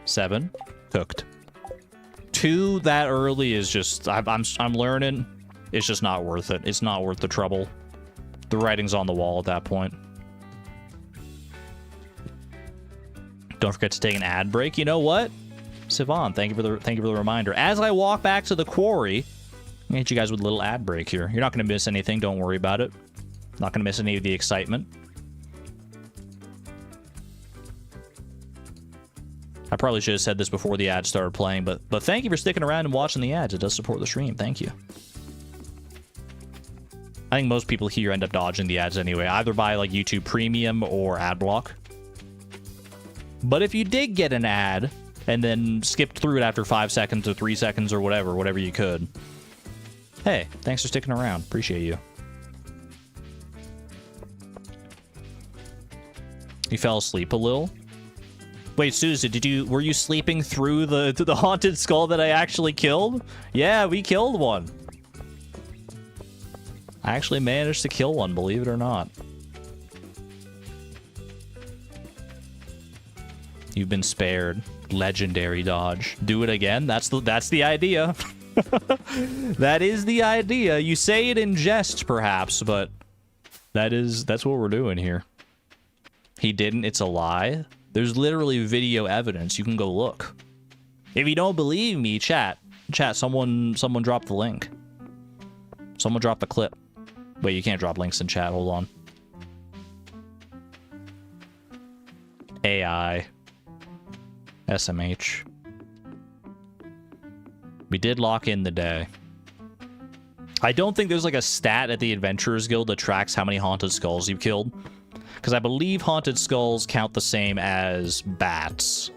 7. Cooked. 2 that early is just... I'm learning. It's just not worth it. It's not worth the trouble. The writing's on the wall at that point. Don't forget to take an ad break. You know what? Sivan, thank you for the reminder. As I walk back to the quarry, I'm gonna hit you guys with a little ad break here. You're not gonna miss anything, don't worry about it. Not gonna miss any of the excitement. I probably should have said this before the ad started playing, but thank you for sticking around and watching the ads. It does support the stream. Thank you. I think most people here end up dodging the ads anyway, either by like YouTube Premium or ad block. But if you did get an ad and then skipped through it after 5 seconds or 3 seconds or whatever you could, hey, thanks for sticking around. Appreciate you. You fell asleep a little? Wait, Susan, were you sleeping through the haunted skull that I actually killed? Yeah, we killed one. I actually managed to kill one, believe it or not. You've been spared. Legendary dodge. Do it again? That's the idea. That is the idea. You say it in jest, perhaps, but that's what we're doing here. He didn't. It's a lie. There's literally video evidence. You can go look. If you don't believe me, chat, someone drop the link. Someone drop the clip. Wait, you can't drop links in chat. Hold on. AI. SMH. We did lock in the day. I don't think there's like a stat at the Adventurers Guild that tracks how many haunted skulls you've killed. Because I believe haunted skulls count the same as bats.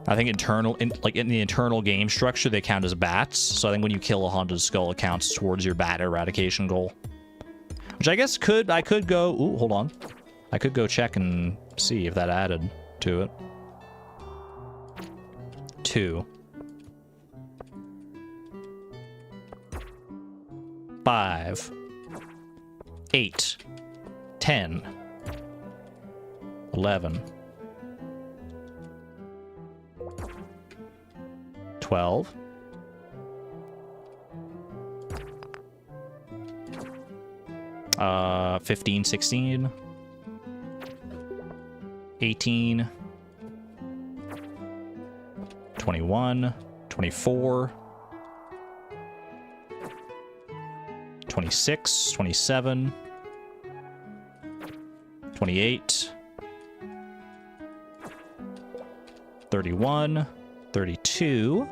I think in the internal game structure, they count as bats. So I think when you kill a haunted skull, it counts towards your bat eradication goal. Which I guess I could go... Ooh, hold on. I could go check and see if that added to it. 2. 5. 8. 10. 11. 12. 15, 16. 18. 21, 24, 26, 27, 28, 31, 32,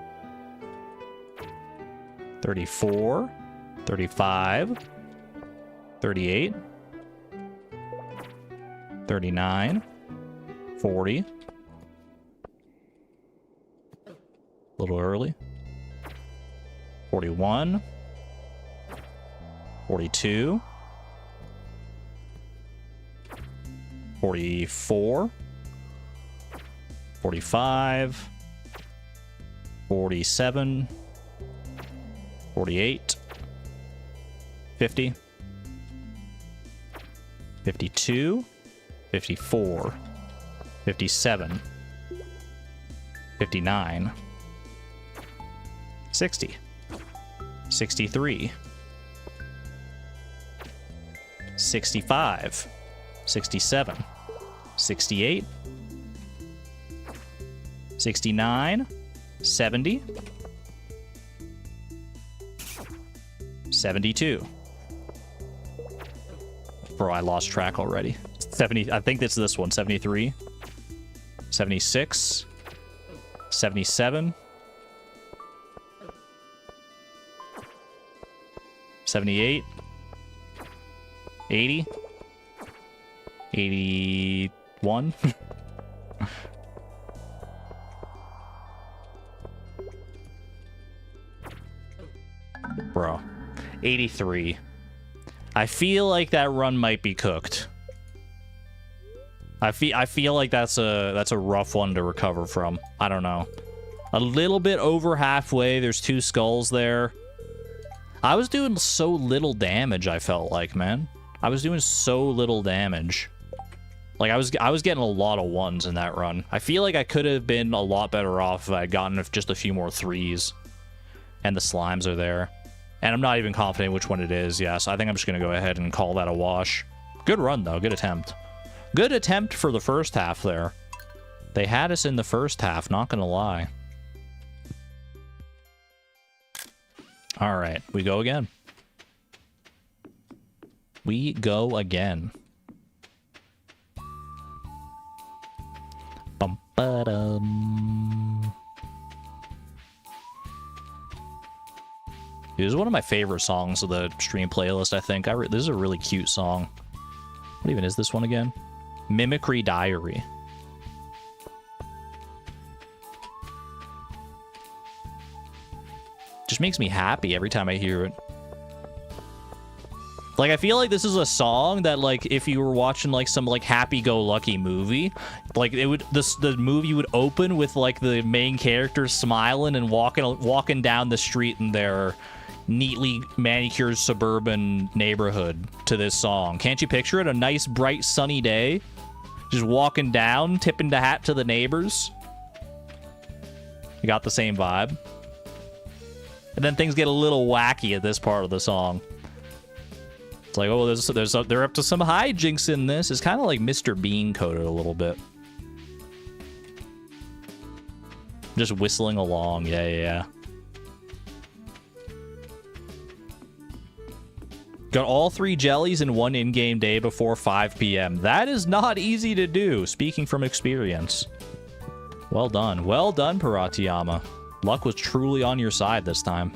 34, 35, 38, 39, 40. A little early. 41, 42, 44, 45, 47, 48, 50, 52, 54, 57, 59, 60, 63, 65, 67, 68, 69, 70, 72. Bro, I lost track already. 70, I think it's this one. 73, 76, 77, 78, 80, 81. Bro, 83. I feel like that run might be cooked. I feel like that's a rough one to recover from. I don't know. A little bit over halfway. There's 2 skulls there. I was doing so little damage, I felt like, man. I was doing so little damage. Like, I was getting a lot of 1s in that run. I feel like I could have been a lot better off if I had gotten just a few more 3s. And the slimes are there. And I'm not even confident which one it is. Yeah, so I think I'm just going to go ahead and call that a wash. Good run, though. Good attempt. Good attempt for the first half there. They had us in the first half, not going to lie. All right, we go again. We go again. Bum-ba-dum. This is one of my favorite songs of the stream playlist, I think. This is a really cute song. What even is this one again? Mimicry Diary. Just makes me happy every time I hear it. Like, I feel like this is a song that, like, if you were watching, like, some, like, happy-go-lucky movie, like, the movie would open with, like, the main character smiling and walking down the street in their neatly manicured suburban neighborhood to this song. Can't you picture it? A nice, bright, sunny day. Just walking down, tipping the hat to the neighbors. You got the same vibe. And then things get a little wacky at this part of the song. It's like, oh, they're up to some hijinks in this. It's kind of like Mr. Bean coded a little bit. Just whistling along. Yeah. Got all 3 jellies in 1 in-game day before 5 p.m. That is not easy to do, speaking from experience. Well done. Well done, Paratiyama. Luck was truly on your side this time.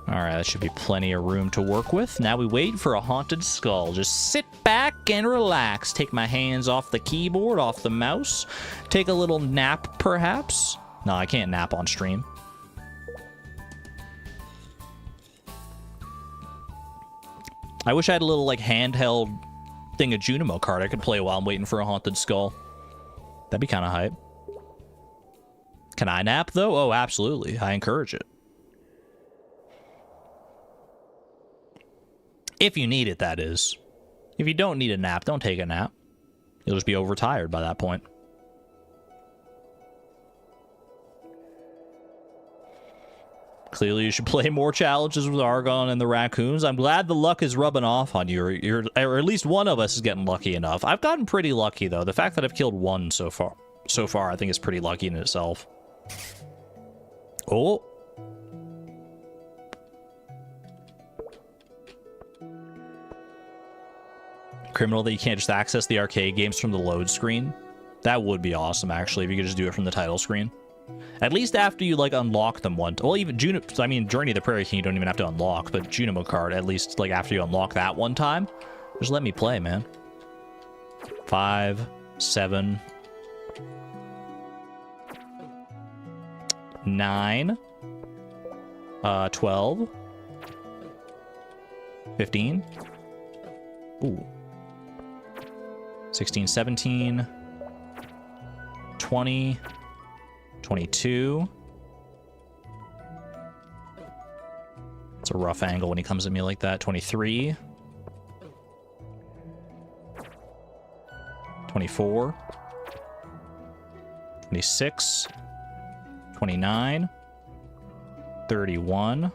Alright, that should be plenty of room to work with. Now we wait for a haunted skull. Just sit back and relax. Take my hands off the keyboard, off the mouse. Take a little nap, perhaps. No, I can't nap on stream. I wish I had a little, like, handheld thing of Junimo card I could play while I'm waiting for a haunted skull. That'd be kind of hype. Can I nap, though? Oh, absolutely. I encourage it. If you need it, that is. If you don't need a nap, don't take a nap. You'll just be overtired by that point. Clearly, you should play more challenges with Argon and the raccoons. I'm glad the luck is rubbing off on you, or at least one of us is getting lucky enough. I've gotten pretty lucky, though. The fact that I've killed one so far, I think is pretty lucky in itself. Oh. Criminal that you can't just access the arcade games from the load screen. That would be awesome, actually, if you could just do it from the title screen. At least after you, like, unlock them once. Well, even I mean, Journey of the Prairie King, you don't even have to unlock, but Junimo card, at least, like, after you unlock that one time, just let me play, man. 5, 7, 9, 12, 15, ooh, 16, 17, 20, 22. It's a rough angle when he comes at me like that. 23. 24. 26. 29. 31.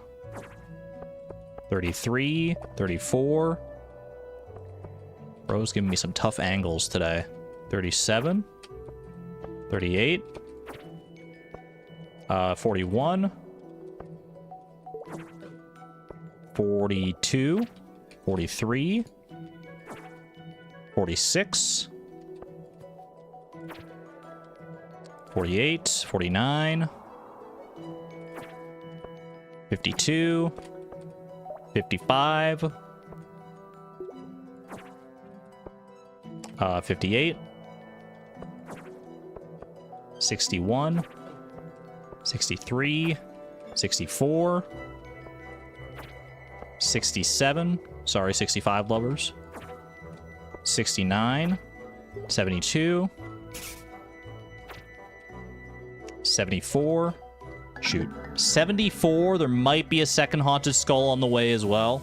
33. 34. Bro's giving me some tough angles today. 37. 38. 41. 42. 43. 46. 48. 49. 52. 55. 58. 61. 63, 64, 67, sorry, 65 lovers, 69, 72, 74, shoot, 74, there might be a second haunted skull on the way as well.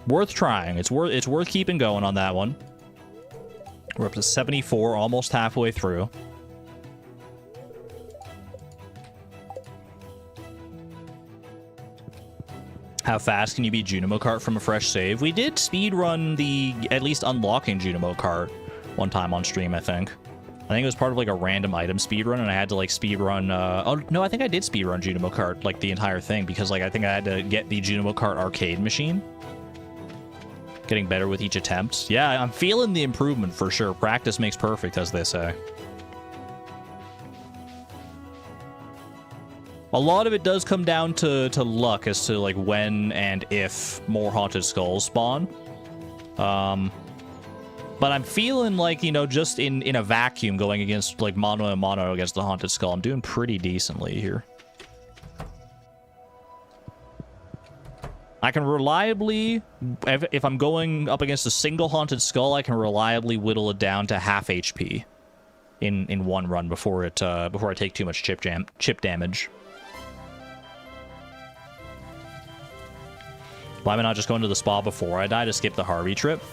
Worth trying, it's worth keeping going on that one. We're up to 74, almost halfway through. How fast can you beat Junimo Kart from a fresh save? We did speedrun the, at least unlocking Junimo Kart one time on stream, I think. I think it was part of like a random item speedrun, and I had to like speedrun, oh no, I think I did speedrun Junimo Kart, like the entire thing, because like I think I had to get the Junimo Kart arcade machine. Getting better with each attempt. Yeah, I'm feeling the improvement for sure. Practice makes perfect, as they say. A lot of it does come down to luck as to like when and if more haunted skulls spawn. But I'm feeling like, you know, just in a vacuum going against like mono and mono against the haunted skull, I'm doing pretty decently here. I can reliably, if I'm going up against a single haunted skull, I can reliably whittle it down to half HP in one run before I take too much chip damage. Why am I not just going to the spa before I die to skip the Harvey trip?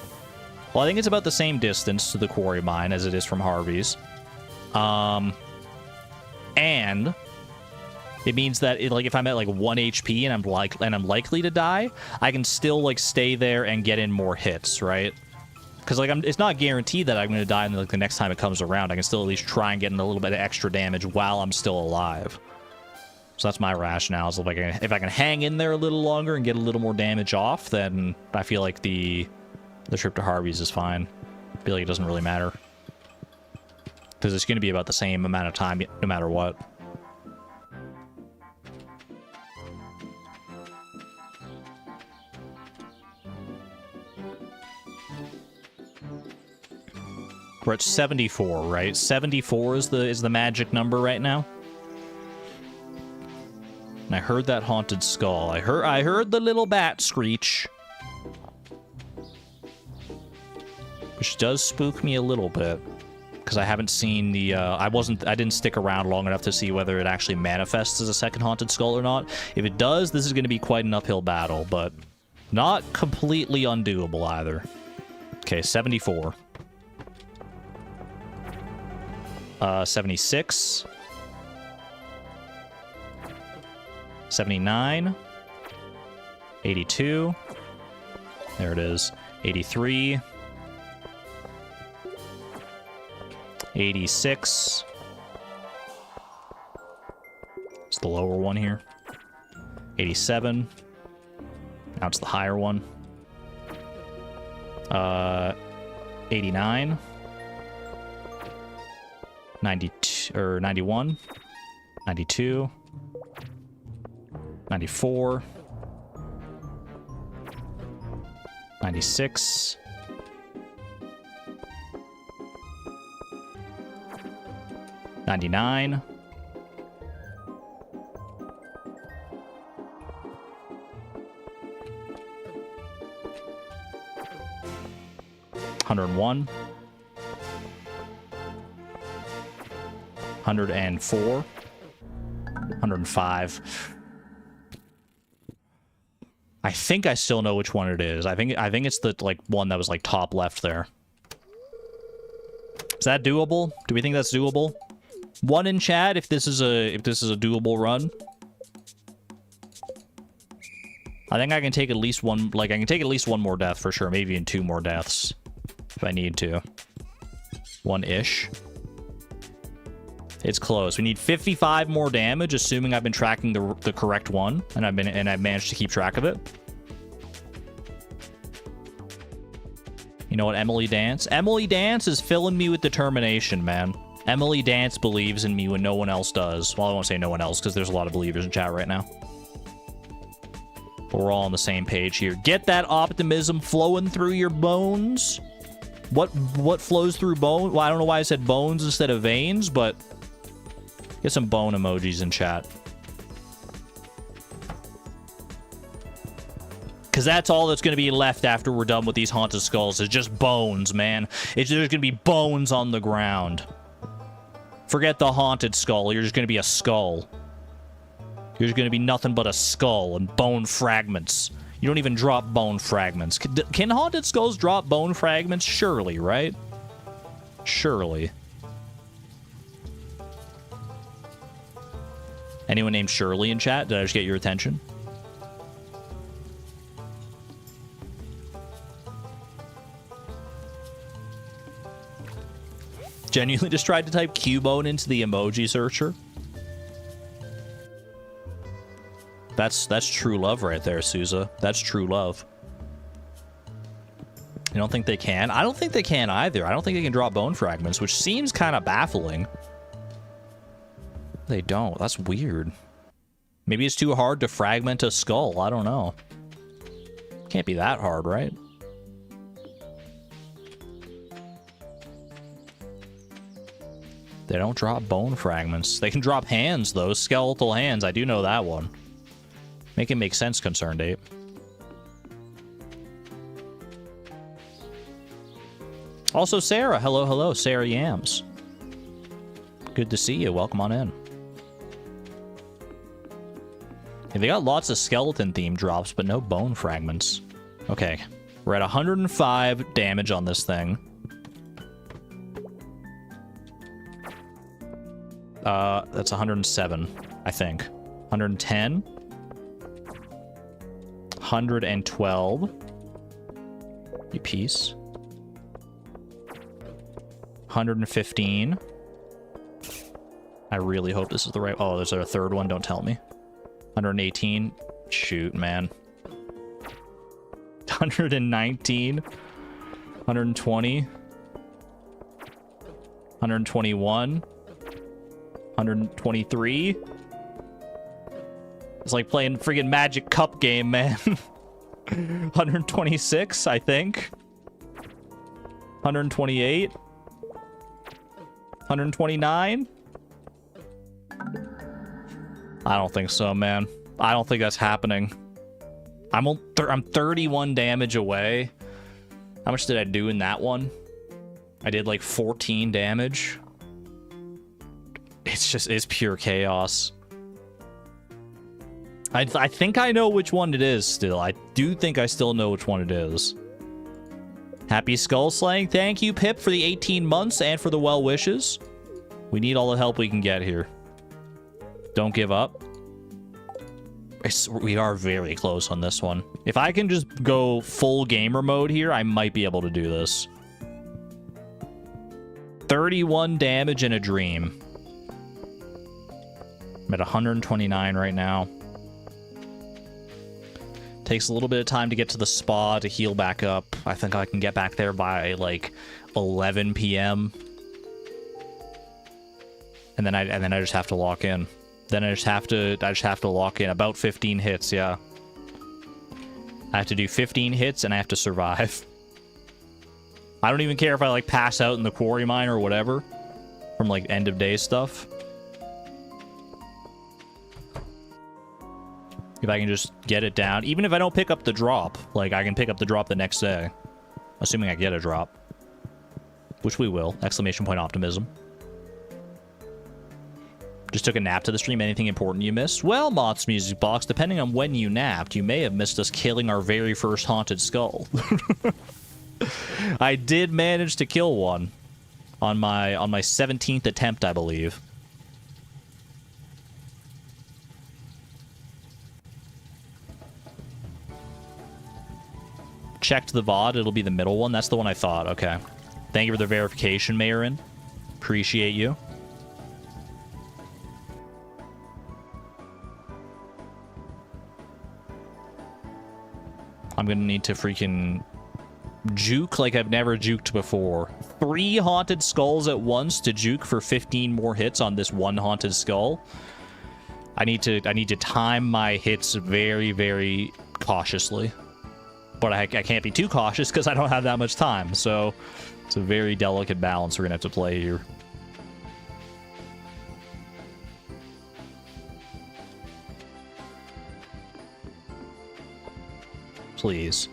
Well, I think it's about the same distance to the quarry mine as it is from Harvey's. And it means that like if I'm at like 1 HP and I'm likely to die, I can still like stay there and get in more hits, right? Because like it's not guaranteed that I'm going to die like the next time it comes around. I can still at least try and get in a little bit of extra damage while I'm still alive. So that's my rationale. So if I can hang in there a little longer and get a little more damage off, then I feel like the trip to Harvey's is fine. I feel like it doesn't really matter. Because it's going to be about the same amount of time no matter what. We're at 74, right? 74 is the magic number right now. And I heard that haunted skull. I heard the little bat screech. Which does spook me a little bit. Because I haven't seen the, I didn't stick around long enough to see whether it actually manifests as a second haunted skull or not. If it does, this is going to be quite an uphill battle, but not completely undoable either. Okay, 74. 76. 79. 82. There it is. 83. 86. It's the lower one here. 87. Now it's the higher one. 89. 92 or 91. 92. 94. 96. 99. 101. 104. 105. I think I still know which one it is. I think it's the like one that was like top left there. Is that doable? Do we think that's doable? One in chat if this is a doable run. I think I can take at least one, like I can take at least one more death for sure, maybe even 2 more deaths if I need to. 1-ish. It's close. We need 55 more damage, assuming I've been tracking the correct one, and I've managed to keep track of it. You know what, Emily Dance? Emily Dance is filling me with determination, man. Emily Dance believes in me when no one else does. Well, I won't say no one else, because there's a lot of believers in chat right now. But we're all on the same page here. Get that optimism flowing through your bones. What flows through bone? Well, I don't know why I said bones instead of veins, but get some bone emojis in chat. Because that's all that's going to be left after we're done with these haunted skulls is just bones, man. There's going to be bones on the ground. Forget the haunted skull. You're just going to be a skull. You're just going to be nothing but a skull and bone fragments. You don't even drop bone fragments. Can haunted skulls drop bone fragments? Surely, right? Surely. Anyone named Shirley in chat? Did I just get your attention? Genuinely just tried to type Cubone into the emoji searcher. That's true love right there, Souza. That's true love. You don't think they can? I don't think they can either. I don't think they can drop bone fragments, which seems kind of baffling. They don't. That's weird. Maybe it's too hard to fragment a skull. I don't know. Can't be that hard, right? They don't drop bone fragments. They can drop hands, though. Skeletal hands. I do know that one. Make it make sense, Concerned Ape. Also, Sarah. Hello, hello. Sarah Yams. Good to see you. Welcome on in. Yeah, they got lots of skeleton-themed drops, but no bone fragments. Okay. We're at 105 damage on this thing. That's 107, I think. 110. 112. You piece. 115. I really hope this is the right... Oh, there's a third one. Don't tell me. 118. Shoot, man. 119. 120. 121. 123. It's like playing friggin' Magic Cup game, man. 126, I think. 128. 129. I don't think so, man. I don't think that's happening. I'm 31 damage away. How much did I do in that one? I did like 14 damage. It's pure chaos. I think I know which one it is still. I do think I still know which one it is. Happy Skull Slaying. Thank you, Pip, for the 18 months and for the well wishes. We need all the help we can get here. Don't give up. We are very close on this one. If I can just go full gamer mode here, I might be able to do this. 31 damage in a dream. I'm at 129 right now. Takes a little bit of time to get to the spa to heal back up. I think I can get back there by like 11 p.m. And then I just have to lock in. Then I just have to lock in about 15 hits, yeah. I have to do 15 hits and I have to survive. I don't even care if I like pass out in the quarry mine or whatever from like end of day stuff. If I can just get it down, even if I don't pick up the drop, like I can pick up the drop the next day, assuming I get a drop, which we will. Exclamation point optimism. Just took a nap to the stream. Anything important you missed? Well, Mott's Music Box, depending on when you napped, you may have missed us killing our very first haunted skull. I did manage to kill one on my 17th attempt, I believe. Checked the VOD, it'll be the middle one. That's the one I thought. Okay. Thank you for the verification, Marin. Appreciate you. I'm gonna need to freaking juke like I've never juked before. 3 haunted skulls at once to juke for 15 more hits on this one haunted skull. I need to time my hits very, very cautiously. But I can't be too cautious because I don't have that much time. So it's a very delicate balance we're gonna have to play here. Please.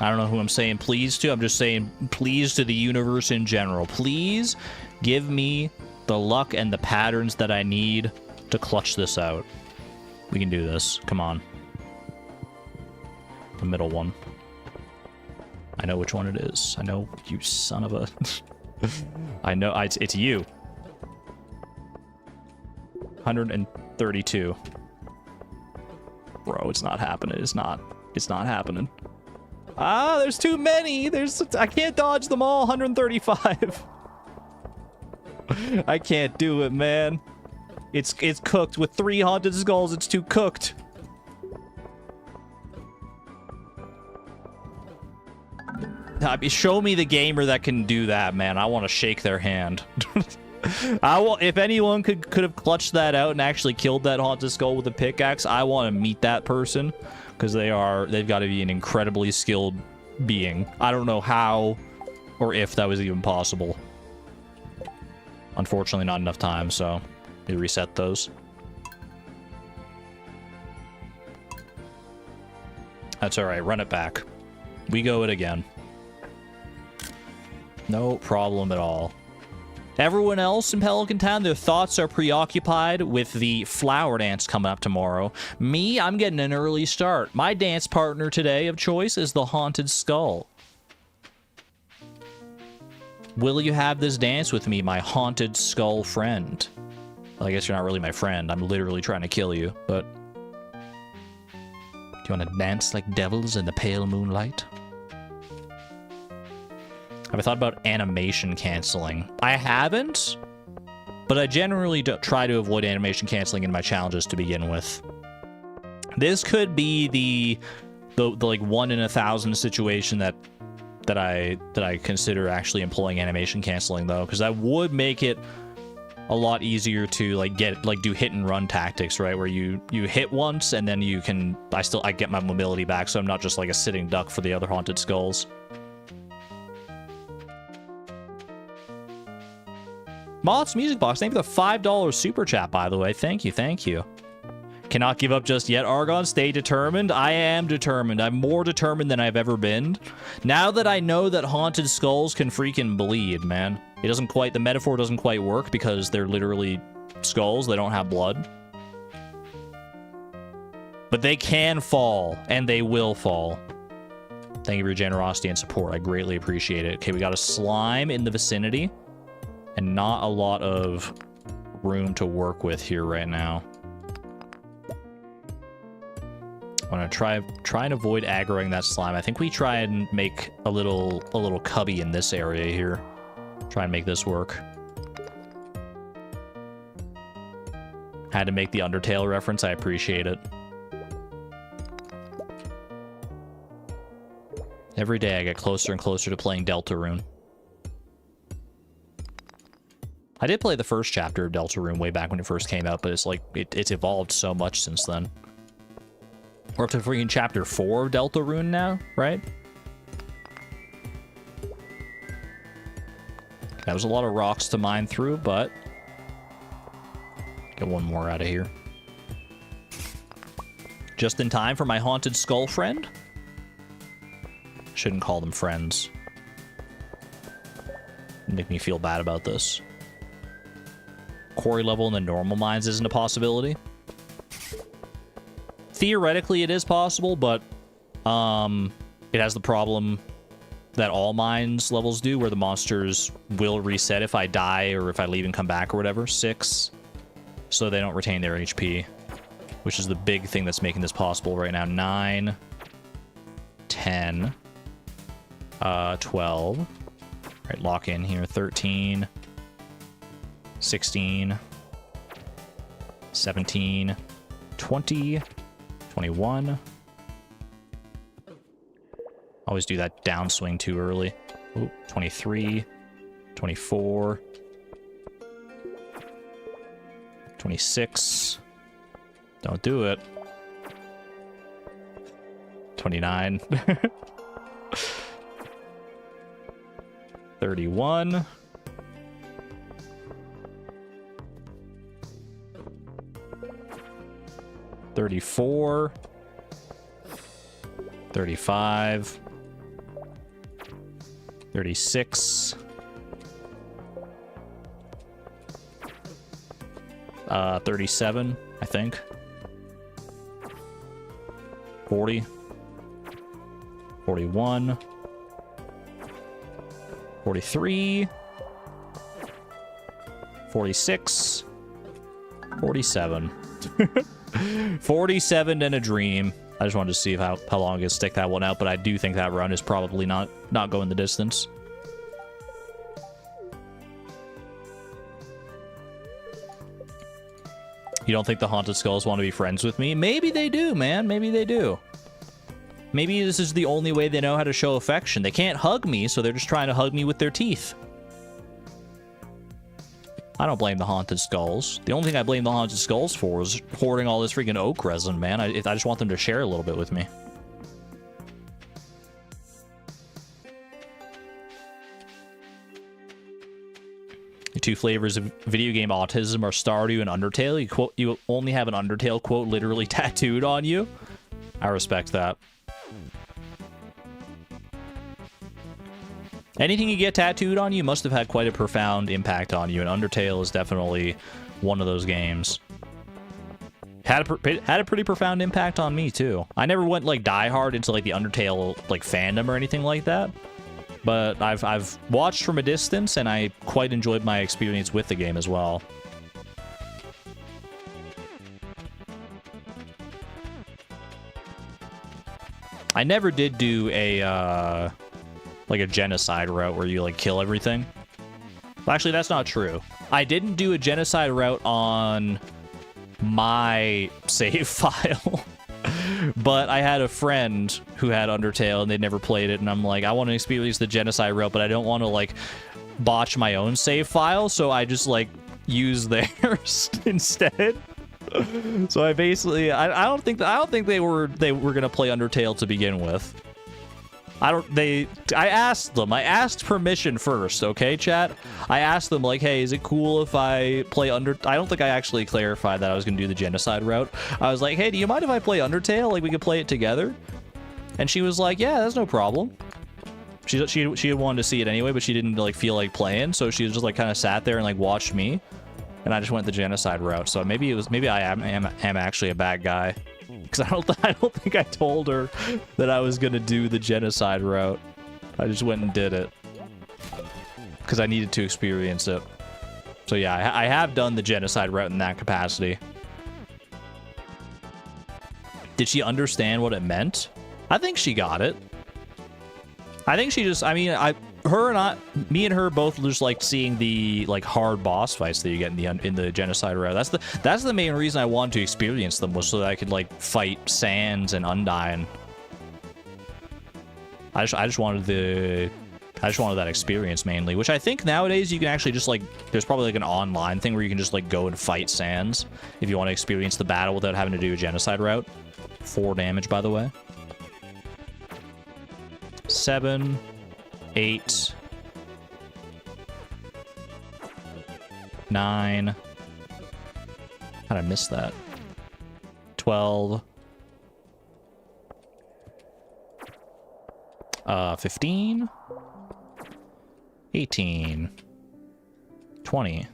I don't know who I'm saying please to. I'm just saying please to the universe in general. Please give me the luck and the patterns that I need to clutch this out. We can do this. Come on. The middle one. I know which one it is. I know, you son of a... I know, it's you. 132. Bro, it's not happening. It's not happening. Ah, there's too many. I can't dodge them all. 135. I can't do it, man. It's cooked. With 3 haunted skulls, it's too cooked. Show me the gamer that can do that, man. I want to shake their hand. If anyone could have clutched that out and actually killed that haunted skull with a pickaxe, I want to meet that person, because they've got to be an incredibly skilled being. I don't know how or if that was even possible. Unfortunately, not enough time, so we reset those. That's all right. Run it back. We go it again. No problem at all. Everyone else in Pelican Town, their thoughts are preoccupied with the flower dance coming up tomorrow. Me, I'm getting an early start. My dance partner today of choice is the Haunted Skull. Will you have this dance with me, my Haunted Skull friend? Well, I guess you're not really my friend. I'm literally trying to kill you, but... Do you want to dance like devils in the pale moonlight? Have I thought about animation canceling? I haven't, but I generally try to avoid animation canceling in my challenges to begin with. This could be the like 1 in 1,000 situation that I consider actually employing animation canceling, though, because that would make it a lot easier to do hit and run tactics, right? Where you hit once and then you can I get my mobility back, so I'm not just like a sitting duck for the other haunted skulls. Mott's Music Box, thank you for the $5 super chat, by the way. Thank you, thank you. Cannot give up just yet, Argon. Stay determined. I am determined. I'm more determined than I've ever been. Now that I know that haunted skulls can freaking bleed, man. The metaphor doesn't quite work because they're literally skulls. They don't have blood. But they can fall, and they will fall. Thank you for your generosity and support. I greatly appreciate it. Okay, we got a slime in the vicinity. And not a lot of room to work with here right now. I'm gonna try and avoid aggroing that slime. I think we try and make a little cubby in this area here. Try and make this work. Had to make the Undertale reference. I appreciate it. Every day I get closer and closer to playing Deltarune. I did play the first chapter of Deltarune way back when it first came out, but it's like, it's evolved so much since then. We're up to freaking chapter 4 of Deltarune now, right? That was a lot of rocks to mine through, but... Get one more out of here. Just in time for my haunted skull friend. Shouldn't call them friends. Make me feel bad about this. Quarry level in the normal mines isn't a possibility. Theoretically, it is possible, but it has the problem that all mines levels do, where the monsters will reset if I die or if I leave and come back or whatever. 6. So they don't retain their HP, which is the big thing that's making this possible right now. 9, 10, 12. All right, lock in here. 13, 16, 17, 20, 21. Always do that downswing too early. Ooh, 23, 24, 26. Don't do it. 29. 31. 34. 35. 36. 37, I think. 40. 41. 43. 46. 47. 47 and a dream. I just wanted to see how long I can stick that one out, but I do think that run is probably not going the distance. You don't think the Haunted Skulls want to be friends with me? Maybe they do, man. Maybe they do. Maybe this is the only way they know how to show affection. They can't hug me, so they're just trying to hug me with their teeth. I don't blame the Haunted Skulls. The only thing I blame the Haunted Skulls for is hoarding all this freaking oak resin, man. I just want them to share a little bit with me. The two flavors of video game autism are Stardew and Undertale. You only have an Undertale quote literally tattooed on you. I respect that. Anything you get tattooed on you must have had quite a profound impact on you, and Undertale is definitely one of those games. Had a pretty profound impact on me too. I never went like diehard into like the Undertale like fandom or anything like that, but I've watched from a distance, and I quite enjoyed my experience with the game as well. I never did do a like a genocide route where you like kill everything. Well, actually, that's not true. I didn't do a genocide route on my save file, but I had a friend who had Undertale and they'd never played it, and I'm like, I want to experience the genocide route, but I don't want to like botch my own save file, so I just like use theirs instead. So I basically, I don't think they were gonna play Undertale to begin with. I asked them. I asked permission first, okay, chat? I asked them, like, hey, is it cool if I play I don't think I actually clarified that I was gonna do the genocide route. I was like, hey, do you mind if I play Undertale? Like, we could play it together? And she was like, yeah, that's no problem. She had wanted to see it anyway, but she didn't, like, feel like playing, so she was just, like, kind of sat there and, like, watched me. And I just went the genocide route, so maybe I am actually a bad guy. Because I don't think I told her that I was gonna do the genocide route. I just went and did it because I needed to experience it. So yeah, I have done the genocide route in that capacity. Did she understand what it meant? I think she got it. I think she just, I mean, me and her both just like seeing the like hard boss fights that you get in the genocide route. That's the main reason I wanted to experience them, was so that I could like fight Sans and Undyne. I just wanted that experience mainly, which I think nowadays you can actually just like, there's probably like an online thing where you can just like go and fight Sans if you want to experience the battle without having to do a genocide route. 4 damage, by the way. 7, 8, 9. How'd I miss that? 12. 15. 18. 20.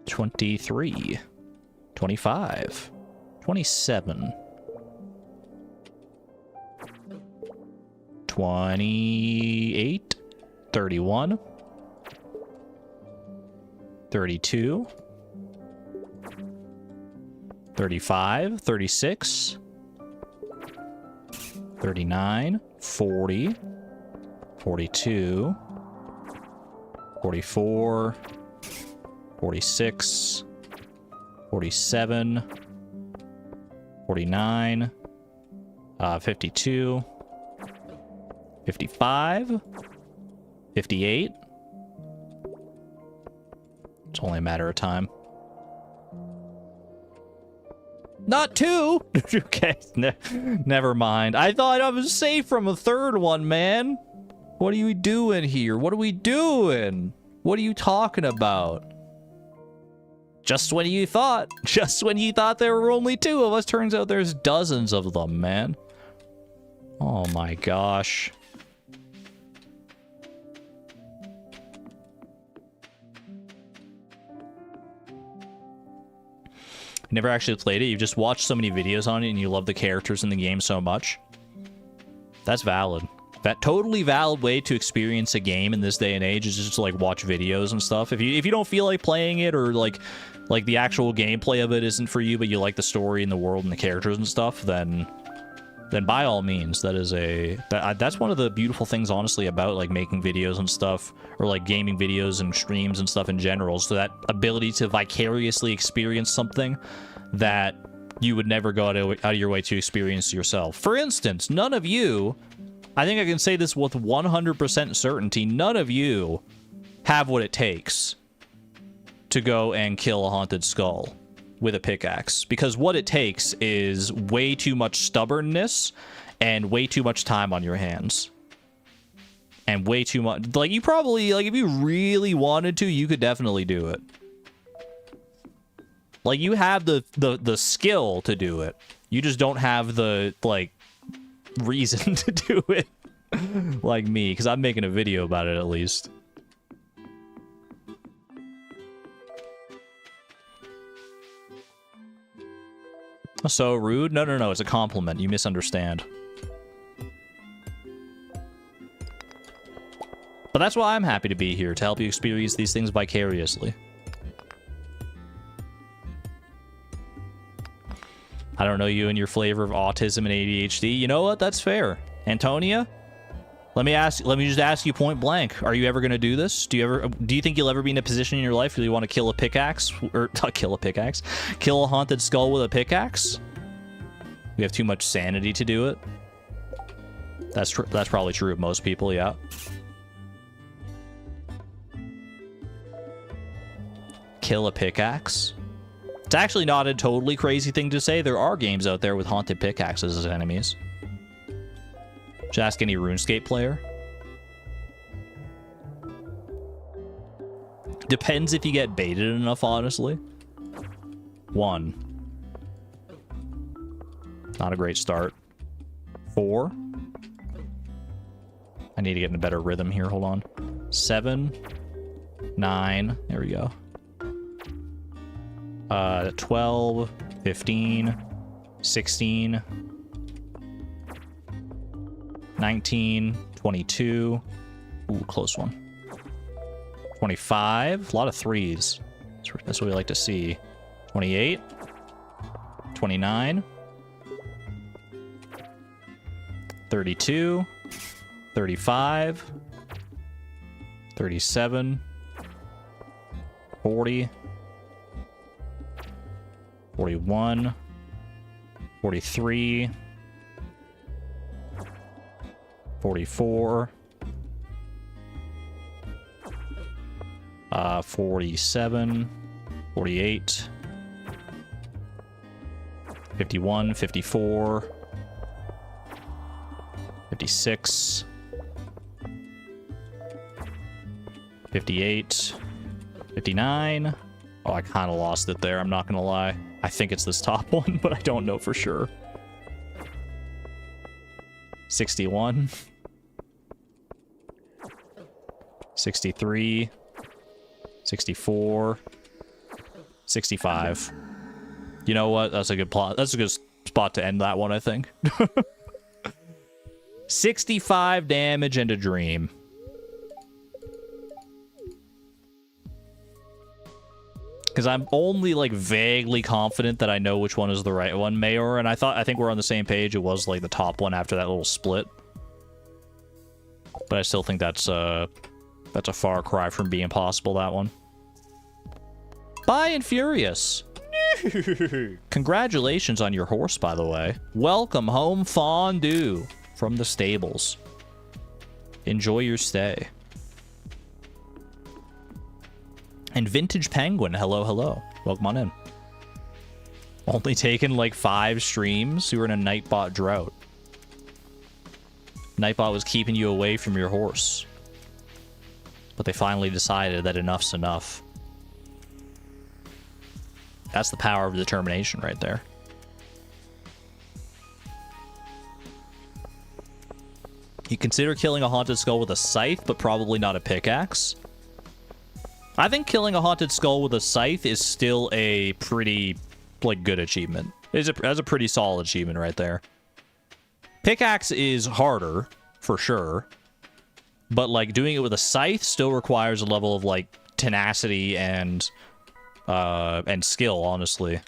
23. 25. 27. 28. 31. 32. 35. 36. 39. 40. 42. 44. 46. 47. 49. 52. 55. 58. It's only a matter of time. Not 2! Okay, never mind. I thought I was safe from a 3rd one, man. What are you doing here? What are we doing? What are you talking about? Just when you thought there were only 2 of us, turns out there's dozens of them, man. Oh my gosh. You never actually played it, you've just watched so many videos on it and you love the characters in the game so much. That's valid. That totally valid way to experience a game in this day and age is just to like watch videos and stuff. If you don't feel like playing it, or like the actual gameplay of it isn't for you, but you like the story and the world and the characters and stuff, then by all means, that's one of the beautiful things, honestly, about like making videos and stuff, or like gaming videos and streams and stuff in general. So that ability to vicariously experience something that you would never go out of your way to experience yourself. For instance, none of you, I think I can say this with 100% certainty, none of you have what it takes to go and kill a haunted skull with a pickaxe, because what it takes is way too much stubbornness and way too much time on your hands, and way too much, like, you probably, like, if you really wanted to, you could definitely do it. Like, you have the skill to do it, you just don't have the, like, reason to do it like me, because I'm making a video about it at least. So rude? No, it's a compliment. You misunderstand. But that's why I'm happy to be here, to help you experience these things vicariously. I don't know you and your flavor of autism and ADHD. You know what? That's fair. Antonia? Let me just ask you point blank. Are you ever going to do this? Do you think you'll ever be in a position in your life where you want to kill a pickaxe? Or not kill a pickaxe. Kill a haunted skull with a pickaxe? We have too much sanity to do it. That's probably true of most people, yeah. Kill a pickaxe? It's actually not a totally crazy thing to say. There are games out there with haunted pickaxes as enemies. Just ask any RuneScape player. Depends if you get baited enough, honestly. 1. Not a great start. 4. I need to get in a better rhythm here. Hold on. 7. 9. There we go. 12. 15. 16. 19, 22. Ooh, close one. 25. A lot of threes. That's what we like to see. 28. 29. 32. 35. 37. 40. 41. 43. 44. 47. 48. 51. 54. 56. 58. 59. Oh, I kind of lost it there, I'm not gonna lie. I think it's this top one, but I don't know for sure. 61. 63. 64. 65. You know what? That's a good plot. That's a good spot to end that one, I think. 65 damage and a dream. Because I'm only like vaguely confident that I know which one is the right one, Mayor, and I think we're on the same page. It was like the top one after that little split. But I still think that's a far cry from being possible, that one. Bye and Furious. Congratulations on your horse, by the way. Welcome home, Fondue, from the stables. Enjoy your stay. And Vintage Penguin, hello, hello. Welcome on in. Only taken like 5 streams. You were in a Nightbot drought. Nightbot was keeping you away from your horse. But they finally decided that enough's enough. That's the power of determination right there. You consider killing a haunted skull with a scythe, but probably not a pickaxe. I think killing a haunted skull with a scythe is still a pretty, like, good achievement. That's a pretty solid achievement right there. Pickaxe is harder, for sure. But, like, doing it with a scythe still requires a level of, like, tenacity and skill, honestly.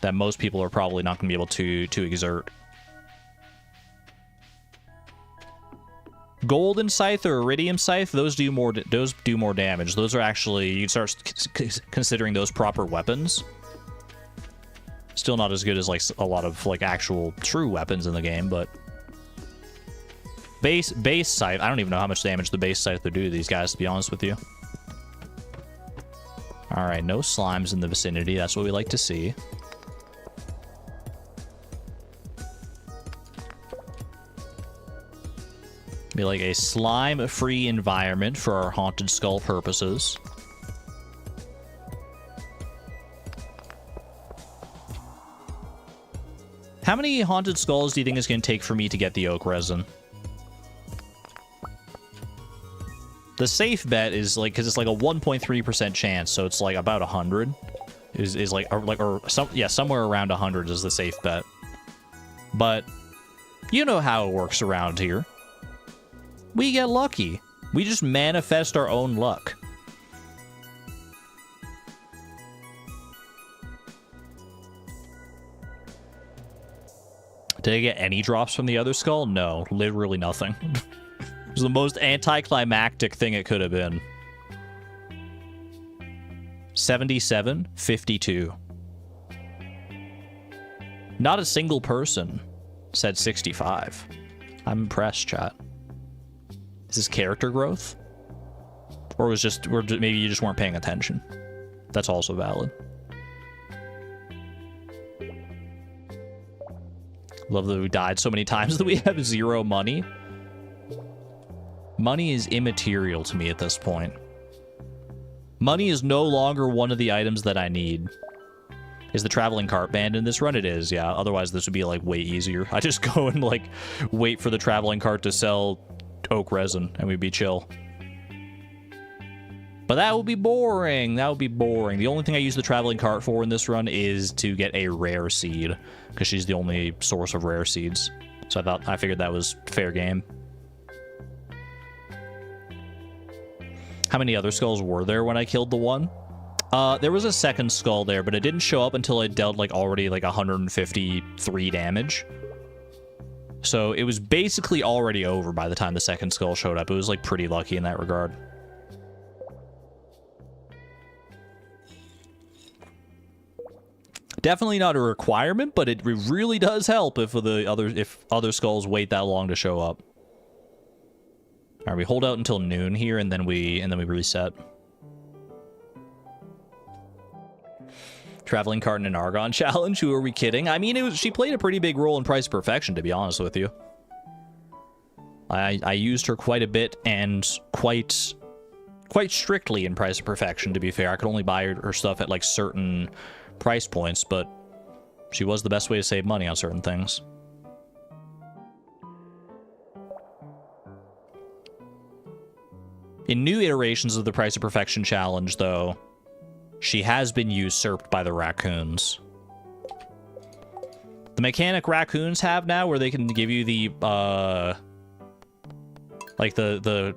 That most people are probably not going to be able to exert. Golden Scythe or Iridium Scythe, those do more damage. Those are actually, you start considering those proper weapons. Still not as good as like a lot of like actual true weapons in the game, but base Scythe, I don't even know how much damage the base Scythe would do to these guys, to be honest with you. All right, no slimes in the vicinity. That's what we like to see. Be like a slime-free environment for our haunted skull purposes. How many haunted skulls do you think it's going to take for me to get the oak resin? The safe bet is like, because it's like a 1.3% chance, so it's like about 100. Is like, somewhere around 100 is the safe bet. But you know how it works around here. We get lucky. We just manifest our own luck. Did I get any drops from the other skull? No, literally nothing. It was the most anticlimactic thing it could have been. 77, 52. Not a single person said 65. I'm impressed, chat. Is this character growth? Or maybe you just weren't paying attention. That's also valid. Love that we died so many times that we have 0 money. Money is immaterial to me at this point. Money is no longer one of the items that I need. Is the traveling cart banned in this run? It is, yeah. Otherwise, this would be, like, way easier. I just go and, like, wait for the traveling cart to sell oak resin, and we'd be chill. But that would be boring. That would be boring. The only thing I use the traveling cart for in this run is to get a rare seed, because she's the only source of rare seeds. So I figured that was fair game. How many other skulls were there when I killed the one? There was a second skull there, but it didn't show up until I dealt, like, already, like, 153 damage. So it was basically already over by the time the second skull showed up. It was, like, pretty lucky in that regard. Definitely not a requirement, but it really does help if other skulls wait that long to show up. All right, we hold out until noon here, and then we reset. Traveling cart in an Argon challenge. Who are we kidding? I mean, she played a pretty big role in Price of Perfection, to be honest with you. I used her quite a bit and quite strictly in Price of Perfection, to be fair. I could only buy her stuff at, like, certain price points, but she was the best way to save money on certain things. In new iterations of the Price of Perfection challenge, though, she has been usurped by the raccoons. The mechanic raccoons have now, where they can give you the, like, the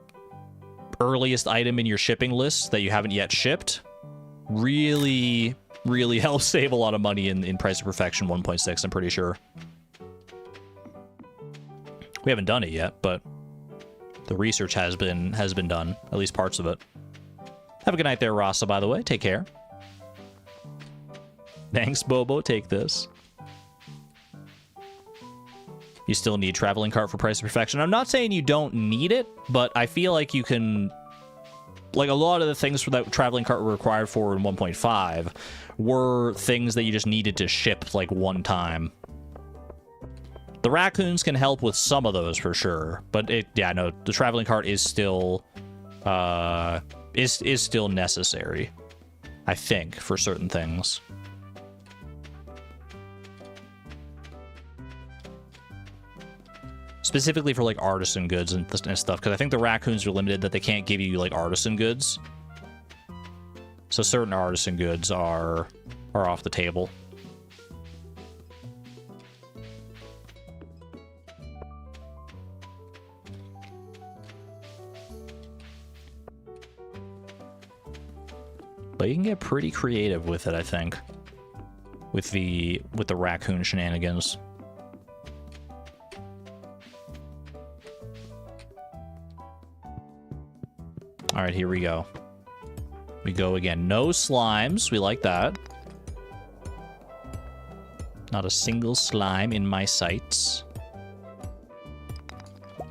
earliest item in your shipping list that you haven't yet shipped, really helps save a lot of money in Price of Perfection 1.6, I'm pretty sure. We haven't done it yet, but the research has been done, at least parts of it. Have a good night there, Rasa, by the way. Take care. Thanks, Bobo. Take this. You still need Traveling Cart for Price of Perfection. I'm not saying you don't need it, but I feel like you can... Like, a lot of the things that Traveling Cart were required for in 1.5 were things that you just needed to ship, like, one time. The raccoons can help with some of those for sure, but yeah, no, the Traveling Cart is still is still necessary, I think, for certain things. Specifically for, like, artisan goods and stuff, because I think the raccoons are limited that they can't give you, like, artisan goods. So certain artisan goods are off the table. But you can get pretty creative with it, I think, with the raccoon shenanigans. All right, here we go. We go again. No slimes. We like that. Not a single slime in my sights.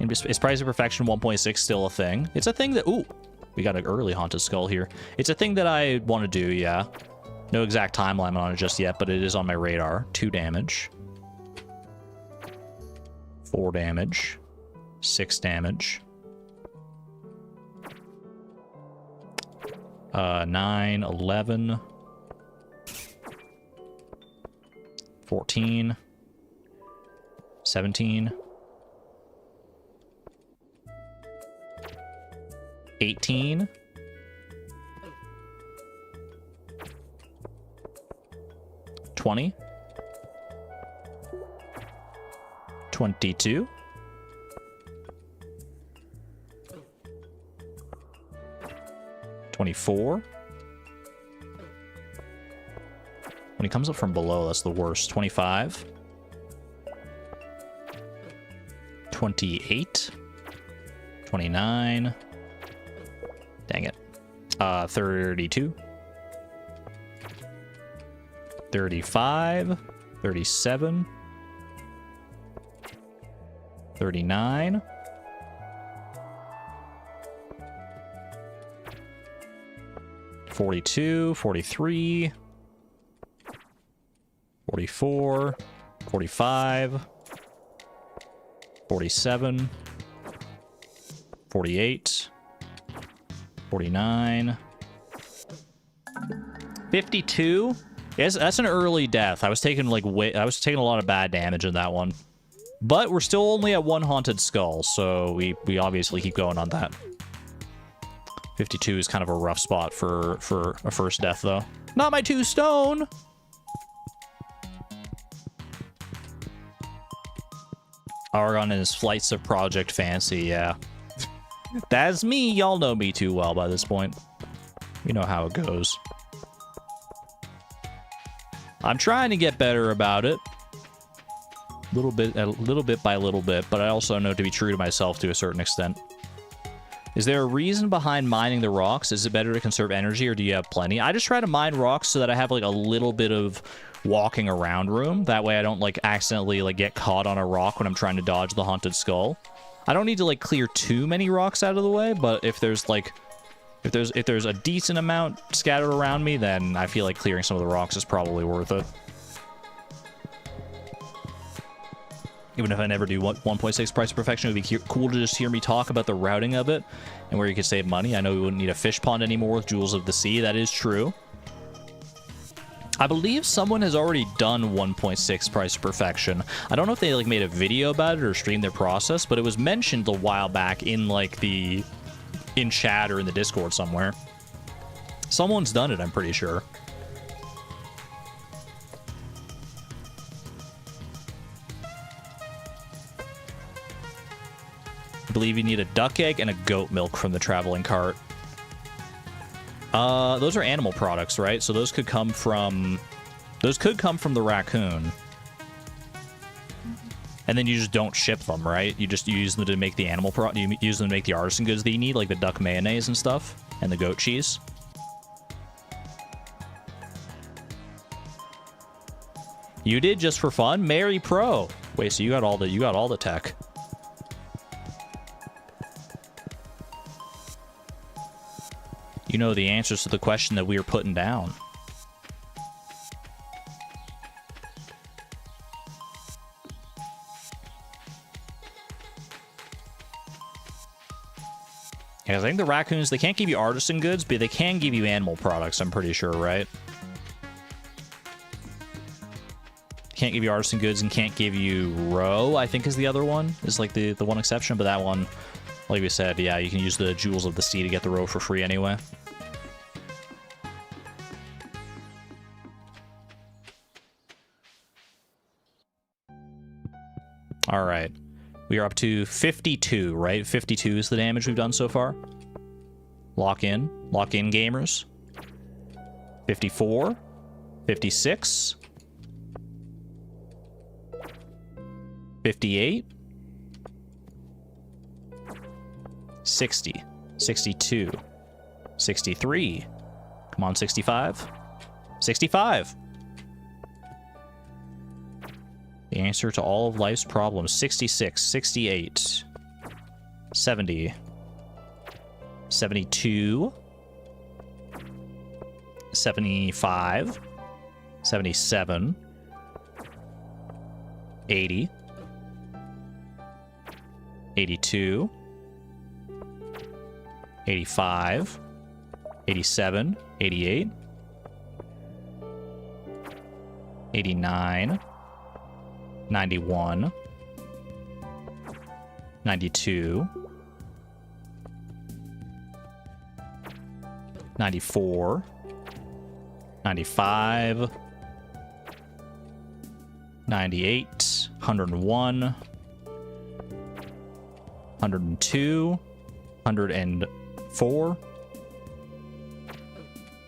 Is Price of Perfection 1.6 still a thing? It's a thing that... Ooh, we got an early Haunted Skull here. It's a thing that I want to do, yeah. No exact timeline on it just yet, but it is on my radar. 2 damage. 4 damage. 6 damage. 9, 11, 14, 17, 18, 20, 22, 24. When he comes up from below, that's the worst. 25. 28. 29. Dang it. 32. 35. 37. 39. 42, 43, 44, 45, 47, 48, 49, 52. Yes, that's an early death. I was taking like I was taking a lot of bad damage in that one. But we're still only at 1 haunted skull, so we obviously keep going on that. 52 is kind of a rough spot for a first death, though. Not my 2 stone! Argon and his flights of Project Fancy, yeah. That's me. Y'all know me too well by this point. You know how it goes. I'm trying to get better about it. A little bit by little bit, but I also know to be true to myself to a certain extent. Is there a reason behind mining the rocks? Is it better to conserve energy, or do you have plenty? I just try to mine rocks so that I have, like, a little bit of walking around room. That way I don't, like, accidentally, like, get caught on a rock when I'm trying to dodge the haunted skull. I don't need to, like, clear too many rocks out of the way, but if there's, like... If there's a decent amount scattered around me, then I feel like clearing some of the rocks is probably worth it. Even if I never do 1.6 price of perfection, it would be cool to just hear me talk about the routing of it and where you could save money. I know we wouldn't need a fish pond anymore with Jewels of the Sea. That is true. I believe someone has already done 1.6 price of perfection. I don't know if they like made a video about it or streamed their process, but it was mentioned a while back in like in chat or in the Discord somewhere. Someone's done it, I'm pretty sure. I believe you need a duck egg and a goat milk from the traveling cart. Those are animal products, right? So those could come from the raccoon. And then you just don't ship them, right? You just use them to make the animal product. You use them to make the artisan goods that you need, like the duck mayonnaise and stuff, and the goat cheese. You did just for fun, Mary Pro. Wait, so you got all the tech. You know the answers to the question that we are putting down. Yeah, I think the raccoons, they can't give you artisan goods, but they can give you animal products, I'm pretty sure, right? Can't give you artisan goods and can't give you roe, I think is the other one. Is like the one exception, but that one, like we said, yeah, you can use the Jewels of the Sea to get the roe for free anyway. All right. We are up to 52, right? 52 is the damage we've done so far. Lock in, gamers. 54, 56, 58, 60, 62, 63. Come on, 65, 65. The answer to all of life's problems. 66, 68, 70, 72, 75, 77, 80, 82, 85, 87, 88, 89, 91, 92, 94, 95, 98, 101, 102, 104,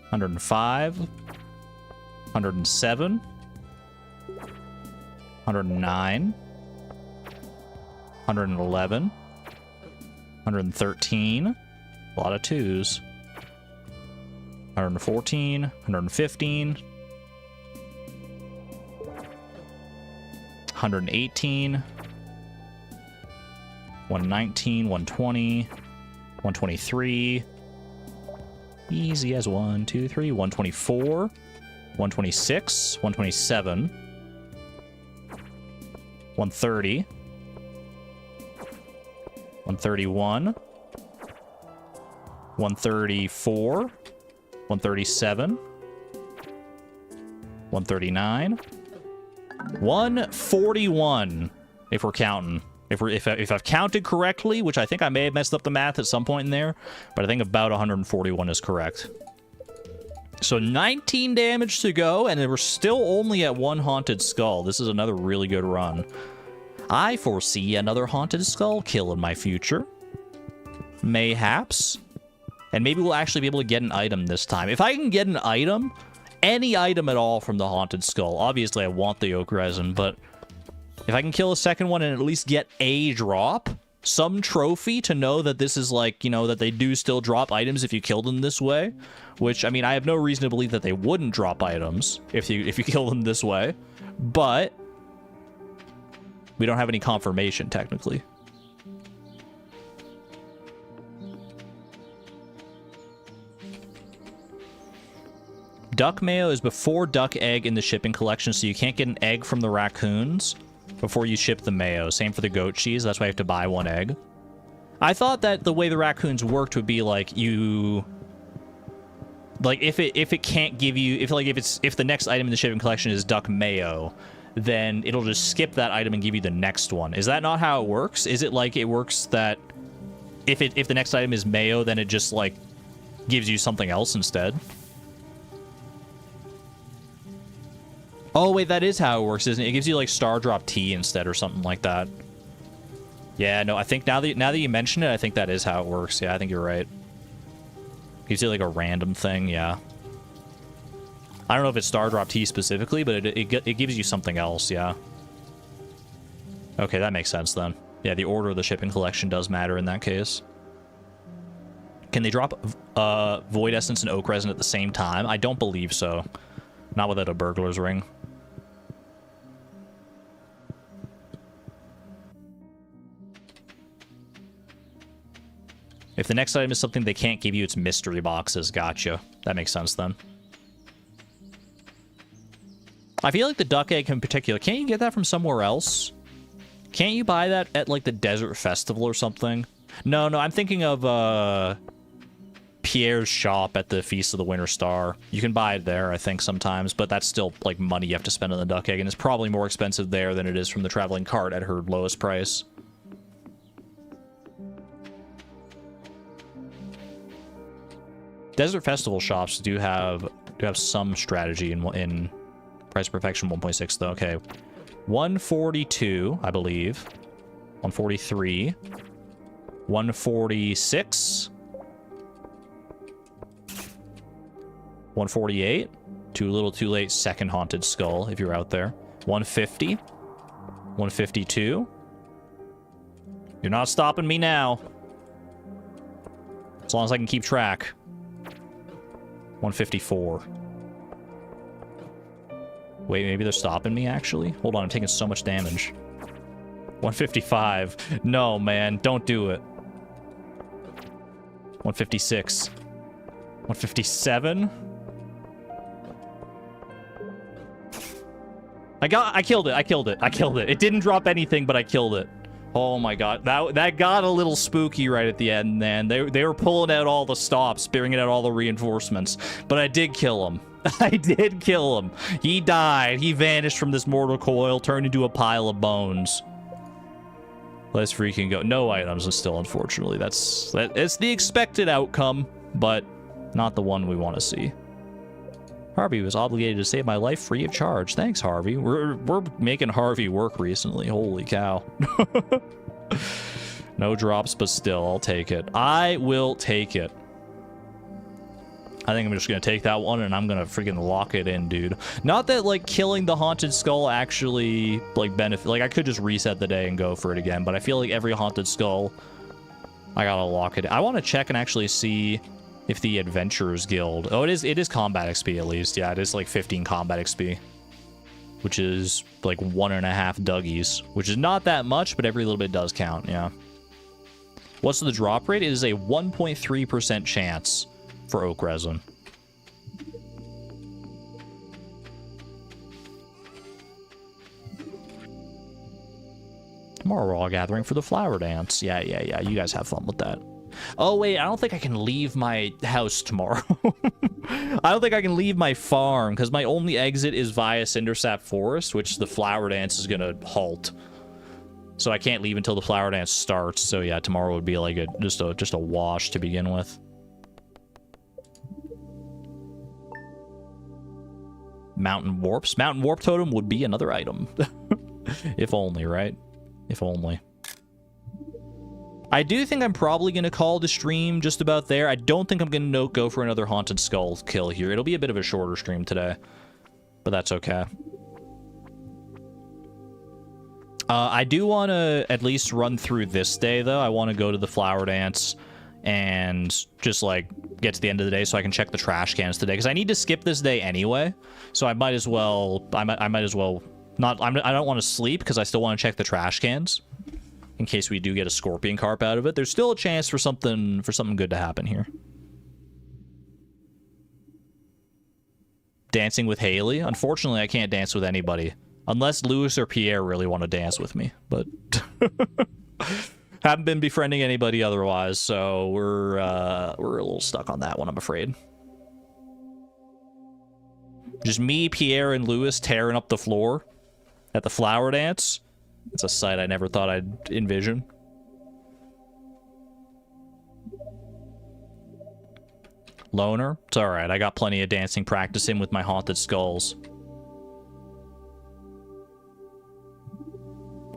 105, 107, 109, 111, 113, a lot of twos, 114, 115, 118, 119, 120, 123, easy as 1, 2, 3, 124, 126, 127, 130, 131, 134, 137, 139, 141, if we're counting. If I've counted correctly, which I think I may have messed up the math at some point in there, but I think about 141 is correct. So 19 damage to go, and we're still only at one haunted skull. This is another really good run. I foresee another haunted skull kill in my future. Mayhaps. And maybe we'll actually be able to get an item this time. If I can get an item, any item at all from the Haunted Skull. Obviously, I want the oak resin, but if I can kill a second one and at least get a drop, some trophy to know that this is like, you know, that they do still drop items if you kill them this way. Which, I mean, I have no reason to believe that they wouldn't drop items if you kill them this way. But we don't have any confirmation, technically. Duck mayo is before duck egg in the shipping collection, so you can't get an egg from the raccoons before you ship the mayo. Same for the goat cheese. That's why you have to buy one egg. I thought that the way the raccoons worked would be like you, like if it can't give you, if the next item in the shipping collection is duck mayo, then it'll just skip that item and give you the next one. Is that not how it works? Is it like it works that if the next item is mayo, then it just like gives you something else instead? Oh, wait, that is how it works, isn't it? It gives you, like, Star Drop Tea instead or something like that. Yeah, no, I think now that you mention it, I think that is how it works. Yeah, I think you're right. Gives you, like, a random thing, yeah. I don't know if it's Star Drop Tea specifically, but it gives you something else, yeah. Okay, that makes sense, then. Yeah, the order of the shipping collection does matter in that case. Can they drop Void Essence and Oak Resin at the same time? I don't believe so. Not without a burglar's ring. If the next item is something they can't give you, it's mystery boxes. Gotcha. That makes sense then. I feel like the duck egg in particular, can't you get that from somewhere else? Can't you buy that at like the Desert Festival or something? No, I'm thinking of Pierre's shop at the Feast of the Winter Star. You can buy it there, I think, sometimes, but that's still like money you have to spend on the duck egg, and it's probably more expensive there than it is from the traveling cart at her lowest price. Desert Festival shops do have some strategy in Price Perfection 1.6 though. Okay, 142, I believe. 143. 146. 148. Too little, too late. Second Haunted Skull, if you're out there. 150. 152. You're not stopping me now. As long as I can keep track. 154. Wait, maybe they're stopping me, actually? Hold on, I'm taking so much damage. 155. No, man, don't do it. 156. 157. I killed it. It didn't drop anything, but I killed it. Oh my god. That got a little spooky right at the end, man. They were pulling out all the stops, bringing out all the reinforcements. But I did kill him. I did kill him. He died. He vanished from this mortal coil, turned into a pile of bones. Let's freaking go. No items still, unfortunately. It's the expected outcome, but not the one we want to see. Harvey was obligated to save my life free of charge. Thanks, Harvey. We're making Harvey work recently. Holy cow. No drops, but still, I'll take it. I will take it. I think I'm just gonna take that one and I'm gonna freaking lock it in, dude. Not that, like, killing the Haunted Skull actually, like, benefit. Like, I could just reset the day and go for it again, but I feel like every Haunted Skull, I gotta lock it in. I want to check and actually see if the Adventurers Guild... Oh, it is combat XP at least. Yeah, it is like 15 combat XP. Which is like 1.5 Dougies. Which is not that much, but every little bit does count, yeah. What's the drop rate? It is a 1.3% chance for oak resin. Tomorrow we're all gathering for the flower dance. Yeah. You guys have fun with that. Oh, wait, I don't think I can leave my house tomorrow. I don't think I can leave my farm, because my only exit is via Cindersap Forest, which the flower dance is going to halt. So I can't leave until the flower dance starts. So yeah, tomorrow would be like just a wash to begin with. Mountain warps. Mountain warp totem would be another item. If only, right? If only. I do think I'm probably going to call the stream just about there. I don't think I'm going to go for another Haunted Skull kill here. It'll be a bit of a shorter stream today, but that's okay. I do want to at least run through this day, though. I want to go to the flower dance and just, like, get to the end of the day so I can check the trash cans today. Because I need to skip this day anyway, so I might as well... I might as well... I don't want to sleep because I still want to check the trash cans. In case we do get a scorpion carp out of it. There's still a chance for something good to happen here. Dancing with Haley? Unfortunately, I can't dance with anybody. Unless Louis or Pierre really want to dance with me. But haven't been befriending anybody otherwise, so we're a little stuck on that one, I'm afraid. Just me, Pierre, and Louis tearing up the floor at the flower dance. It's a sight I never thought I'd envision. Loner? It's alright, I got plenty of dancing practice in with my haunted skulls.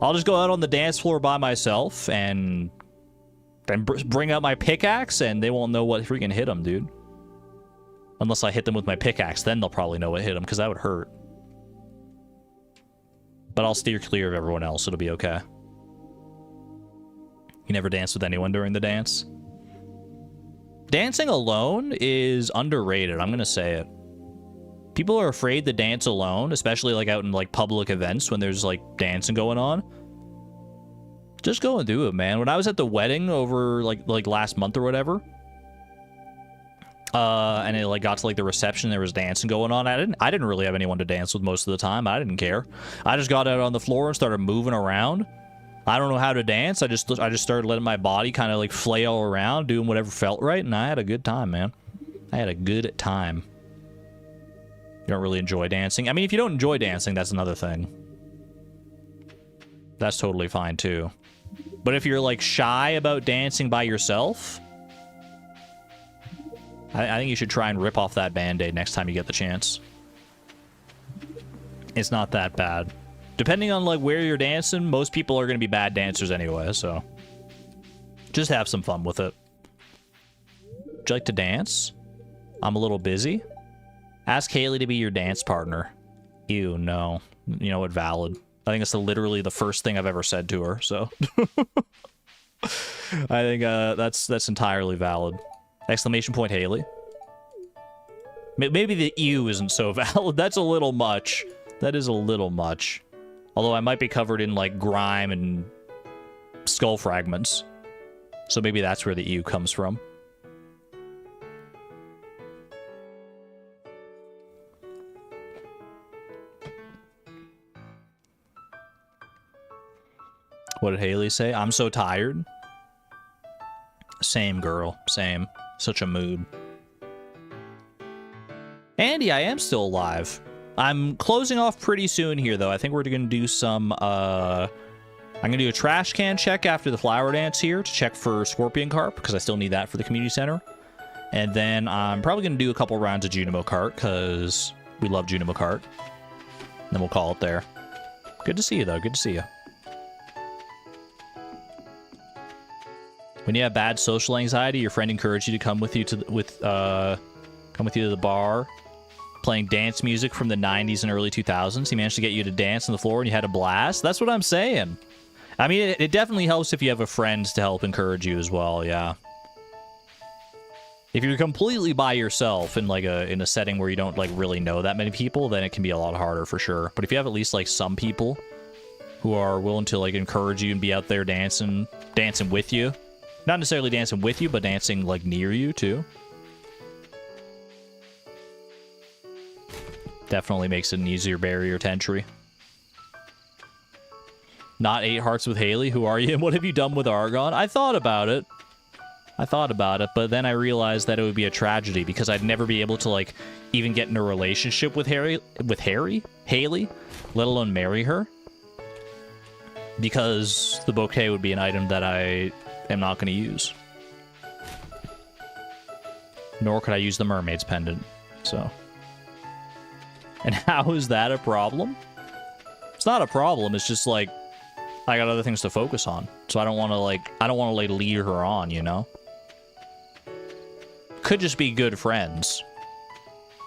I'll just go out on the dance floor by myself and then bring out my pickaxe and they won't know what freaking hit them, dude. Unless I hit them with my pickaxe, then they'll probably know what hit them, because that would hurt. But I'll steer clear of everyone else. It'll be okay. You never dance with anyone during the dance? Dancing alone is underrated. I'm going to say it. People are afraid to dance alone, especially like out in like public events when there's like dancing going on. Just go and do it, man. When I was at the wedding over like last month or whatever, and it like got to like the reception, there was dancing going on. I didn't really have anyone to dance with most of the time. I didn't care. I just got out on the floor and started moving around. I don't know how to dance. I just started letting my body kind of like flail around, doing whatever felt right, and I had a good time, man. I had a good time. You don't really enjoy dancing? I mean, if you don't enjoy dancing, that's another thing. That's totally fine too. But if you're like shy about dancing by yourself, I think you should try and rip off that band-aid next time you get the chance. It's not that bad. Depending on like where you're dancing, most people are going to be bad dancers anyway, so just have some fun with it. Would you like to dance? I'm a little busy. Ask Haley to be your dance partner. Ew, no. You know what, valid. I think it's literally the first thing I've ever said to her, so. I think that's entirely valid. Exclamation point, Haley. Maybe the ew isn't so valid. That's a little much. That is a little much. Although I might be covered in, like, grime and skull fragments. So maybe that's where the ew comes from. What did Haley say? I'm so tired. Same, girl. Same. Such a mood. Andy, I am still alive. I'm closing off pretty soon here, though. I think we're going to do some, I'm going to do a trash can check after the flower dance here to check for scorpion carp, because I still need that for the community center. And then I'm probably going to do a couple rounds of Junimo cart, because we love Junimo cart. And then we'll call it there. Good to see you, though. Good to see you. When you have bad social anxiety, your friend encouraged you to come with you to the bar, playing dance music from the 90s and early 2000s. He managed to get you to dance on the floor and you had a blast. That's what I'm saying. I mean, it definitely helps if you have a friend to help encourage you as well, yeah. If you're completely by yourself in like in a setting where you don't like really know that many people, then it can be a lot harder for sure. But if you have at least like some people who are willing to like encourage you and be out there dancing with you, not necessarily dancing with you, but dancing like near you too. Definitely makes it an easier barrier to entry. Not 8 hearts with Haley. Who are you? And what have you done with Argon? I thought about it. But then I realized that it would be a tragedy because I'd never be able to like even get in a relationship with Haley, let alone marry her. Because the bouquet would be an item that I am not going to use. Nor could I use the mermaid's pendant. So. And how is that a problem? It's not a problem. It's just like, I got other things to focus on. So I don't want to like lead her on, you know? Could just be good friends.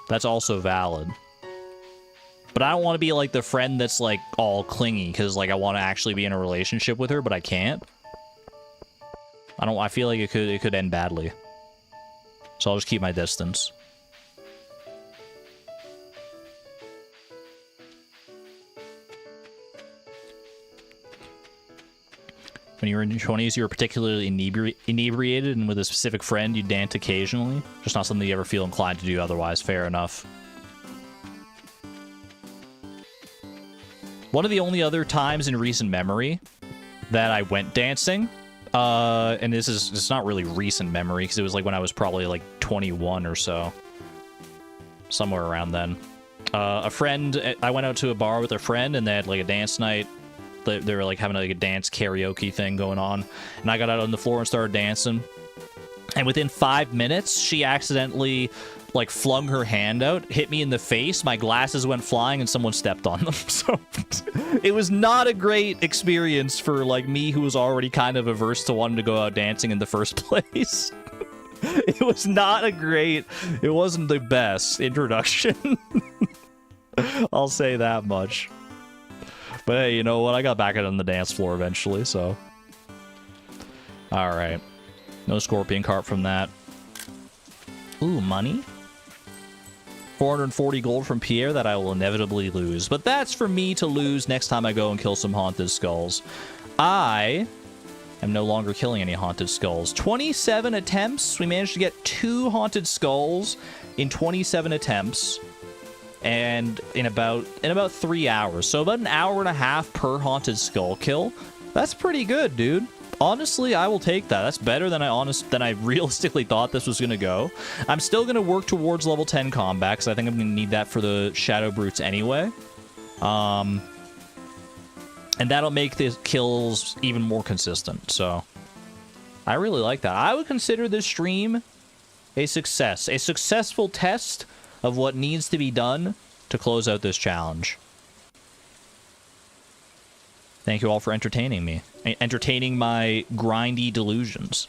That's also valid. But I don't want to be like the friend that's like all clingy because like I want to actually be in a relationship with her, but I can't. I feel like it could end badly. So I'll just keep my distance. When you were in your 20s, you were particularly inebriated, and with a specific friend, you dance occasionally. Just not something you ever feel inclined to do otherwise. Fair enough. One of the only other times in recent memory that I went dancing, and it's not really recent memory, because it was like when I was probably like 21 or so. Somewhere around then. A friend, I went out to a bar with a friend, and they had like a dance night. They were like having like a dance karaoke thing going on, and I got out on the floor and started dancing, and within 5 minutes she accidentally like flung her hand out, hit me in the face, my glasses went flying, and someone stepped on them. So it was not a great experience for like me, who was already kind of averse to wanting to go out dancing in the first place. It was not a great, it wasn't the best introduction. I'll say that much. But hey, you know what? I got back out on the dance floor eventually, so. Alright. No scorpion carp from that. Ooh, money? 440 gold from Pierre that I will inevitably lose. But that's for me to lose next time I go and kill some haunted skulls. I am no longer killing any haunted skulls. 27 attempts. We managed to get 2 haunted skulls in 27 attempts. And in about 3 hours. So about an hour and a half per haunted skull kill. That's pretty good, dude. Honestly, I will take that. That's better than I realistically thought this was going to go. I'm still going to work towards level 10 combat, because I think I'm going to need that for the Shadow Brutes anyway. And that'll make the kills even more consistent. So I really like that. I would consider this stream a success. A successful test of what needs to be done to close out this challenge. Thank you all for entertaining me. Entertaining my grindy delusions.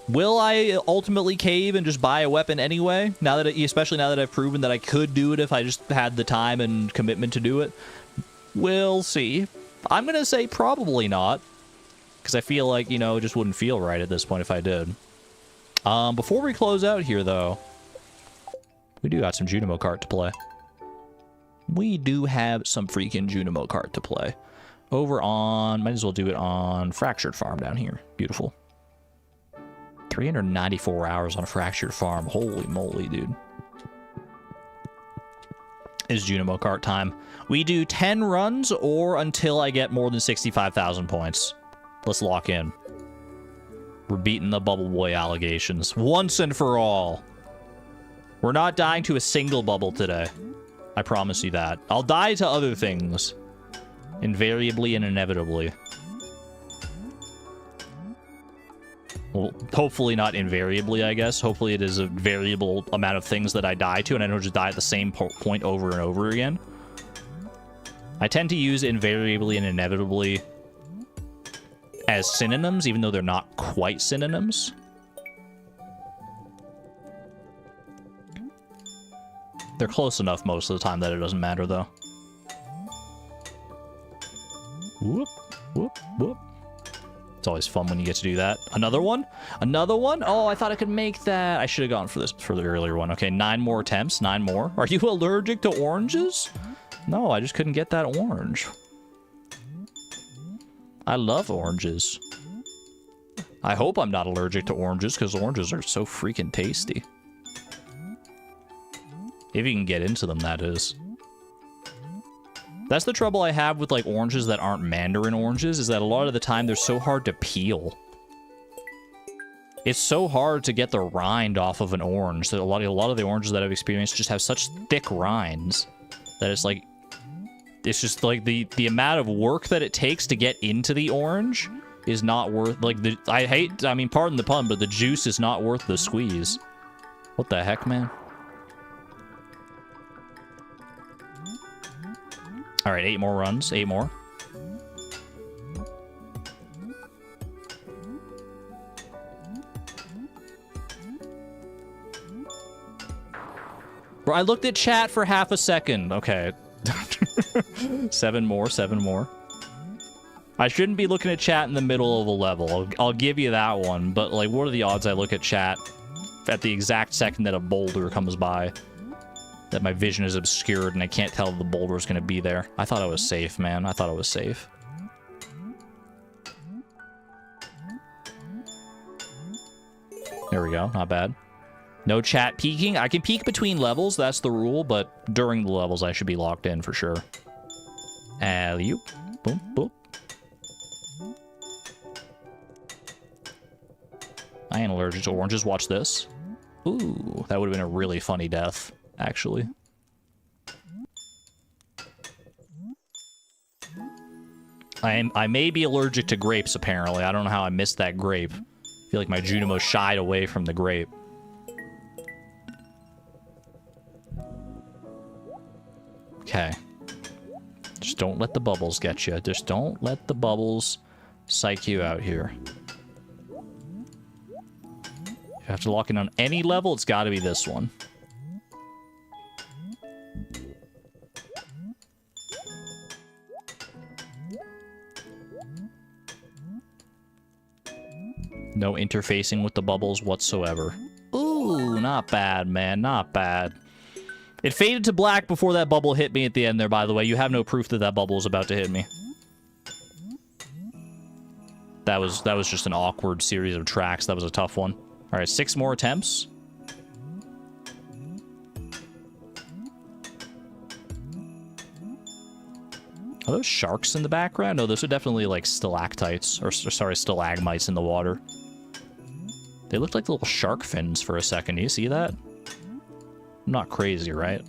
Will I ultimately cave and just buy a weapon anyway? Especially now that I've proven that I could do it if I just had the time and commitment to do it? We'll see. I'm gonna say probably not. Because I feel like, you know, it just wouldn't feel right at this point if I did. Before we close out here, though, we do got some Junimo cart to play. We do have some freaking Junimo cart to play. Over on... Might as well do it on Fractured Farm down here. Beautiful. 394 hours on Fractured Farm. Holy moly, dude. Is Junimo cart time. We do 10 runs or until I get more than 65,000 points. Let's lock in. We're beating the Bubble Boy allegations. Once and for all. We're not dying to a single bubble today. I promise you that. I'll die to other things. Invariably and inevitably. Well, hopefully not invariably, I guess. Hopefully it is a variable amount of things that I die to, and I don't just die at the same point over and over again. I tend to use invariably and inevitably as synonyms, even though they're not quite synonyms. They're close enough most of the time that it doesn't matter, though. Whoop, whoop, whoop. It's always fun when you get to do that. Another one? Another one? Oh, I thought I could make that. I should have gone for the earlier one. Okay, 9 more attempts. 9 more. Are you allergic to oranges? No, I just couldn't get that orange. I love oranges. I hope I'm not allergic to oranges, because oranges are so freaking tasty. If you can get into them, that is. That's the trouble I have with, like, oranges that aren't mandarin oranges, is that a lot of the time they're so hard to peel. It's so hard to get the rind off of an orange. That a lot of the oranges that I've experienced just have such thick rinds that it's like... It's just, like, the amount of work that it takes to get into the orange is not worth... Like, I mean, pardon the pun, but the juice is not worth the squeeze. What the heck, man? Alright, 8 more runs. 8 more. Bro, I looked at chat for half a second. Okay. 7 more, 7 more. I shouldn't be looking at chat in the middle of a level. I'll give you that one. But, like, what are the odds I look at chat at the exact second that a boulder comes by? That my vision is obscured and I can't tell if the boulder's gonna be there. I thought I was safe, man. I thought I was safe. There we go. Not bad. No chat peeking. I can peek between levels. That's the rule. But during the levels, I should be locked in for sure. Alley-oop. Boom, boom. I ain't allergic to oranges. Watch this. Ooh, that would have been a really funny death, actually. I may be allergic to grapes, apparently. I don't know how I missed that grape. I feel like my Junimo shied away from the grape. Okay. Just don't let the bubbles get you. Just don't let the bubbles psych you out here. You have to lock in on any level, it's got to be this one. No interfacing with the bubbles whatsoever. Ooh, not bad, man. Not bad. It faded to black before that bubble hit me at the end there, by the way. You have no proof that that bubble was about to hit me. That was just an awkward series of tracks. That was a tough one. All right, 6 more attempts. Are those sharks in the background? No, those are definitely like stalactites, or sorry, stalagmites in the water. They looked like little shark fins for a second. Do you see that? I'm not crazy, right?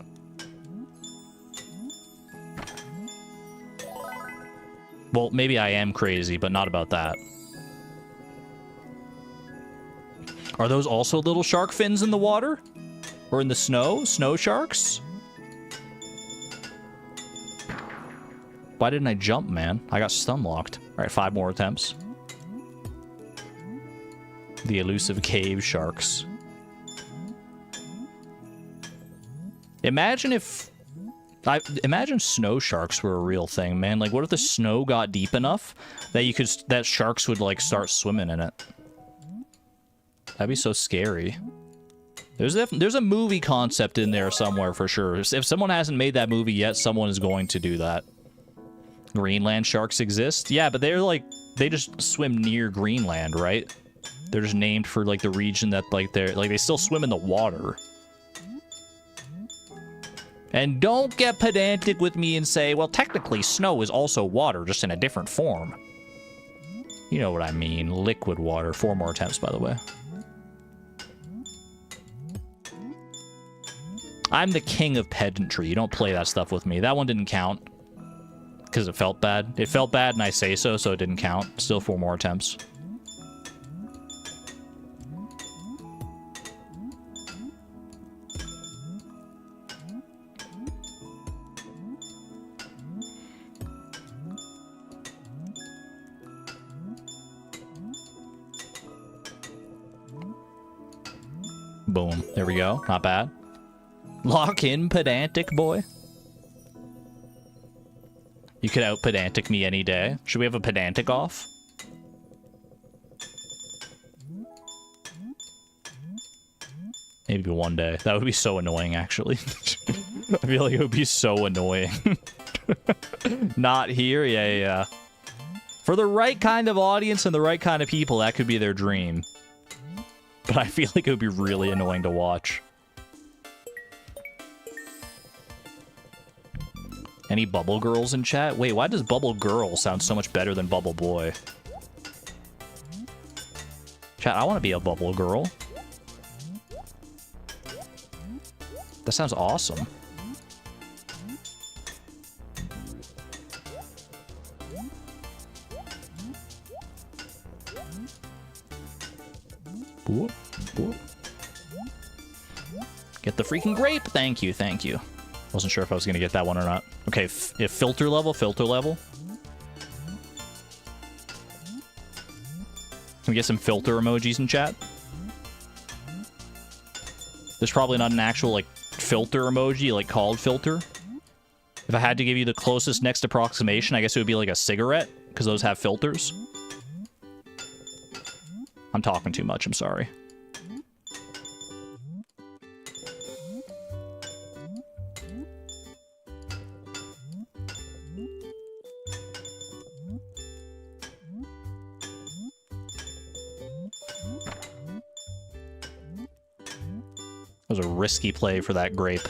Well, maybe I am crazy, but not about that. Are those also little shark fins in the water? Or in the snow? Snow sharks? Why didn't I jump, man? I got stun locked. All right, 5 more attempts. The elusive cave sharks. Imagine if... imagine snow sharks were a real thing, man. Like, what if the snow got deep enough that that sharks would, like, start swimming in it? That'd be so scary. There's a movie concept in there somewhere for sure. If someone hasn't made that movie yet, someone is going to do that. Greenland sharks exist? Yeah, but they're like, they just swim near Greenland, right? They're just named for like the region that like they still swim in the water. And don't get pedantic with me and say, well, technically snow is also water, just in a different form. You know what I mean. Liquid water. 4 more attempts, by the way. I'm the king of pedantry. You don't play that stuff with me. That one didn't count. Because it felt bad. It felt bad and I say so, so it didn't count. Still 4 more attempts. Boom. There we go. Not bad. Lock in, pedantic boy. You could out pedantic me any day. Should we have a pedantic off? Maybe one day. That would be so annoying, actually. I feel like it would be so annoying. Not here? Yeah. For the right kind of audience and the right kind of people, that could be their dream. But I feel like it would be really annoying to watch. Any bubble girls in chat? Wait, why does bubble girl sound so much better than bubble boy? Chat, I want to be a bubble girl. That sounds awesome. Whoop, whoop. Get the freaking grape! Thank you, thank you. Wasn't sure if I was going to get that one or not. Okay, if filter level. Can we get some filter emojis in chat? There's probably not an actual, like, filter emoji, like called filter. If I had to give you the closest next approximation, I guess it would be like a cigarette, because those have filters. I'm talking too much, I'm sorry. That was a risky play for that grape.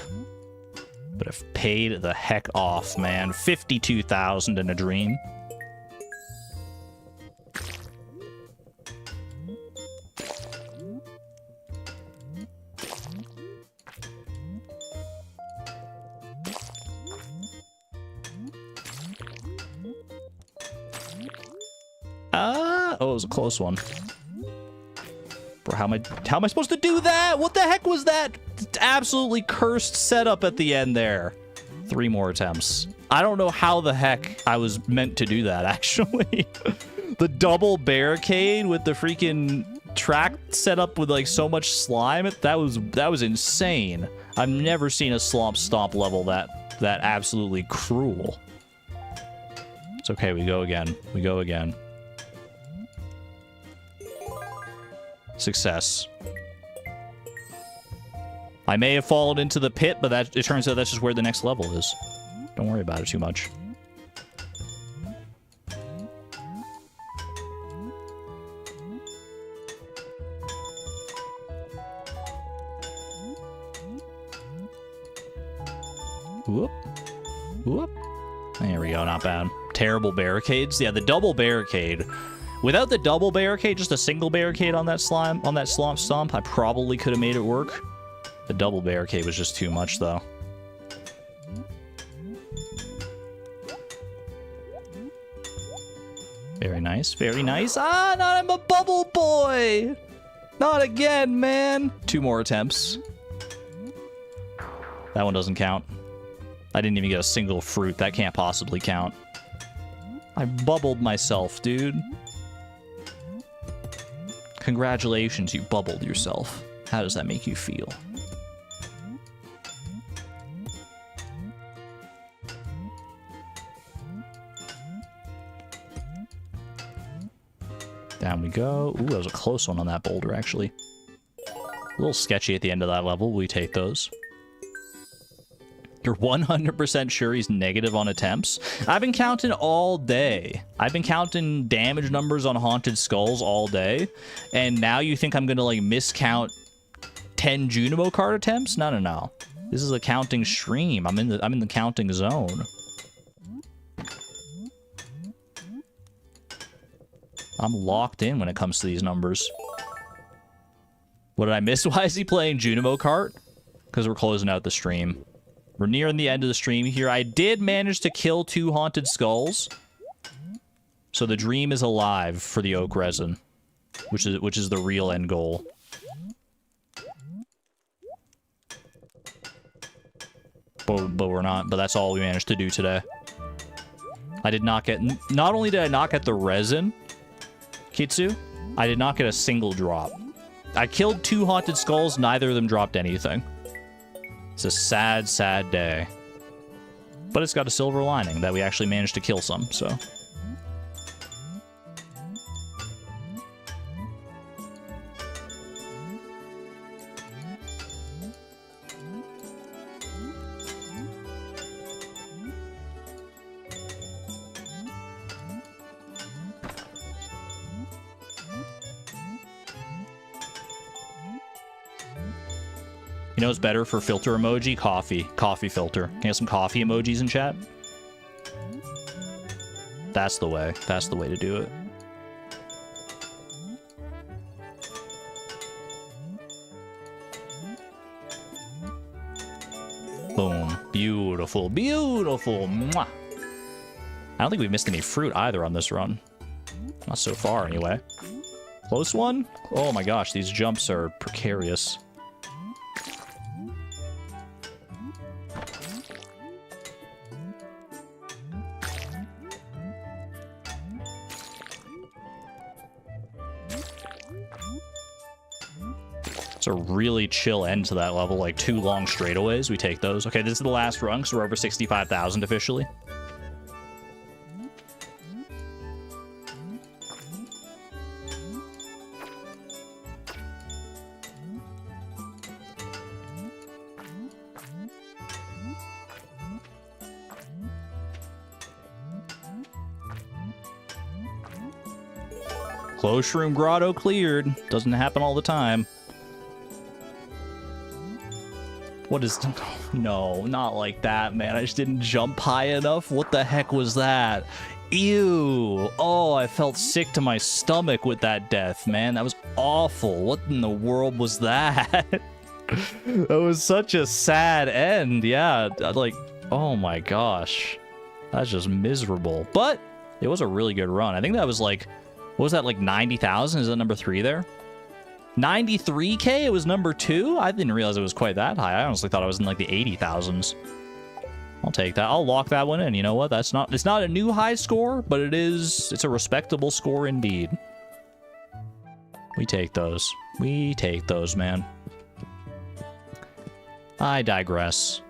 But I've paid the heck off, man. 52,000 in a dream. Oh, it was a close one. Bro, how am I supposed to do that? What the heck was that? Absolutely cursed setup at the end there. 3 more attempts. I don't know how the heck I was meant to do that, actually. The double barricade with the freaking track set up with like so much slime. That was insane. I've never seen a Slomp Stomp level that absolutely cruel. It's okay, we go again. We go again. Success. I may have fallen into the pit, but it turns out that's just where the next level is. Don't worry about it too much. Whoop. Whoop. There we go, not bad. Terrible barricades. Yeah, the double barricade. Without the double barricade, just a single barricade on that slime, on that Slomp Stomp, I probably could have made it work. The double barricade was just too much, though. Very nice, very nice. Ah, not I'm a bubble boy! Not again, man! 2 more attempts. That one doesn't count. I didn't even get a single fruit. That can't possibly count. I bubbled myself, dude. Congratulations, you bubbled yourself. How does that make you feel? Down we go. Ooh, that was a close one on that boulder, actually. A little sketchy at the end of that level. We take those. You're 100% sure he's negative on attempts? I've been counting all day. I've been counting damage numbers on Haunted Skulls all day. And now you think I'm going to, like, miscount 10 Junimo card attempts? No, no, no. This is a counting stream. I'm in the counting zone. I'm locked in when it comes to these numbers. What did I miss? Why is he playing Junimo Kart? Because we're closing out the stream. We're nearing the end of the stream here. I did manage to kill 2 Haunted Skulls. So the dream is alive for the oak resin. Which is the real end goal. But we're not. But that's all we managed to do today. I did not get... Not only did I not get the resin, Kitsu, I did not get a single drop. I killed 2 Haunted Skulls. Neither of them dropped anything. It's a sad, sad day. But it's got a silver lining that we actually managed to kill some, so... You know what's better for filter emoji? Coffee. Coffee filter. Can you have some coffee emojis in chat? That's the way. That's the way to do it. Boom. Beautiful. Beautiful. Mwah. I don't think we've missed any fruit either on this run. Not so far, anyway. Close one? Oh my gosh, these jumps are precarious. It's a really chill end to that level, like 2 long straightaways. We take those. Okay, this is the last rung, so we're over 65,000 officially. Closed room grotto cleared. Doesn't happen all the time. What is... No, not like that, man. I just didn't jump high enough. What the heck was that? Ew. Oh, I felt sick to my stomach with that death, man. That was awful. What in the world was that? That was such a sad end. Yeah, like, oh my gosh. That's just miserable. But it was a really good run. I think that was like... What was that, like 90,000? Is that number 3 there? 93K? It was number 2? I didn't realize it was quite that high. I honestly thought I was in like the 80,000s. I'll take that. I'll lock that one in. You know what? It's not a new high score, but it's a respectable score indeed. We take those. We take those, man. I digress.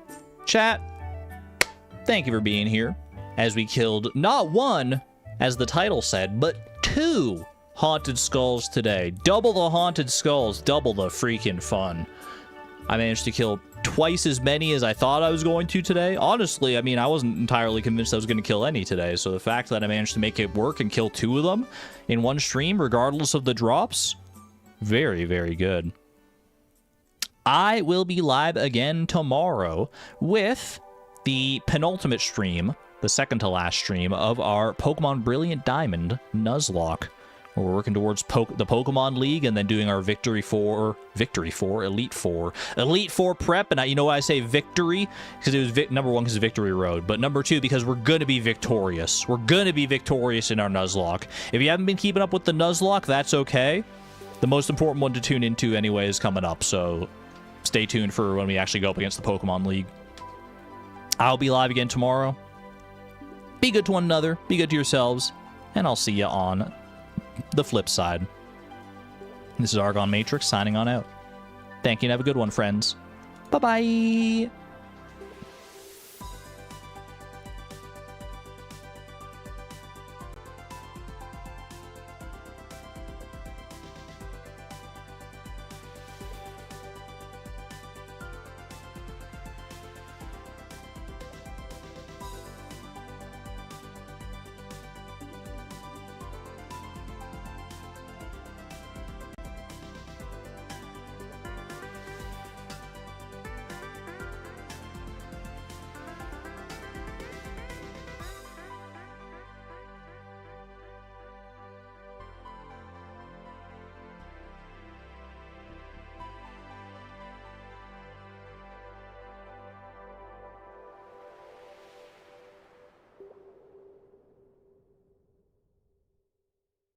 Chat, thank you for being here as we killed not 1, as the title said, but 2 haunted skulls today. Double the haunted skulls, double the freaking fun. I managed to kill twice as many as I thought I was going to today. Honestly, I mean, I wasn't entirely convinced I was going to kill any today, so the fact that I managed to make it work and kill 2 of them in one stream, regardless of the drops, very, very good. I will be live again tomorrow with the penultimate stream, the second to last stream of our Pokemon Brilliant Diamond Nuzlocke. We're working towards the Pokemon League and then doing our Elite Four prep. And you know why I say victory? Because it was number 1 because of Victory Road, but number 2 because we're going to be victorious. We're going to be victorious in our Nuzlocke. If you haven't been keeping up with the Nuzlocke, that's okay. The most important one to tune into anyway is coming up, so stay tuned for when we actually go up against the Pokemon League. I'll be live again tomorrow. Be good to one another, be good to yourselves, and I'll see you on the flip side. This is Argon Matrix signing on out. Thank you and have a good one, friends. Bye-bye.